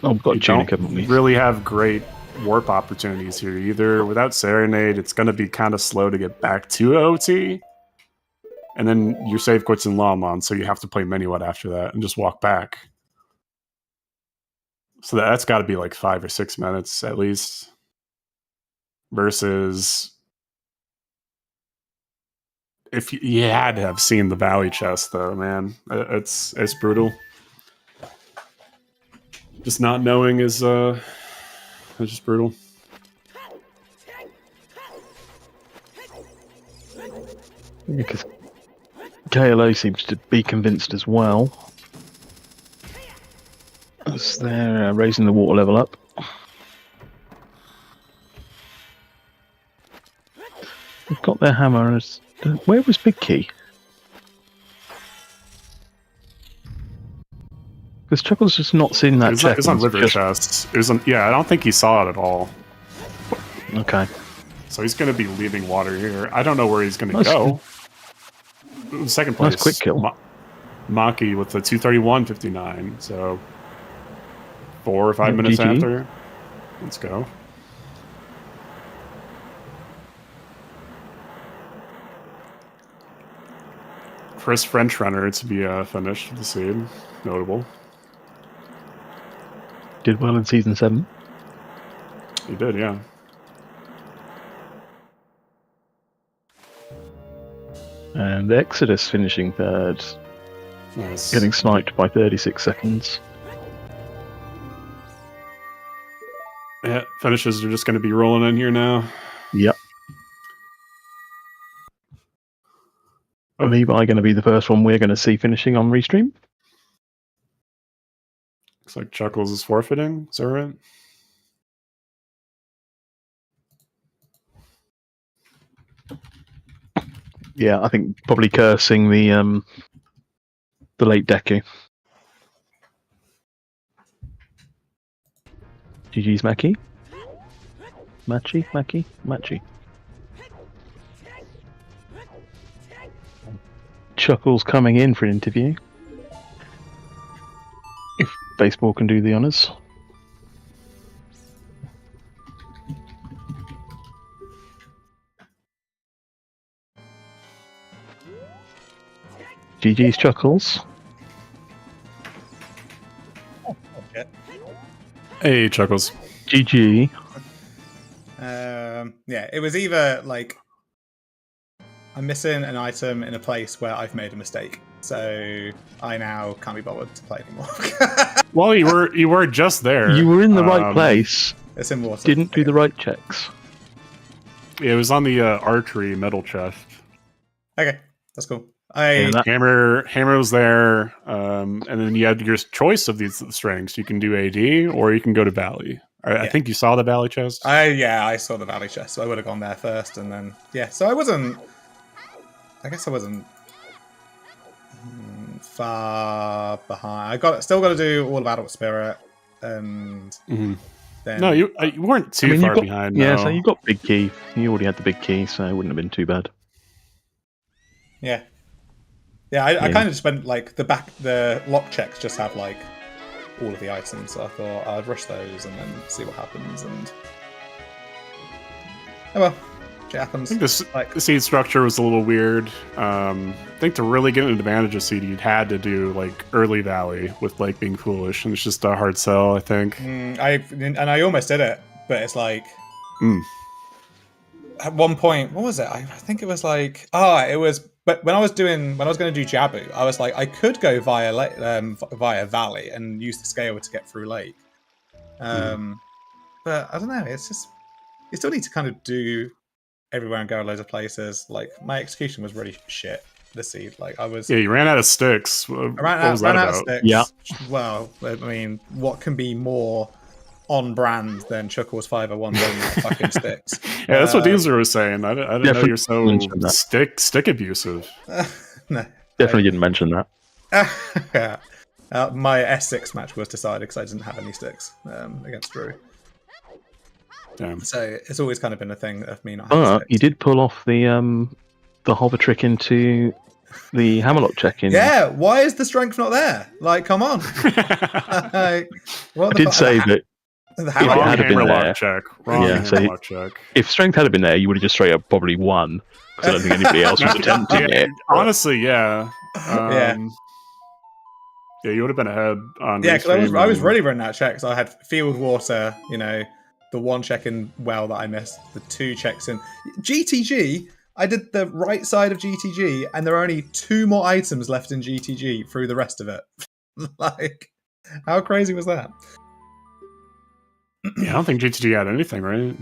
we've got Tunic, haven't we? Really have great warp opportunities here either. Without Serenade, it's going to be kind of slow to get back to OT. And then your save quits in Lawmon, so you have to play Minuet after that and just walk back. So that's got to be like 5 or 6 minutes at least. Versus if you had to have seen the Valley chest, though, man, it's brutal. Just not knowing is it's just brutal. Because KLO seems to be convinced as well. As they're raising the water level up. They've got their hammer. Where was Big Key? Because Chuckle's just not seen that chest. It's on River Chest. Yeah, I don't think he saw it at all. Okay. So he's going to be leaving water here. I don't know where he's going to go. Second place. Nice quick kill. Maki with the 231.59. So 4 or 5 minutes GG. after. Let's go. First French runner to be finished with the seed. Notable. Did well in Season 7. You did, yeah. And Exodus finishing third, Nice. getting sniped by 36 seconds. Yeah, finishes are just going to be rolling in here now. Yep. Levi going to be the first one we're going to see finishing on Restream. Looks like Chuckles is forfeiting. Is that right? Yeah, I think probably cursing the late Deku. GG's Mackie. Machi. Chuckles coming in for an interview. If baseball can do the honours. GG's Chuckles. Okay. Hey, Chuckles. GG. Yeah, it was either like I'm missing an item in a place where I've made a mistake, so I now can't be bothered to play anymore. Well, you were just there. You were in the right place. It's in water. Didn't do the right checks. It was on the archery metal chest. Okay, that's cool. Hammer was there, and then you had your choice of these strengths. You can do AD or you can go to Valley. I think you saw the Valley chest. I saw the Valley chest, so I would have gone there first, and then so I guess I wasn't far behind. Still got to do all of Adult Spirit, and then no, you weren't too far behind. Yeah, no. so you got big key. You already had the big key, so it wouldn't have been too bad. Yeah. I kind of just went like the lock checks just have like all of the items, so I thought I'd rush those and then see what happens. And oh well, shit happens. I think the seed structure was a little weird. I think to really get an advantage of seed, you'd had to do like early Valley with like being foolish, and it's just a hard sell, I think. I almost did it, but it's like at one point, what was it? I think it was like it was. But when I was going to do Jabu, I was like, I could go via Valley and use the scale to get through Lake. But I don't know. It's just you still need to kind of do everywhere and go loads of places. Like my execution was really shit this seed. Like I was. Yeah, you ran out of sticks. I ran out of sticks. Yeah. Well, I mean, what can be more on brand than Chuckles 501 running out of fucking sticks? Yeah, that's what Deezer was saying. I didn't know you're so stick abusive. No, definitely didn't mention that. My S6 match was decided because I didn't have any sticks against Drew. Damn. So it's always kind of been a thing of me not having But sticks. you did pull off the hover trick into the hammerlock check-in. Yeah, why is the strength not there? Like, come on. Like, what I did say that the Wrong had been hammerlock there. check. Wrong hammerlock check. if strength had been there, you would have just straight up probably won. Because I don't think anybody else was attempting it. Honestly, yeah. Yeah, you would have been ahead on. yeah. Because I was really running that check. So I had field water, the one check in well that I missed, the two checks in GTG. I did the right side of GTG, and there are only 2 more items left in GTG through the rest of it. Like, how crazy was that? Yeah, I don't think GTG had anything, right?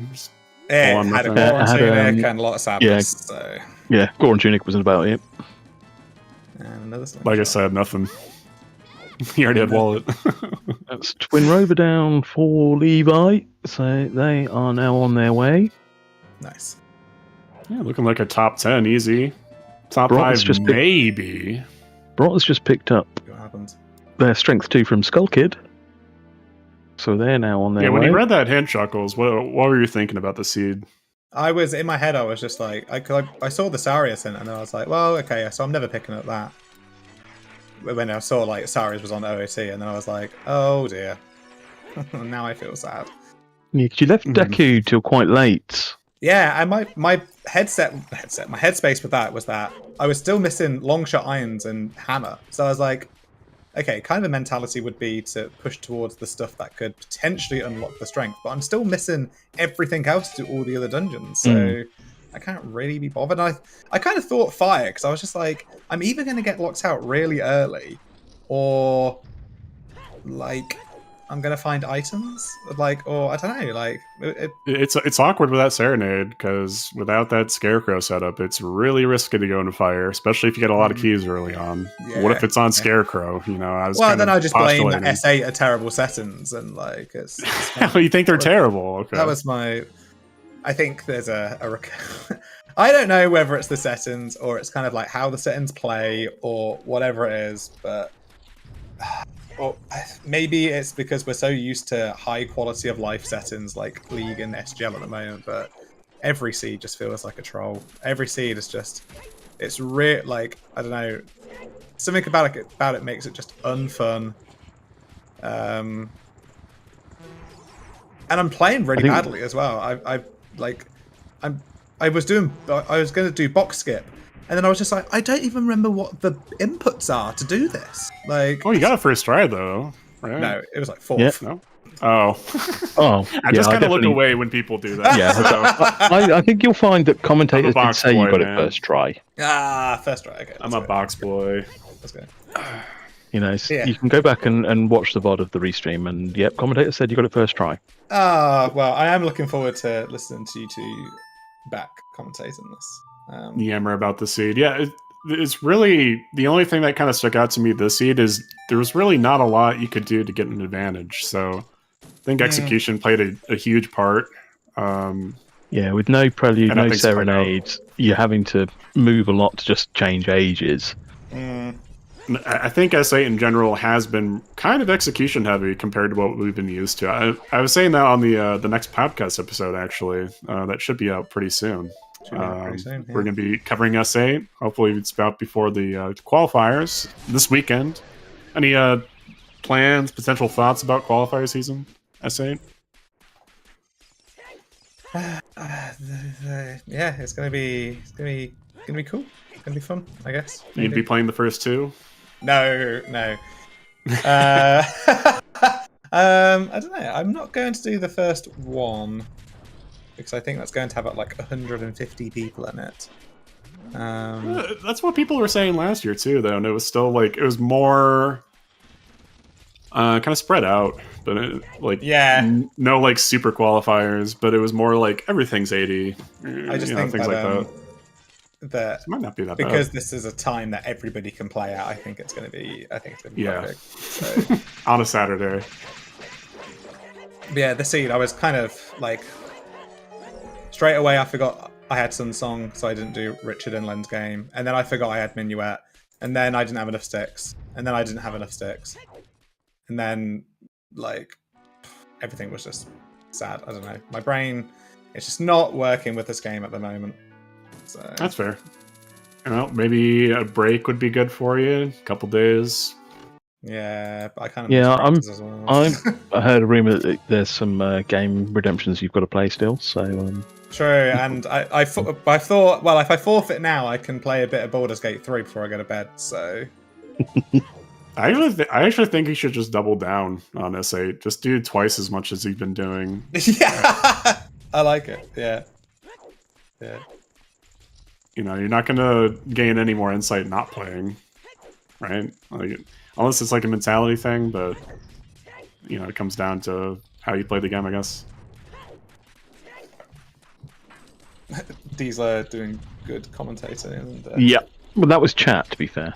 It had a Goron tunic and a lot of sadness. So. Yeah, Goron tunic wasn't about it. And another slingshot. Like I said, nothing. He already had wallet. That's Twin Rover down for Levi, so they are now on their way. Nice. Yeah, looking like a top 10, easy. Top Brock's 5, just maybe. Brock has just picked up See what happens. their strength 2 from Skull Kid. So they're now on their way. Yeah, when you read that hint, Chuckles, what were you thinking about the seed? I was in my head. I was just like, I saw the Sarius hint, and I was like, well, okay, so I'm never picking up that. When I saw like Sarius was on OOT, and then I was like, oh dear. Now I feel sad. Yeah, 'cause you left Deku till quite late. Yeah, and my my headspace with that was that I was still missing Longshot Irons and Hammer. So I was like, okay, kind of a mentality would be to push towards the stuff that could potentially unlock the strength, but I'm still missing everything else to all the other dungeons, so I can't really be bothered. I kind of thought fire, because I was just like, I'm either going to get locked out really early, or like I'm going to find items, like, or I don't know, like It's awkward with that Serenade, because without that Scarecrow setup, it's really risky to go into fire, especially if you get a lot of keys early on. Yeah, what if it's on Scarecrow? You know, I was well, kind then of I just blame postulating. S8 are terrible settings, and like it's Well, you think they're terrible? Okay. That was my. I think there's a I don't know whether it's the settings or it's kind of like how the settings play or whatever it is, but or maybe it's because we're so used to high quality of life settings like League and SGL at the moment, but every seed just feels like a troll. Every seed is just, it's real, like, I don't know, something about it makes it just unfun. And I'm playing really badly as well. I was going to do box skip, and then I was just like, I don't even remember what the inputs are to do this. Like, Oh, you got it first try though, right? no, it was like fourth. Yeah. No. Oh. Oh, I just kind of look definitely- away when people do that. Yeah, I think you'll find that commentators did box say you boy, got man. it first try. Ah, first try. Okay, I'm a box boy. Let's go. You know, Yeah. you can go back and watch the VOD of the restream, and yep, commentators said you got it first try. Ah, well, I am looking forward to listening to you two back commentating this. Yammer about the seed. Yeah, it's really the only thing that kind of stuck out to me this seed is there was really not a lot you could do to get an advantage. So I think execution played a huge part. Yeah, with no prelude, And I no think so, serenades, you're having to move a lot to just change ages. I think S8 in general has been kind of execution heavy compared to what we've been used to. I was saying that on the next podcast episode, actually. That should be out pretty soon. Pretty soon, yeah. We're going to be covering S8. Hopefully it's about before the qualifiers this weekend. Any plans, potential thoughts about qualifier season, S8? Yeah, it's gonna be cool. It's gonna be fun, I guess. You'd be playing the first two? No. I don't know. I'm not going to do the first one because I think that's going to have like 150 people in it. That's what people were saying last year too, though, and it was still like it was more kind of spread out, but no like super qualifiers, but it was more like everything's 80. I just think things that, like that it might not be that because bad. this is a time that everybody can play at. I think it's going to be. Quite big. So, On a Saturday. but yeah, the seed. I was kind of like straight away. I forgot I had Sun Song, so I didn't do Richard and Len's game, and then I forgot I had Minuet, and then I didn't have enough sticks, and then I didn't have enough sticks, and then like everything was just sad. I don't know. My brain is just not working with this game at the moment. So That's fair. Well, maybe a break would be good for you. A couple days. yeah, but I kind of Yeah, miss practice as well. I heard a rumor that there's some game redemptions you've got to play still. So True, and I thought, well, if I forfeit now, I can play a bit of Baldur's Gate 3 before I go to bed. So I actually think he should just double down on S8. Just do twice as much as he's been doing. yeah, I like it. Yeah. You know, you're not going to gain any more insight not playing, right? Like, unless it's like a mentality thing, but you know, it comes down to how you play the game, I guess. Diesel doing good commentating. And, yeah, well, that was chat, to be fair.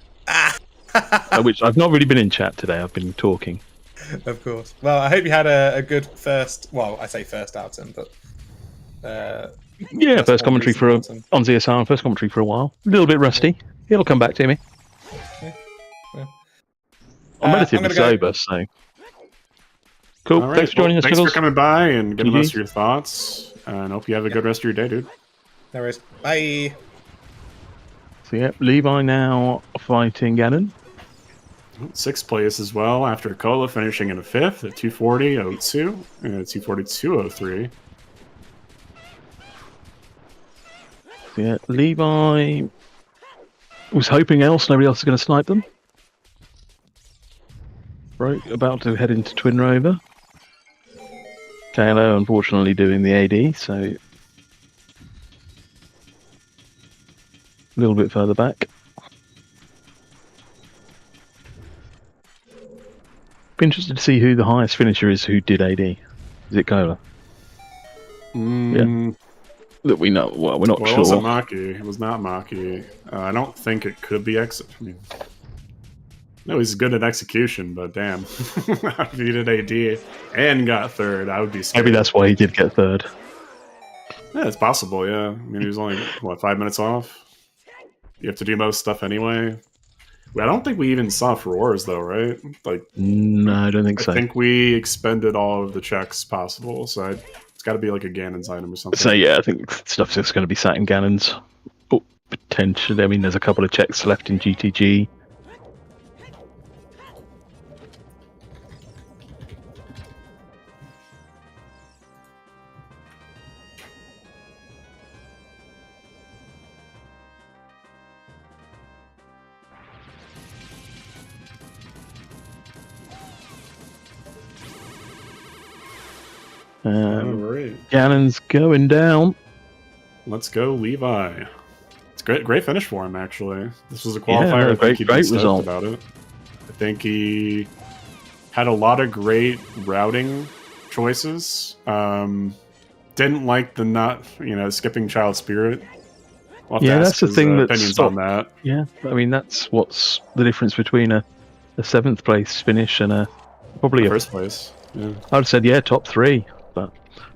Which I've not really been in chat today. I've been talking. Of course. Well, I hope you had a good first. Well, I say first outing, but Yeah, first commentary on ZSR, first commentary for a while. A little bit rusty. It'll come back to me. Yeah. I'm relatively I'm gonna sober, so cool. All right, Thanks for joining us, Thanks for Pickles. coming by and giving GG. us your thoughts. And hope you have a good rest of your day, dude. No worries. Bye. So yeah, Levi now fighting Gannon. 6th place as well after Cola finishing in a 5th at 240.02 and 242.03. So yeah, Levi was hoping else nobody else is going to snipe them. right, about to head into Twin Rover. KLO unfortunately doing the AD, so a little bit further back. Be interested to see who the highest finisher is who did AD. Is it Cola? Yeah. That we know. Well, we're not Well, sure. it wasn't Maki. It was not Maki. I don't think it could be no, he's good at execution, but damn. If he did AD and got third, I would be scared. Maybe that's why he did get third. Yeah, it's possible, yeah. I mean, he was only, what, 5 minutes off? You have to do most stuff anyway. I don't think we even saw furores, though, right? Like, no, I don't think so. I think we expended all of the checks possible, so it's got to be like a Ganon's item or something. So yeah, I think stuff's just going to be sat in Ganon's. Oh, potentially. I mean, there's a couple of checks left in GTG. Alright. Ganon's going down. Let's go, Levi. It's great finish for him, actually. This was a qualifier. Yeah, I think he'd be great stoked result about it. I think he had a lot of great routing choices. Didn't like the not, skipping Child Spirit. We'll have to That's ask the his, thing that's opinions on that. Yeah, I mean that's what's the difference between a 7th place finish and probably a First place. Yeah. I'd have said top 3, but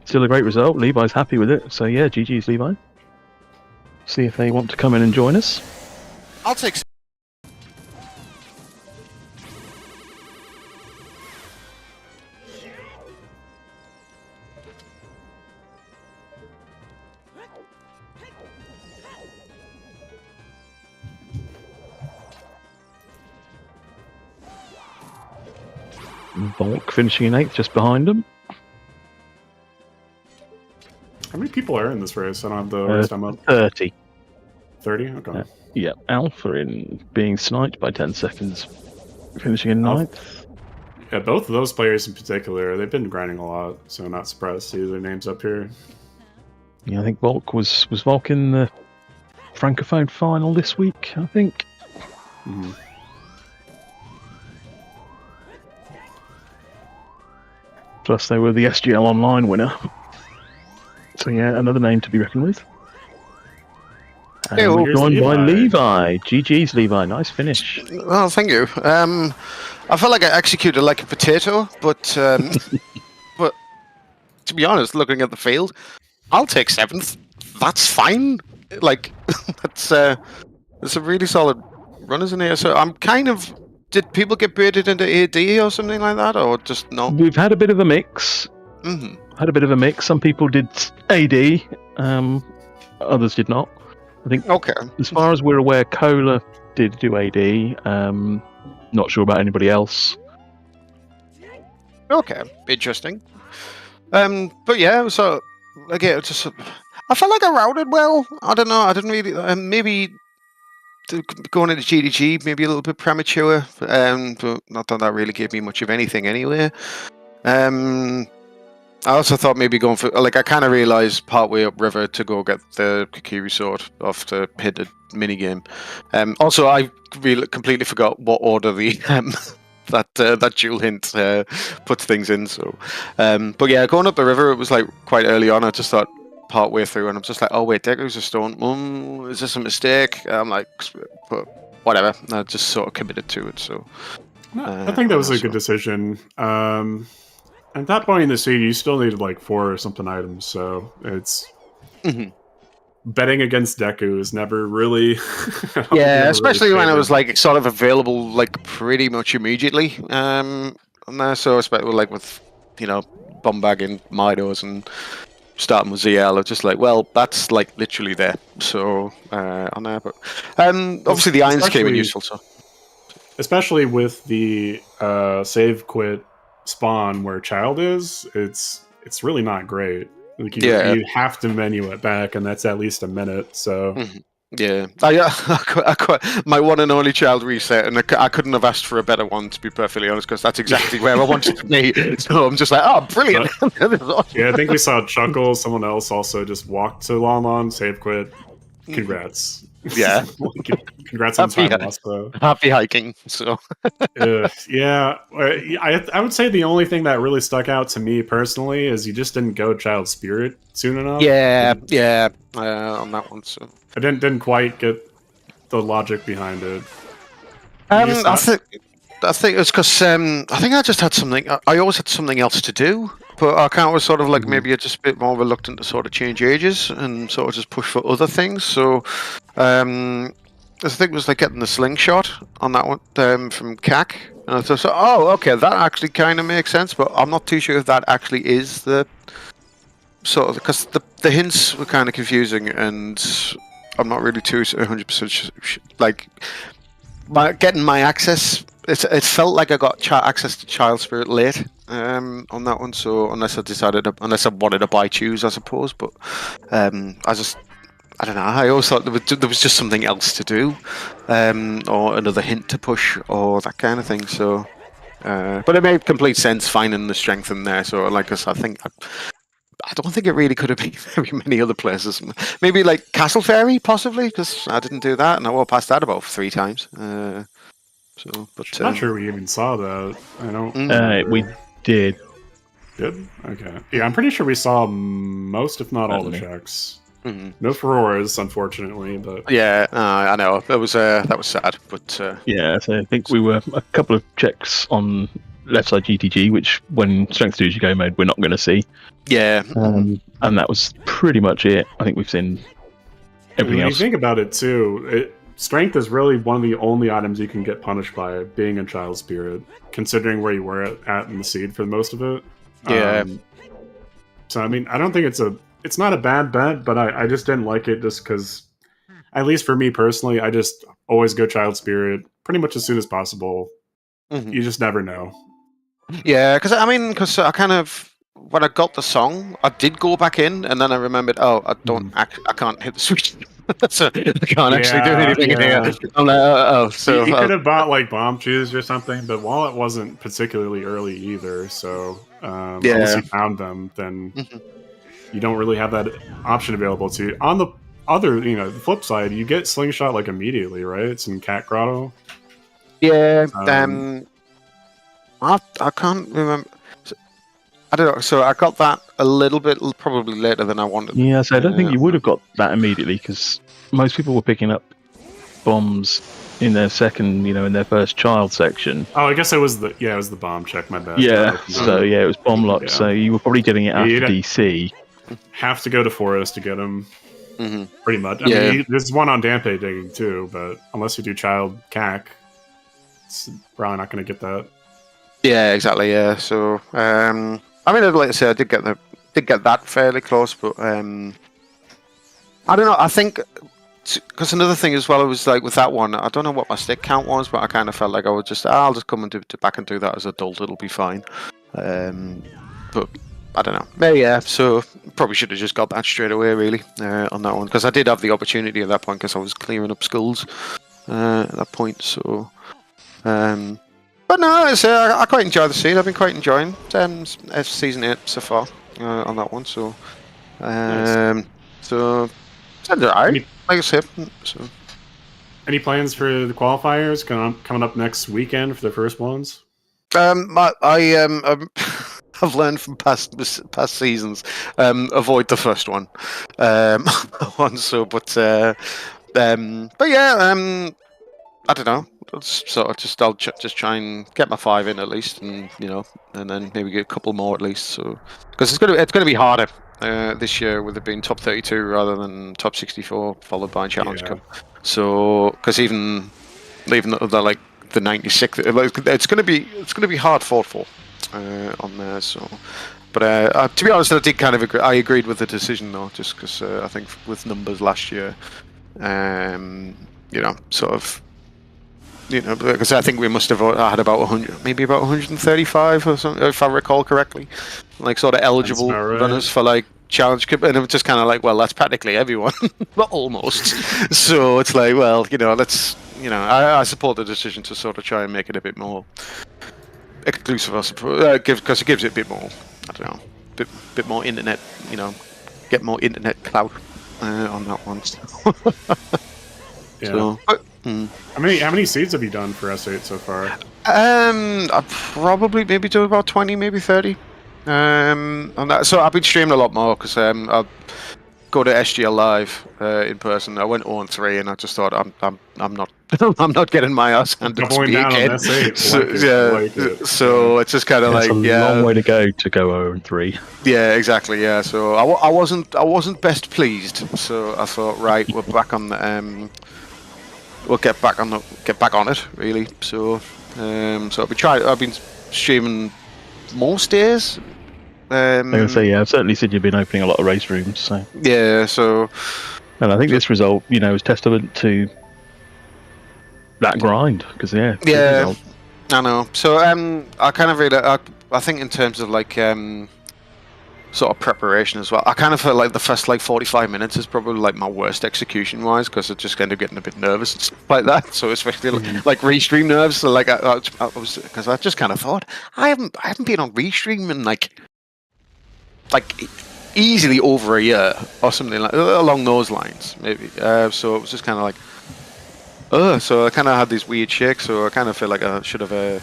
still a great result. Levi's happy with it, so yeah, GG's Levi. See if they want to come in and join us. I'll take. Volk finishing in 8th, just behind them. How many people are in this race? I don't have the race time up. 30. 30? Okay. Yeah, Alpha in being sniped by 10 seconds, finishing in 9th. Yeah, both of those players in particular, they've been grinding a lot, so not surprised to see their names up here. Yeah, I think Volk was Volk in the Francophone final this week, I think. Mm-hmm. Plus they were the SGL Online winner. So yeah, another name to be reckoned with. And Hey, we're joined by Levi. Levi. GG's Levi, nice finish. Well, thank you. I felt like I executed like a potato, but but to be honest, looking at the field, I'll take 7th. That's fine. Like it's a really solid run, isn't it? So I'm kind of. Did people get baited into AD or something like that, or just not? We've had a bit of a mix. Mm-hmm. Some people did AD, others did not. I think. Okay. As far as we're aware, Cola did do AD. Not sure about anybody else. Okay. Interesting. But yeah, so again, just I felt like I routed well. I don't know. I didn't really. Maybe going into GDG, maybe a little bit premature. But not that really gave me much of anything anyway. I also thought maybe going for I kind of realized partway up river to go get the Kikiri sword off the hidden minigame. Also, I really completely forgot what order the that dual hint puts things in. So, but yeah, going up the river, it was like quite early on. I just thought partway through, and I'm just like, oh wait, Deku's a stone. Is this a mistake? I'm like, but whatever. I just sort of committed to it. So, I think that was a good decision. At that point in the seed, you still needed like 4 or something items, so it's betting against Deku is never really. Yeah, especially when it was like sort of available like pretty much immediately. On there, so especially like with Bombag and Midos and starting with ZL, it's just like, well, that's like literally there. So on there, but obviously the irons came in useful. So especially with the save quit spawn where Child is, it's really not great. Like you have to menu it back, and that's at least a minute. So Yeah, my one and only child reset, and I couldn't have asked for a better one, to be perfectly honest, because that's exactly where I wanted to be. So I'm just like, oh, brilliant! Yeah, I think we saw Chuckle. Someone else also just walked to Lon Lon, save quit. Congrats. Yeah. Congrats on Happy- time loss, though. Happy hiking. So Yeah, I would say the only thing that really stuck out to me personally is you just didn't go Child Spirit soon enough. yeah, on that one. So I didn't quite get the logic behind it. I think it's because I think I just had something. I always had something else to do, but I kind of was sort of like maybe just a bit more reluctant to sort of change ages and sort of just push for other things. So I think it was like getting the slingshot on that one from CAC. And I thought, oh, okay, that actually kind of makes sense, but I'm not too sure if that actually is the sort of, because the hints were kind of confusing, and I'm not really too 100% like getting my access. It felt like I got access to Child Spirit late on that one. So unless I wanted to buy choose, I suppose. But I don't know. I always thought there was just something else to do, or another hint to push, or that kind of thing. So, but it made complete sense finding the strength in there. So, like I think I don't think it really could have been very many other places. Maybe like Castle Fairy, possibly, because I didn't do that, and I walked past that about 3 times. But I'm not sure we even saw that. I don't. We did. Did? Okay. Yeah, I'm pretty sure we saw most, if not all, the checks. Mm-hmm. No furores, unfortunately, but yeah, I know that was sad, but yeah. So I think we were a couple of checks on left side GTG, which when Strength 2 go mode we're not going to see. Yeah, and that was pretty much it. I think we've seen everything when else. you think about it too, Strength is really one of the only items you can get punished by being a Child Spirit, considering where you were at in the seed for most of it. Yeah. So I mean, I don't think it's not a bad bet, but I just didn't like it just because, at least for me personally, I just always go Child Spirit pretty much as soon as possible. Mm-hmm. You just never know. Yeah, because I kind of, when I got the song, I did go back in, and then I remembered, I can't hit the switch, so I can't actually do anything in here. I'm like, so you could have bought like bomb shoes or something, but Wallet wasn't particularly early either. So unless you found them, then you don't really have that option available to you. On the other, the flip side, you get Slingshot like immediately, right? It's in Cat Grotto. Yeah. I can't remember. I don't know. So I got that a little bit, probably later than I wanted. Yeah, so I don't think you would have got that immediately, because most people were picking up bombs in their second, in their first child section. Oh, I guess it was the bomb check. My bad. Yeah, so it was bomb locked. Yeah. So you were probably getting it after DC. Have to go to Forest to get them. Mm-hmm. Pretty much. I mean, there's one on Dampe digging too, but unless you do Child CAC, it's probably not going to get that. Yeah, exactly. Yeah. So, I mean, like I say, I did get that fairly close, but I don't know. I think because another thing as well, it was like with that one, I don't know what my stick count was, but I kind of felt like I'll just come and do back and do that as an adult. It'll be fine. But I don't know. Maybe, yeah. So probably should have just got that straight away, really, on that one, because I did have the opportunity at that point because I was clearing up skulls at that point. So. But no, I quite enjoy the seed. I've been quite enjoying season 8 so far on that one. So, nice. So it's alright. Like I said, so. Any plans for the qualifiers coming up next weekend for the first ones? I've learned from past seasons, avoid the first one. But yeah, I don't know. I'll just try and get my 5 in at least, and and then maybe get a couple more at least. So because it's gonna be harder this year with it being top 32 rather than top 64 followed by Challenge Cup. So because even the 96, it's gonna be hard fought for on there. So. But to be honest, I did kind of agree. I agreed with the decision though, just because I think with numbers last year, sort of. Because I think we must have had about 100, maybe about 135 or something, if I recall correctly, like sort of eligible runners for like challenge, and it was just kind of like, well, that's practically everyone, but almost. So it's like, well, let's, I support the decision to sort of try and make it a bit more exclusive, I suppose, because it gives it a bit more, I don't know, bit more internet, get more internet clout on that one. Yeah. So, How many seeds have you done for S8 so far? I've probably maybe do about 20, maybe 30. On that. So I've been streaming a lot more because I go to SGL Live in person. I went 0-3, and I just thought I'm not I'm not getting my ass handed to me again. S8. So it's just kind of like, it's a long way to go 0-3. Yeah, exactly. Yeah, so I wasn't best pleased. So I thought, right, we're back on the we'll get back on it really. So I've been streaming most days. I'm gonna say, yeah, I've certainly seen you've been opening a lot of race rooms. So yeah, so and I think this result, is testament to that grind. Because yeah, I know. So I kind of really, I think in terms of like sort of preparation as well, I kind of feel like the first 45 minutes is probably like my worst execution wise, because I just end up getting a bit nervous and stuff like that. So especially like restream nerves. So like I was, because I just kind of thought I haven't been on restream in like easily over a year or something like along those lines maybe. So it was just kind of like, so I kind of had these weird shakes. So I kind of feel like I should have I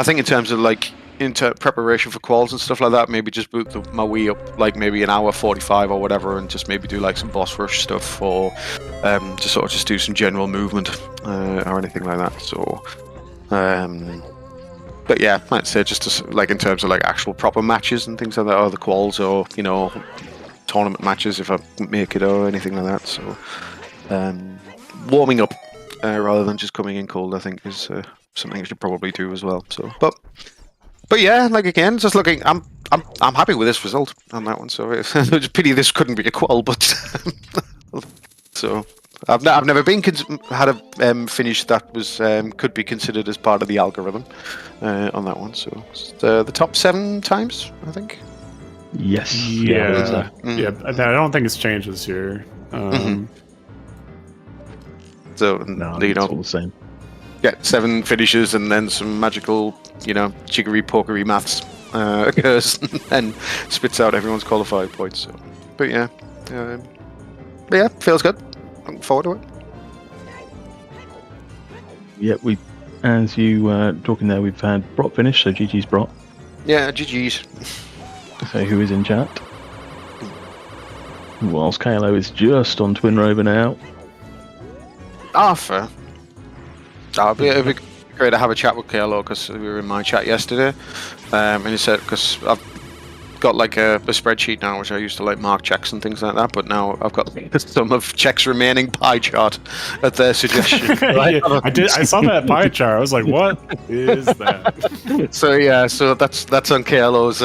think in terms of like into preparation for quals and stuff like that, maybe just boot my Wii up like maybe an hour 45 or whatever, and just maybe do like some boss rush stuff, or just do some general movement or anything like that. So but yeah, I'd say just in terms of like actual proper matches and things like that, or the quals, or tournament matches if I make it, or anything like that. So warming up rather than just coming in cold, I think is something I should probably do as well. So but yeah, like again, just looking, I'm happy with this result on that one. So it's a pity this couldn't be a qual, but so I've never been had a finish that was could be considered as part of the algorithm on that one. So it's the top 7 times, I think. Yes. Yeah. I don't think it's changed this year. So No, it's all the same. Get 7 finishes, and then some magical, jiggery pokery maths occurs, and spits out everyone's qualified points. So, but yeah, feels good. Looking forward to it. Yeah, as you were talking there, we've had Brot finish, so GG's Brot. Yeah, GG's. So who is in chat? Whilst Kalo is just on Twin Rover now. Fair. It'd be great to have a chat with KLO, because we were in my chat yesterday, and he said, because I've got like a spreadsheet now which I used to like mark checks and things like that, but now I've got some of checks remaining pie chart at their suggestion. Right? Yeah, I saw that pie chart. I was like, what is that? So yeah, so that's on KLO's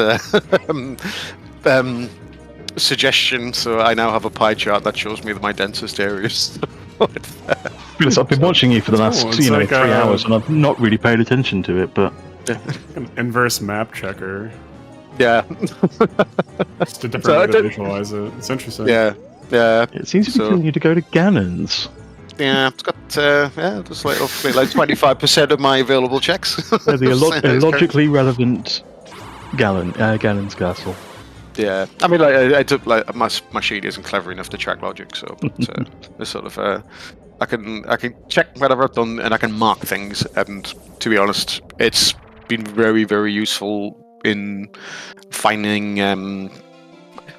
suggestion. So I now have a pie chart that shows me my densest areas. I've been watching you for the last 3 hours, and I've not really paid attention to it, but an inverse map checker. Yeah. Just a different way to visualize it. It's interesting. Yeah. It seems to be telling you to go to Gannon's. Yeah, it's got just like 25% of my available checks. The illogically relevant Gannon's Castle. Yeah, I mean, I took like my sheet isn't clever enough to track logic, so but it's sort of I can check whatever I've done, and I can mark things. And to be honest, it's been very, very useful in finding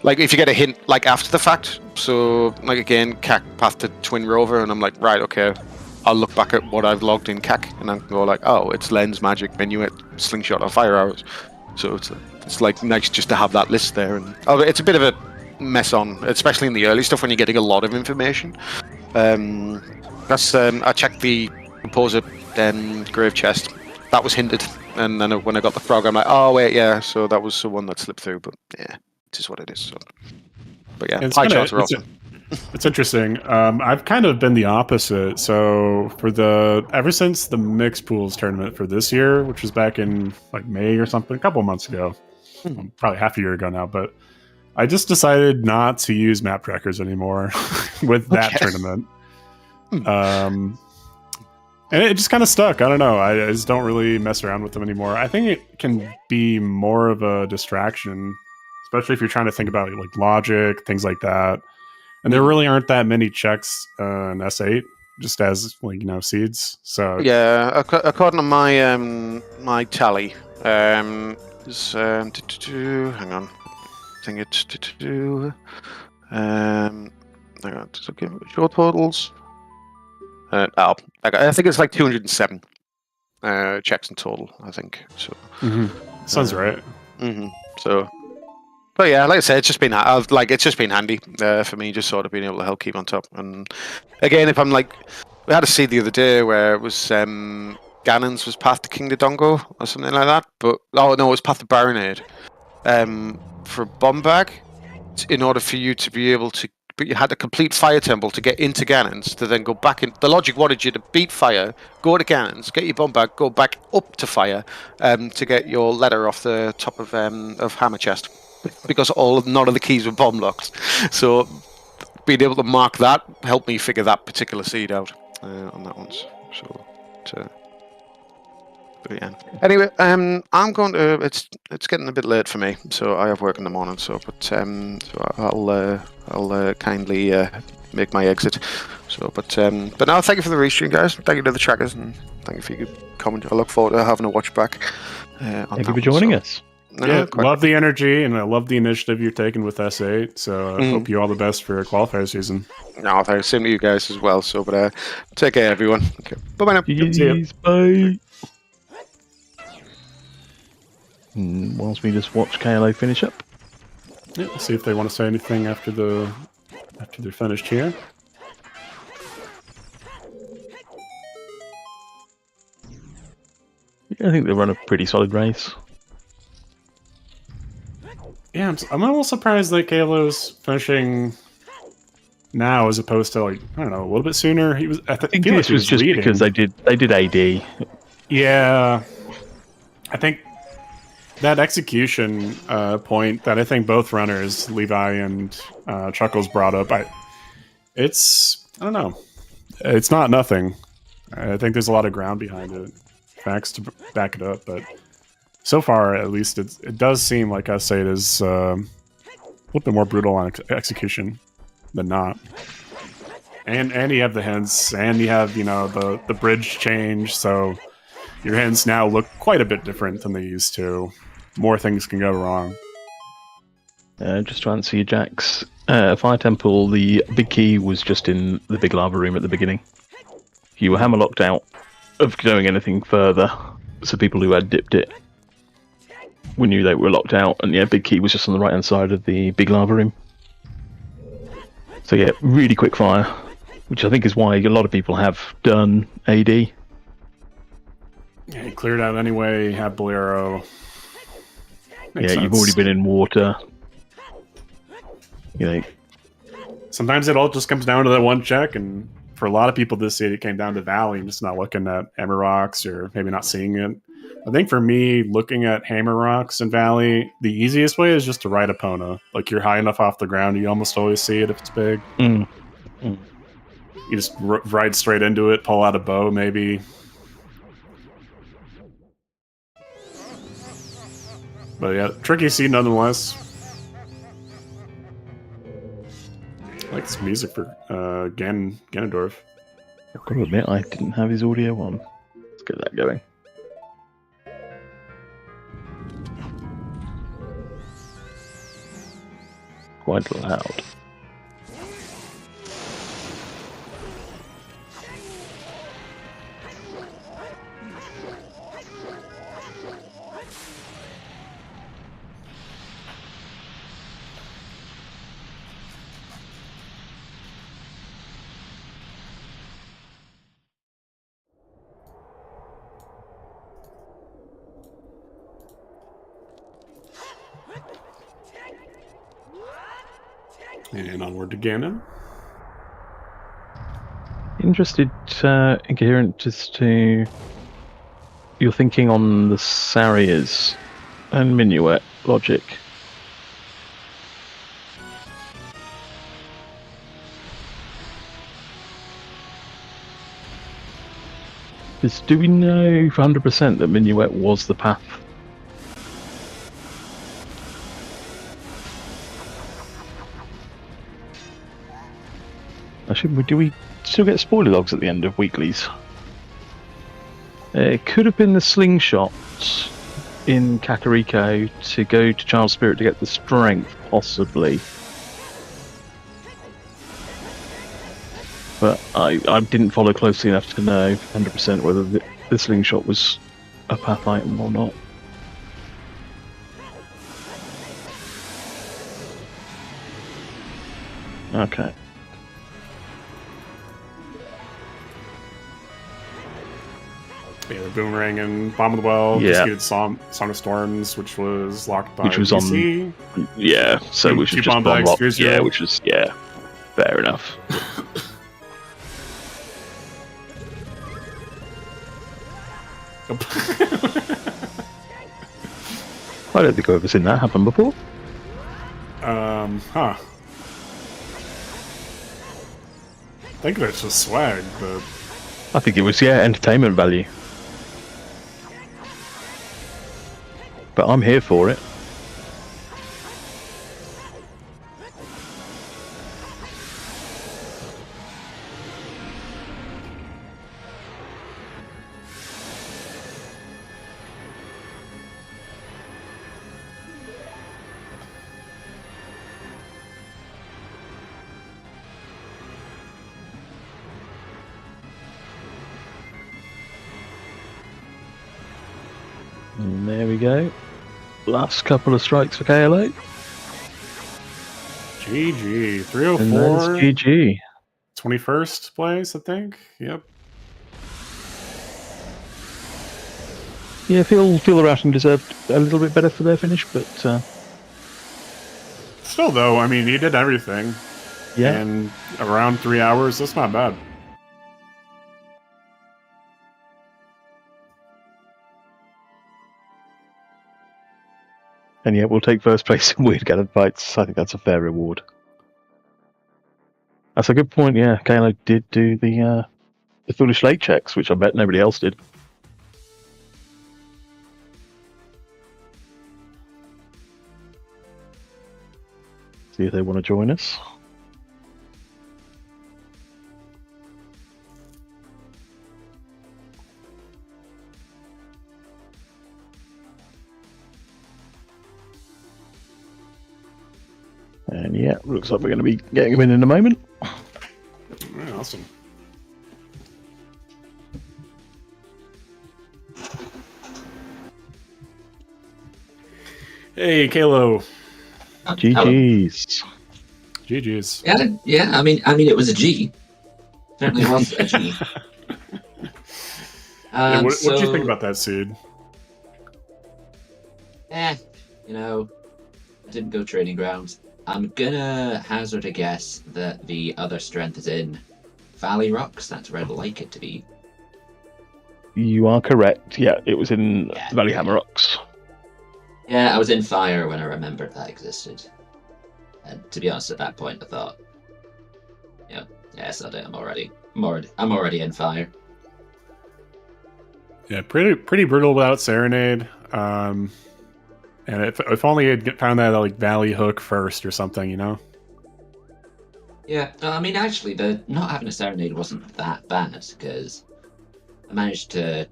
like if you get a hint like after the fact. So like again, CAC path to Twin Rover, and I'm like, right, okay, I'll look back at what I've logged in CAC, and I can go like, oh, it's lens, magic, minuet, slingshot, or fire arrows. So it's like nice just to have that list there, and it's a bit of a mess on, especially in the early stuff when you're getting a lot of information. I checked the composer grave chest. That was hinted, and then when I got the frog, I'm like, oh wait, yeah. So that was the one that slipped through, but yeah, it is what it is. So, but yeah, pie charts are awesome. It's interesting. I've kind of been the opposite. So ever since the mixed pools tournament for this year, which was back in like May or something, a couple of months ago, probably half a year ago now, but I just decided not to use map trackers anymore with that tournament. And it just kind of stuck. I don't know. I just don't really mess around with them anymore. I think it can be more of a distraction, especially if you're trying to think about like logic, things like that. And there really aren't that many checks in S8, just as like seeds. So yeah, according to my my tally, is hang on, I think it's hang on, just okay, show totals. I think it's like 207 checks in total. I think so. Sounds right. So, but yeah, like I said, it's just been handy for me, just sort of being able to help keep on top. And again, if I'm like, we had a seed the other day where it was Ganon's was Path to King Dodongo or something like that. But oh no, it was Path to Baronade. For Bombag, in order for you to be able to. But you had to complete Fire Temple to get into Ganon's to then go back in. The logic wanted you to beat Fire, go to Ganon's, get your bomb back, go back up to Fire, to get your letter off the top of Hammer Chest, because none of the keys were bomb locked. So being able to mark that helped me figure that particular seed out on that one. So but yeah. Anyway, I'm going to. It's getting a bit late for me, so I have work in the morning. So I'll kindly make my exit. So, but now thank you for the restream, guys. Thank you to the trackers, and thank you for your comment. I look forward to having a watch back. Thank you for joining us. Love the energy, and I love the initiative you're taking with S8. So I hope you all the best for qualifier season. No, thanks. Same to you guys as well. So, but take care, everyone. Okay. Bye bye now. Jeez, bye. Whilst we just watch KLO finish up. Yeah, let's see if they want to say anything after they're finished here. Yeah, I think they run a pretty solid race. Yeah, I'm almost surprised that KLO's finishing now as opposed to, like, I don't know, a little bit sooner. I think this was just leading. Because they did AD. Yeah, I think that execution point that I think both runners, Levi and Chuckles, brought up, I don't know. It's not nothing. I think there's a lot of ground behind it, facts to back it up, but so far, at least, it does seem like S8 is a little bit more brutal on execution than not. And you have the hints, and you have the bridge change, so your hints now look quite a bit different than they used to. More things can go wrong. Just to answer you, Jax, Fire Temple, the big key was just in the big lava room at the beginning. You were hammer locked out of going anything further, so people who had dipped it, we knew they were locked out, and yeah, big key was just on the right hand side of the big lava room. So yeah, really quick fire, which I think is why a lot of people have done AD. Yeah, you cleared out anyway, have Bolero. Makes sense. You've already been in water. Sometimes it all just comes down to that one check, and for a lot of people this seed, it came down to Valley and just not looking at Hammer Rocks or maybe not seeing it. I think for me, looking at Hammer Rocks and Valley, the easiest way is just to ride Epona. Like, you're high enough off the ground, you almost always see it if it's big. You just ride straight into it, pull out a bow, maybe. But yeah, tricky seed nonetheless. I like this music for Ganondorf. I've got to admit, I didn't have his audio on. Let's get that going. Quite loud. And onward to Ganon. Interested, Incoherent, as to your thinking on the Sarias and Minuet logic. Because do we know for 100% that Minuet was the path? Actually, do we still get spoiler logs at the end of weeklies? It could have been the slingshot in Kakariko to go to Child Spirit to get the strength, possibly. But I didn't follow closely enough to know 100% whether the slingshot was a path item or not. Okay. Yeah, the Boomerang and Bomb of the Well. Yeah. Just get Song of Storms, which was locked by Which was DC. Yeah, so we should Keep just on bomb bags, lock. here's Yeah, your- which is, yeah, fair enough. I don't think I've ever seen that happen before. Huh. I think that's just swag, but I think it was, yeah, entertainment value. But I'm here for it. And there we go. Last couple of strikes for KLA. GG. And 304. that's GG. 21st place, I think. Yep. Yeah, feel the Routing deserved a little bit better for their finish, but Still, though, I mean, he did everything. yeah. In around 3 hours. That's not bad. And yeah, we'll take first place in Weird Gathered Fights. I think that's a fair reward. That's a good point, yeah. KLA did do the Foolish Late checks, which I bet nobody else did. See if they want to join us. And yeah, looks like we're going to be getting them in a moment. Yeah, awesome. Hey, Kalo. GG's. GG's. Yeah. I mean, it was a G. Certainly was a G. Yeah, what did you think about that seed? You know, I didn't go training grounds. I'm gonna hazard a guess that the other strength is in Valley Rocks. That's where I'd like it to be. You are correct. Yeah, it was in Yeah. Valley Hammer Rocks. Yeah, I was in Fire when I remembered that existed. And to be honest, at that point, I thought, yeah, so I'm already in Fire. Yeah, pretty brutal without Serenade. And if only I'd found that like Valley Hook first or something, you know? Yeah, I mean, actually, the not having a Serenade wasn't that bad, because I managed to,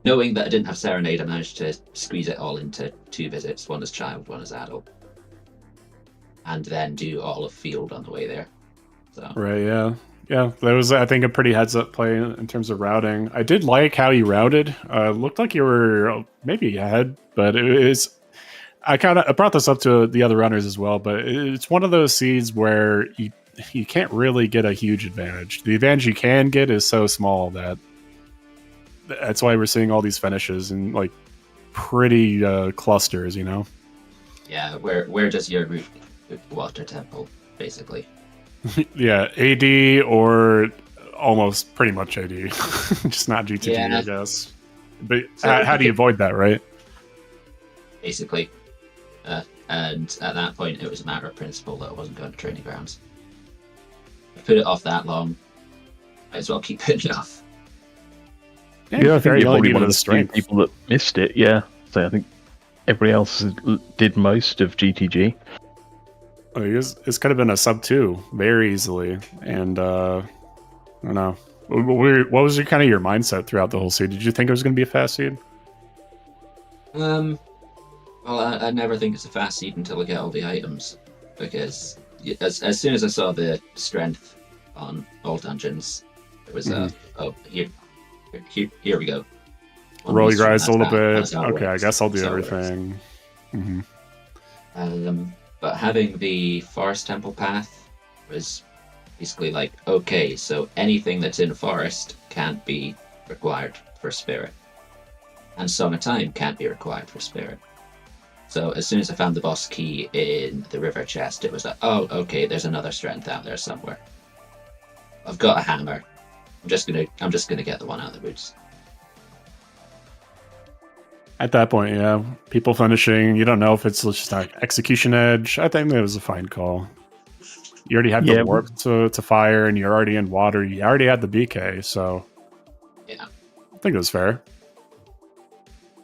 knowing that I didn't have Serenade, I managed to squeeze it all into 2 visits, one as child, one as adult, and then do all of Field on the way there. So Right, yeah. Yeah, that was, I think, a pretty heads-up play in terms of routing. I did like how you routed. Looked like you were maybe ahead, but it is... I brought this up to the other runners as well, but it's one of those seeds where you can't really get a huge advantage. The advantage you can get is so small that's why we're seeing all these finishes and like pretty clusters, you know? yeah, where does your root water temple, basically? Yeah, AD or almost pretty much AD. Just not GTG, Yeah. I guess. But So how do you avoid that, right? Basically. And at that point, it was a matter of principle that I wasn't going to training grounds. I put it off that long. Might as well keep putting it off. I think you're only probably needed one of a the few strength. people that missed it. Yeah, so I think everybody else did most of GTG. It's could have been a sub 2 very easily, and I don't know. What was your mindset throughout the whole seed? Did you think it was going to be a fast seed? Well, I never think it's a fast seed until I get all the items, because as soon as I saw the strength on all dungeons, it was here we go. Roll your eyes a little bit. That's how it Okay, I works. guess I'll do That's how it works. everything. But having the forest temple path was basically like, okay, so anything that's in forest can't be required for spirit, and Song of Time can't be required for spirit. So as soon as I found the boss key in the river chest, it was like, oh, okay, there's another strength out there somewhere. I've got a hammer. I'm just gonna get the one out of the woods. At that point, yeah, people finishing. You don't know if it's just like execution edge. I think it was a fine call. You already had the warp to fire, and you're already in water. You already had the BK, so yeah, I think it was fair.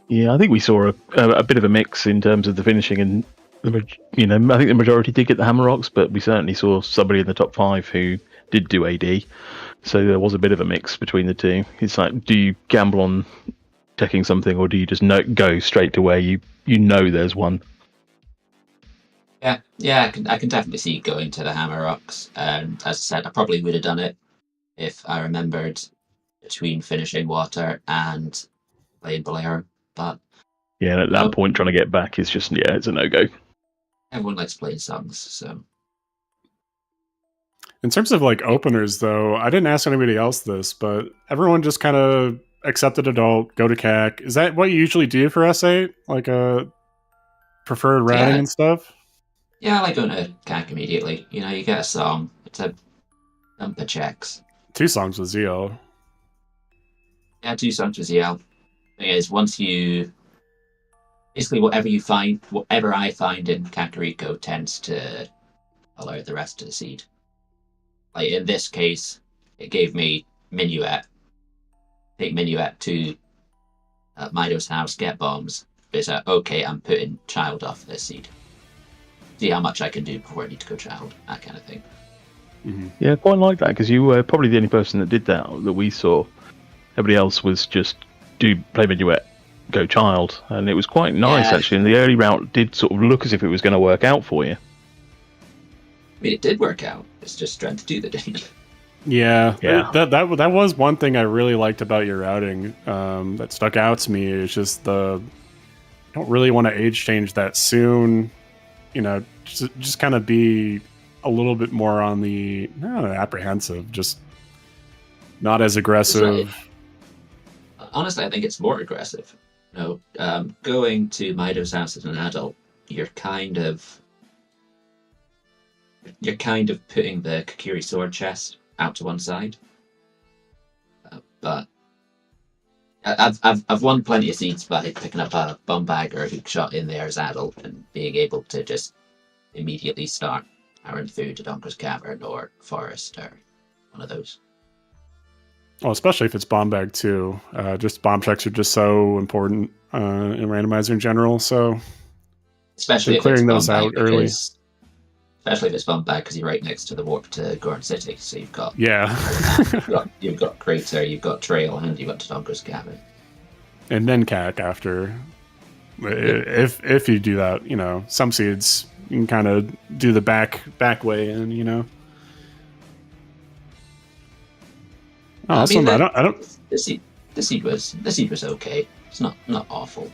Yeah, I think we saw a bit of a mix in terms of the finishing, and I think the majority did get the hammer rocks, but we certainly saw somebody in the top 5 who did do AD. So there was a bit of a mix between the two. It's like, do you gamble on taking something, or do you just go straight to where you know there's one? Yeah, I can definitely see going to the hammer rocks. And as I said, I probably would have done it if I remembered between finishing water and playing Bolero. But yeah, at that point, trying to get back is just it's a no-go. Everyone likes playing songs, so. In terms of like openers, though, I didn't ask anybody else this, but everyone just kind of accepted adult, go to CAC. Is that what you usually do for S8? Like a preferred routing and stuff? Yeah, I like going to CAC immediately. You get a song. It's a dump of checks. 2 songs with ZL. Yeah, 2 songs with ZL. Thing is, once you basically whatever I find in Kakariko tends to allow the rest of the seed. Like in this case, it gave me Minuet. Take Minuet to Mido's house, get bombs. It's like, okay, I'm putting child off this seed. See how much I can do before I need to go child. That kind of thing. Mm-hmm. Yeah, I quite like that, because you were probably the only person that did that we saw. Everybody else was just play Minuet, go child, and it was quite nice actually. And the early route did sort of look as if it was going to work out for you. I mean, it did work out. It's just strength 2 that didn't. Yeah. That was one thing I really liked about your routing that stuck out to me. Is just you don't really want to age change that soon. Just kind of be a little bit more on the apprehensive, just not as aggressive. Right. Honestly, I think it's more aggressive. Going to Mido's house as an adult, you're kind of putting the Kakiri sword chest out to one side. But I've won plenty of seeds by picking up a bomb bag or a hook shot in there as adult and being able to just immediately start powering through to Donker's Cavern or Forest or one of those. Well, especially if it's bomb bag too. Just bomb checks are just so important in randomizer in general. So especially clearing those out early. Especially if it's bomb bag, because you're right next to the warp to Gorn City, so you've got you've got Crater, you've got Trail, and you've got Tatonka's Cabin, and then CAC after. If you do that, some seeds you can kind of do the back way in, Awesome. I don't. The seed was okay. It's not awful.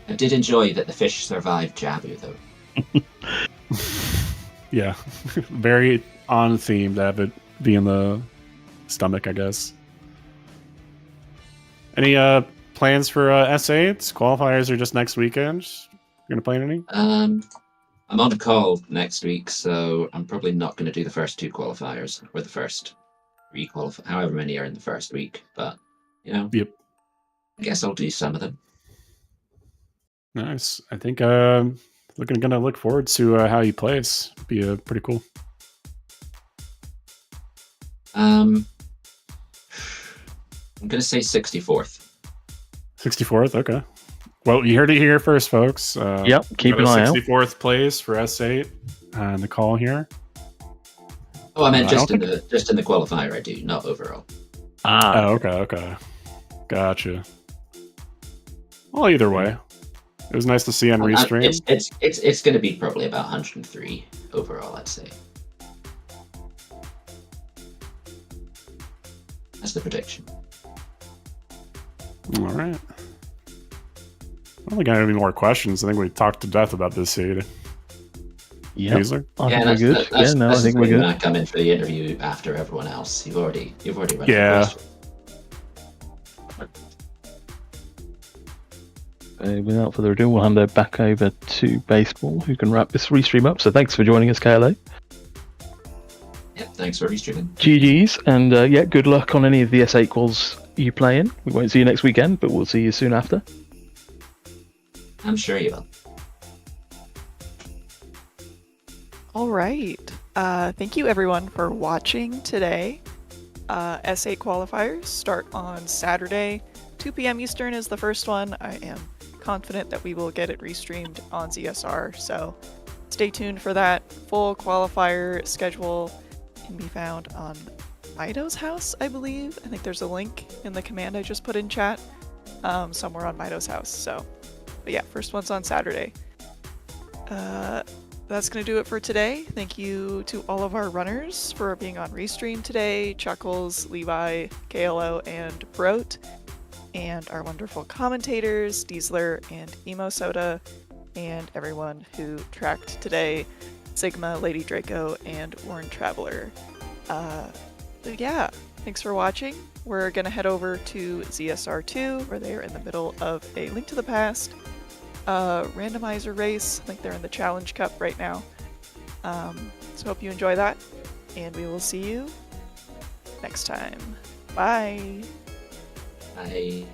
I did enjoy that the fish survived Jabu though. Yeah, very on theme to have it be in the stomach, I guess. Any plans for S8? Qualifiers are just next weekend. You gonna play any? I'm on a call next week, so I'm probably not going to do the first 2 qualifiers or the first 3 qualifiers, however many are in the first week. But Yep. I guess I'll do some of them. Nice. I think gonna look forward to how he plays. Be pretty cool. I'm going to say 64th. 64th. Okay. Well, you heard it here first, folks. Yep, keep an eye out. 64th place for S8 on the call here. Oh, I meant I just don't in the qualifier. I do, not overall. Ah, Oh, okay. Gotcha. Well, either way, it was nice to see on restream. It's going to be probably about 103 overall, I'd say. That's the prediction. All right. I don't think I have any more questions. I think we talked to death about this seed. yeah. Hazel? I think we're good. I think we're When good. I come in for the interview after everyone else, you've already run Yeah. the Without further ado, we'll hand it back over to Baseball, who can wrap this restream up. So thanks for joining us, KLA. Yep, thanks for restreaming. GG's, and yeah, good luck on any of the S8 quals you play in. We won't see you next weekend, but we'll see you soon after. I'm sure you will. All right. Thank you everyone for watching today. S8 qualifiers start on Saturday. 2 p.m. Eastern is the first one. I am confident that we will get it restreamed on ZSR, so stay tuned for that. Full qualifier schedule can be found on Mido's house, I believe. I think there's a link in the command I just put in chat somewhere on Mido's house. So, but yeah, first one's on Saturday. That's going to do it for today. Thank you to all of our runners for being on Restream today. Chuckles, Levi, KLO, and Brote. And our wonderful commentators, Diesler and Emo Soda. And everyone who tracked today, Sigma, Lady Draco, and Warren Traveler. Yeah, thanks for watching. We're going to head over to ZSR2, where they are in the middle of a Link to the Past randomizer race. I think they're in the Challenge Cup right now. So hope you enjoy that, and we will see you next time. Bye! Bye.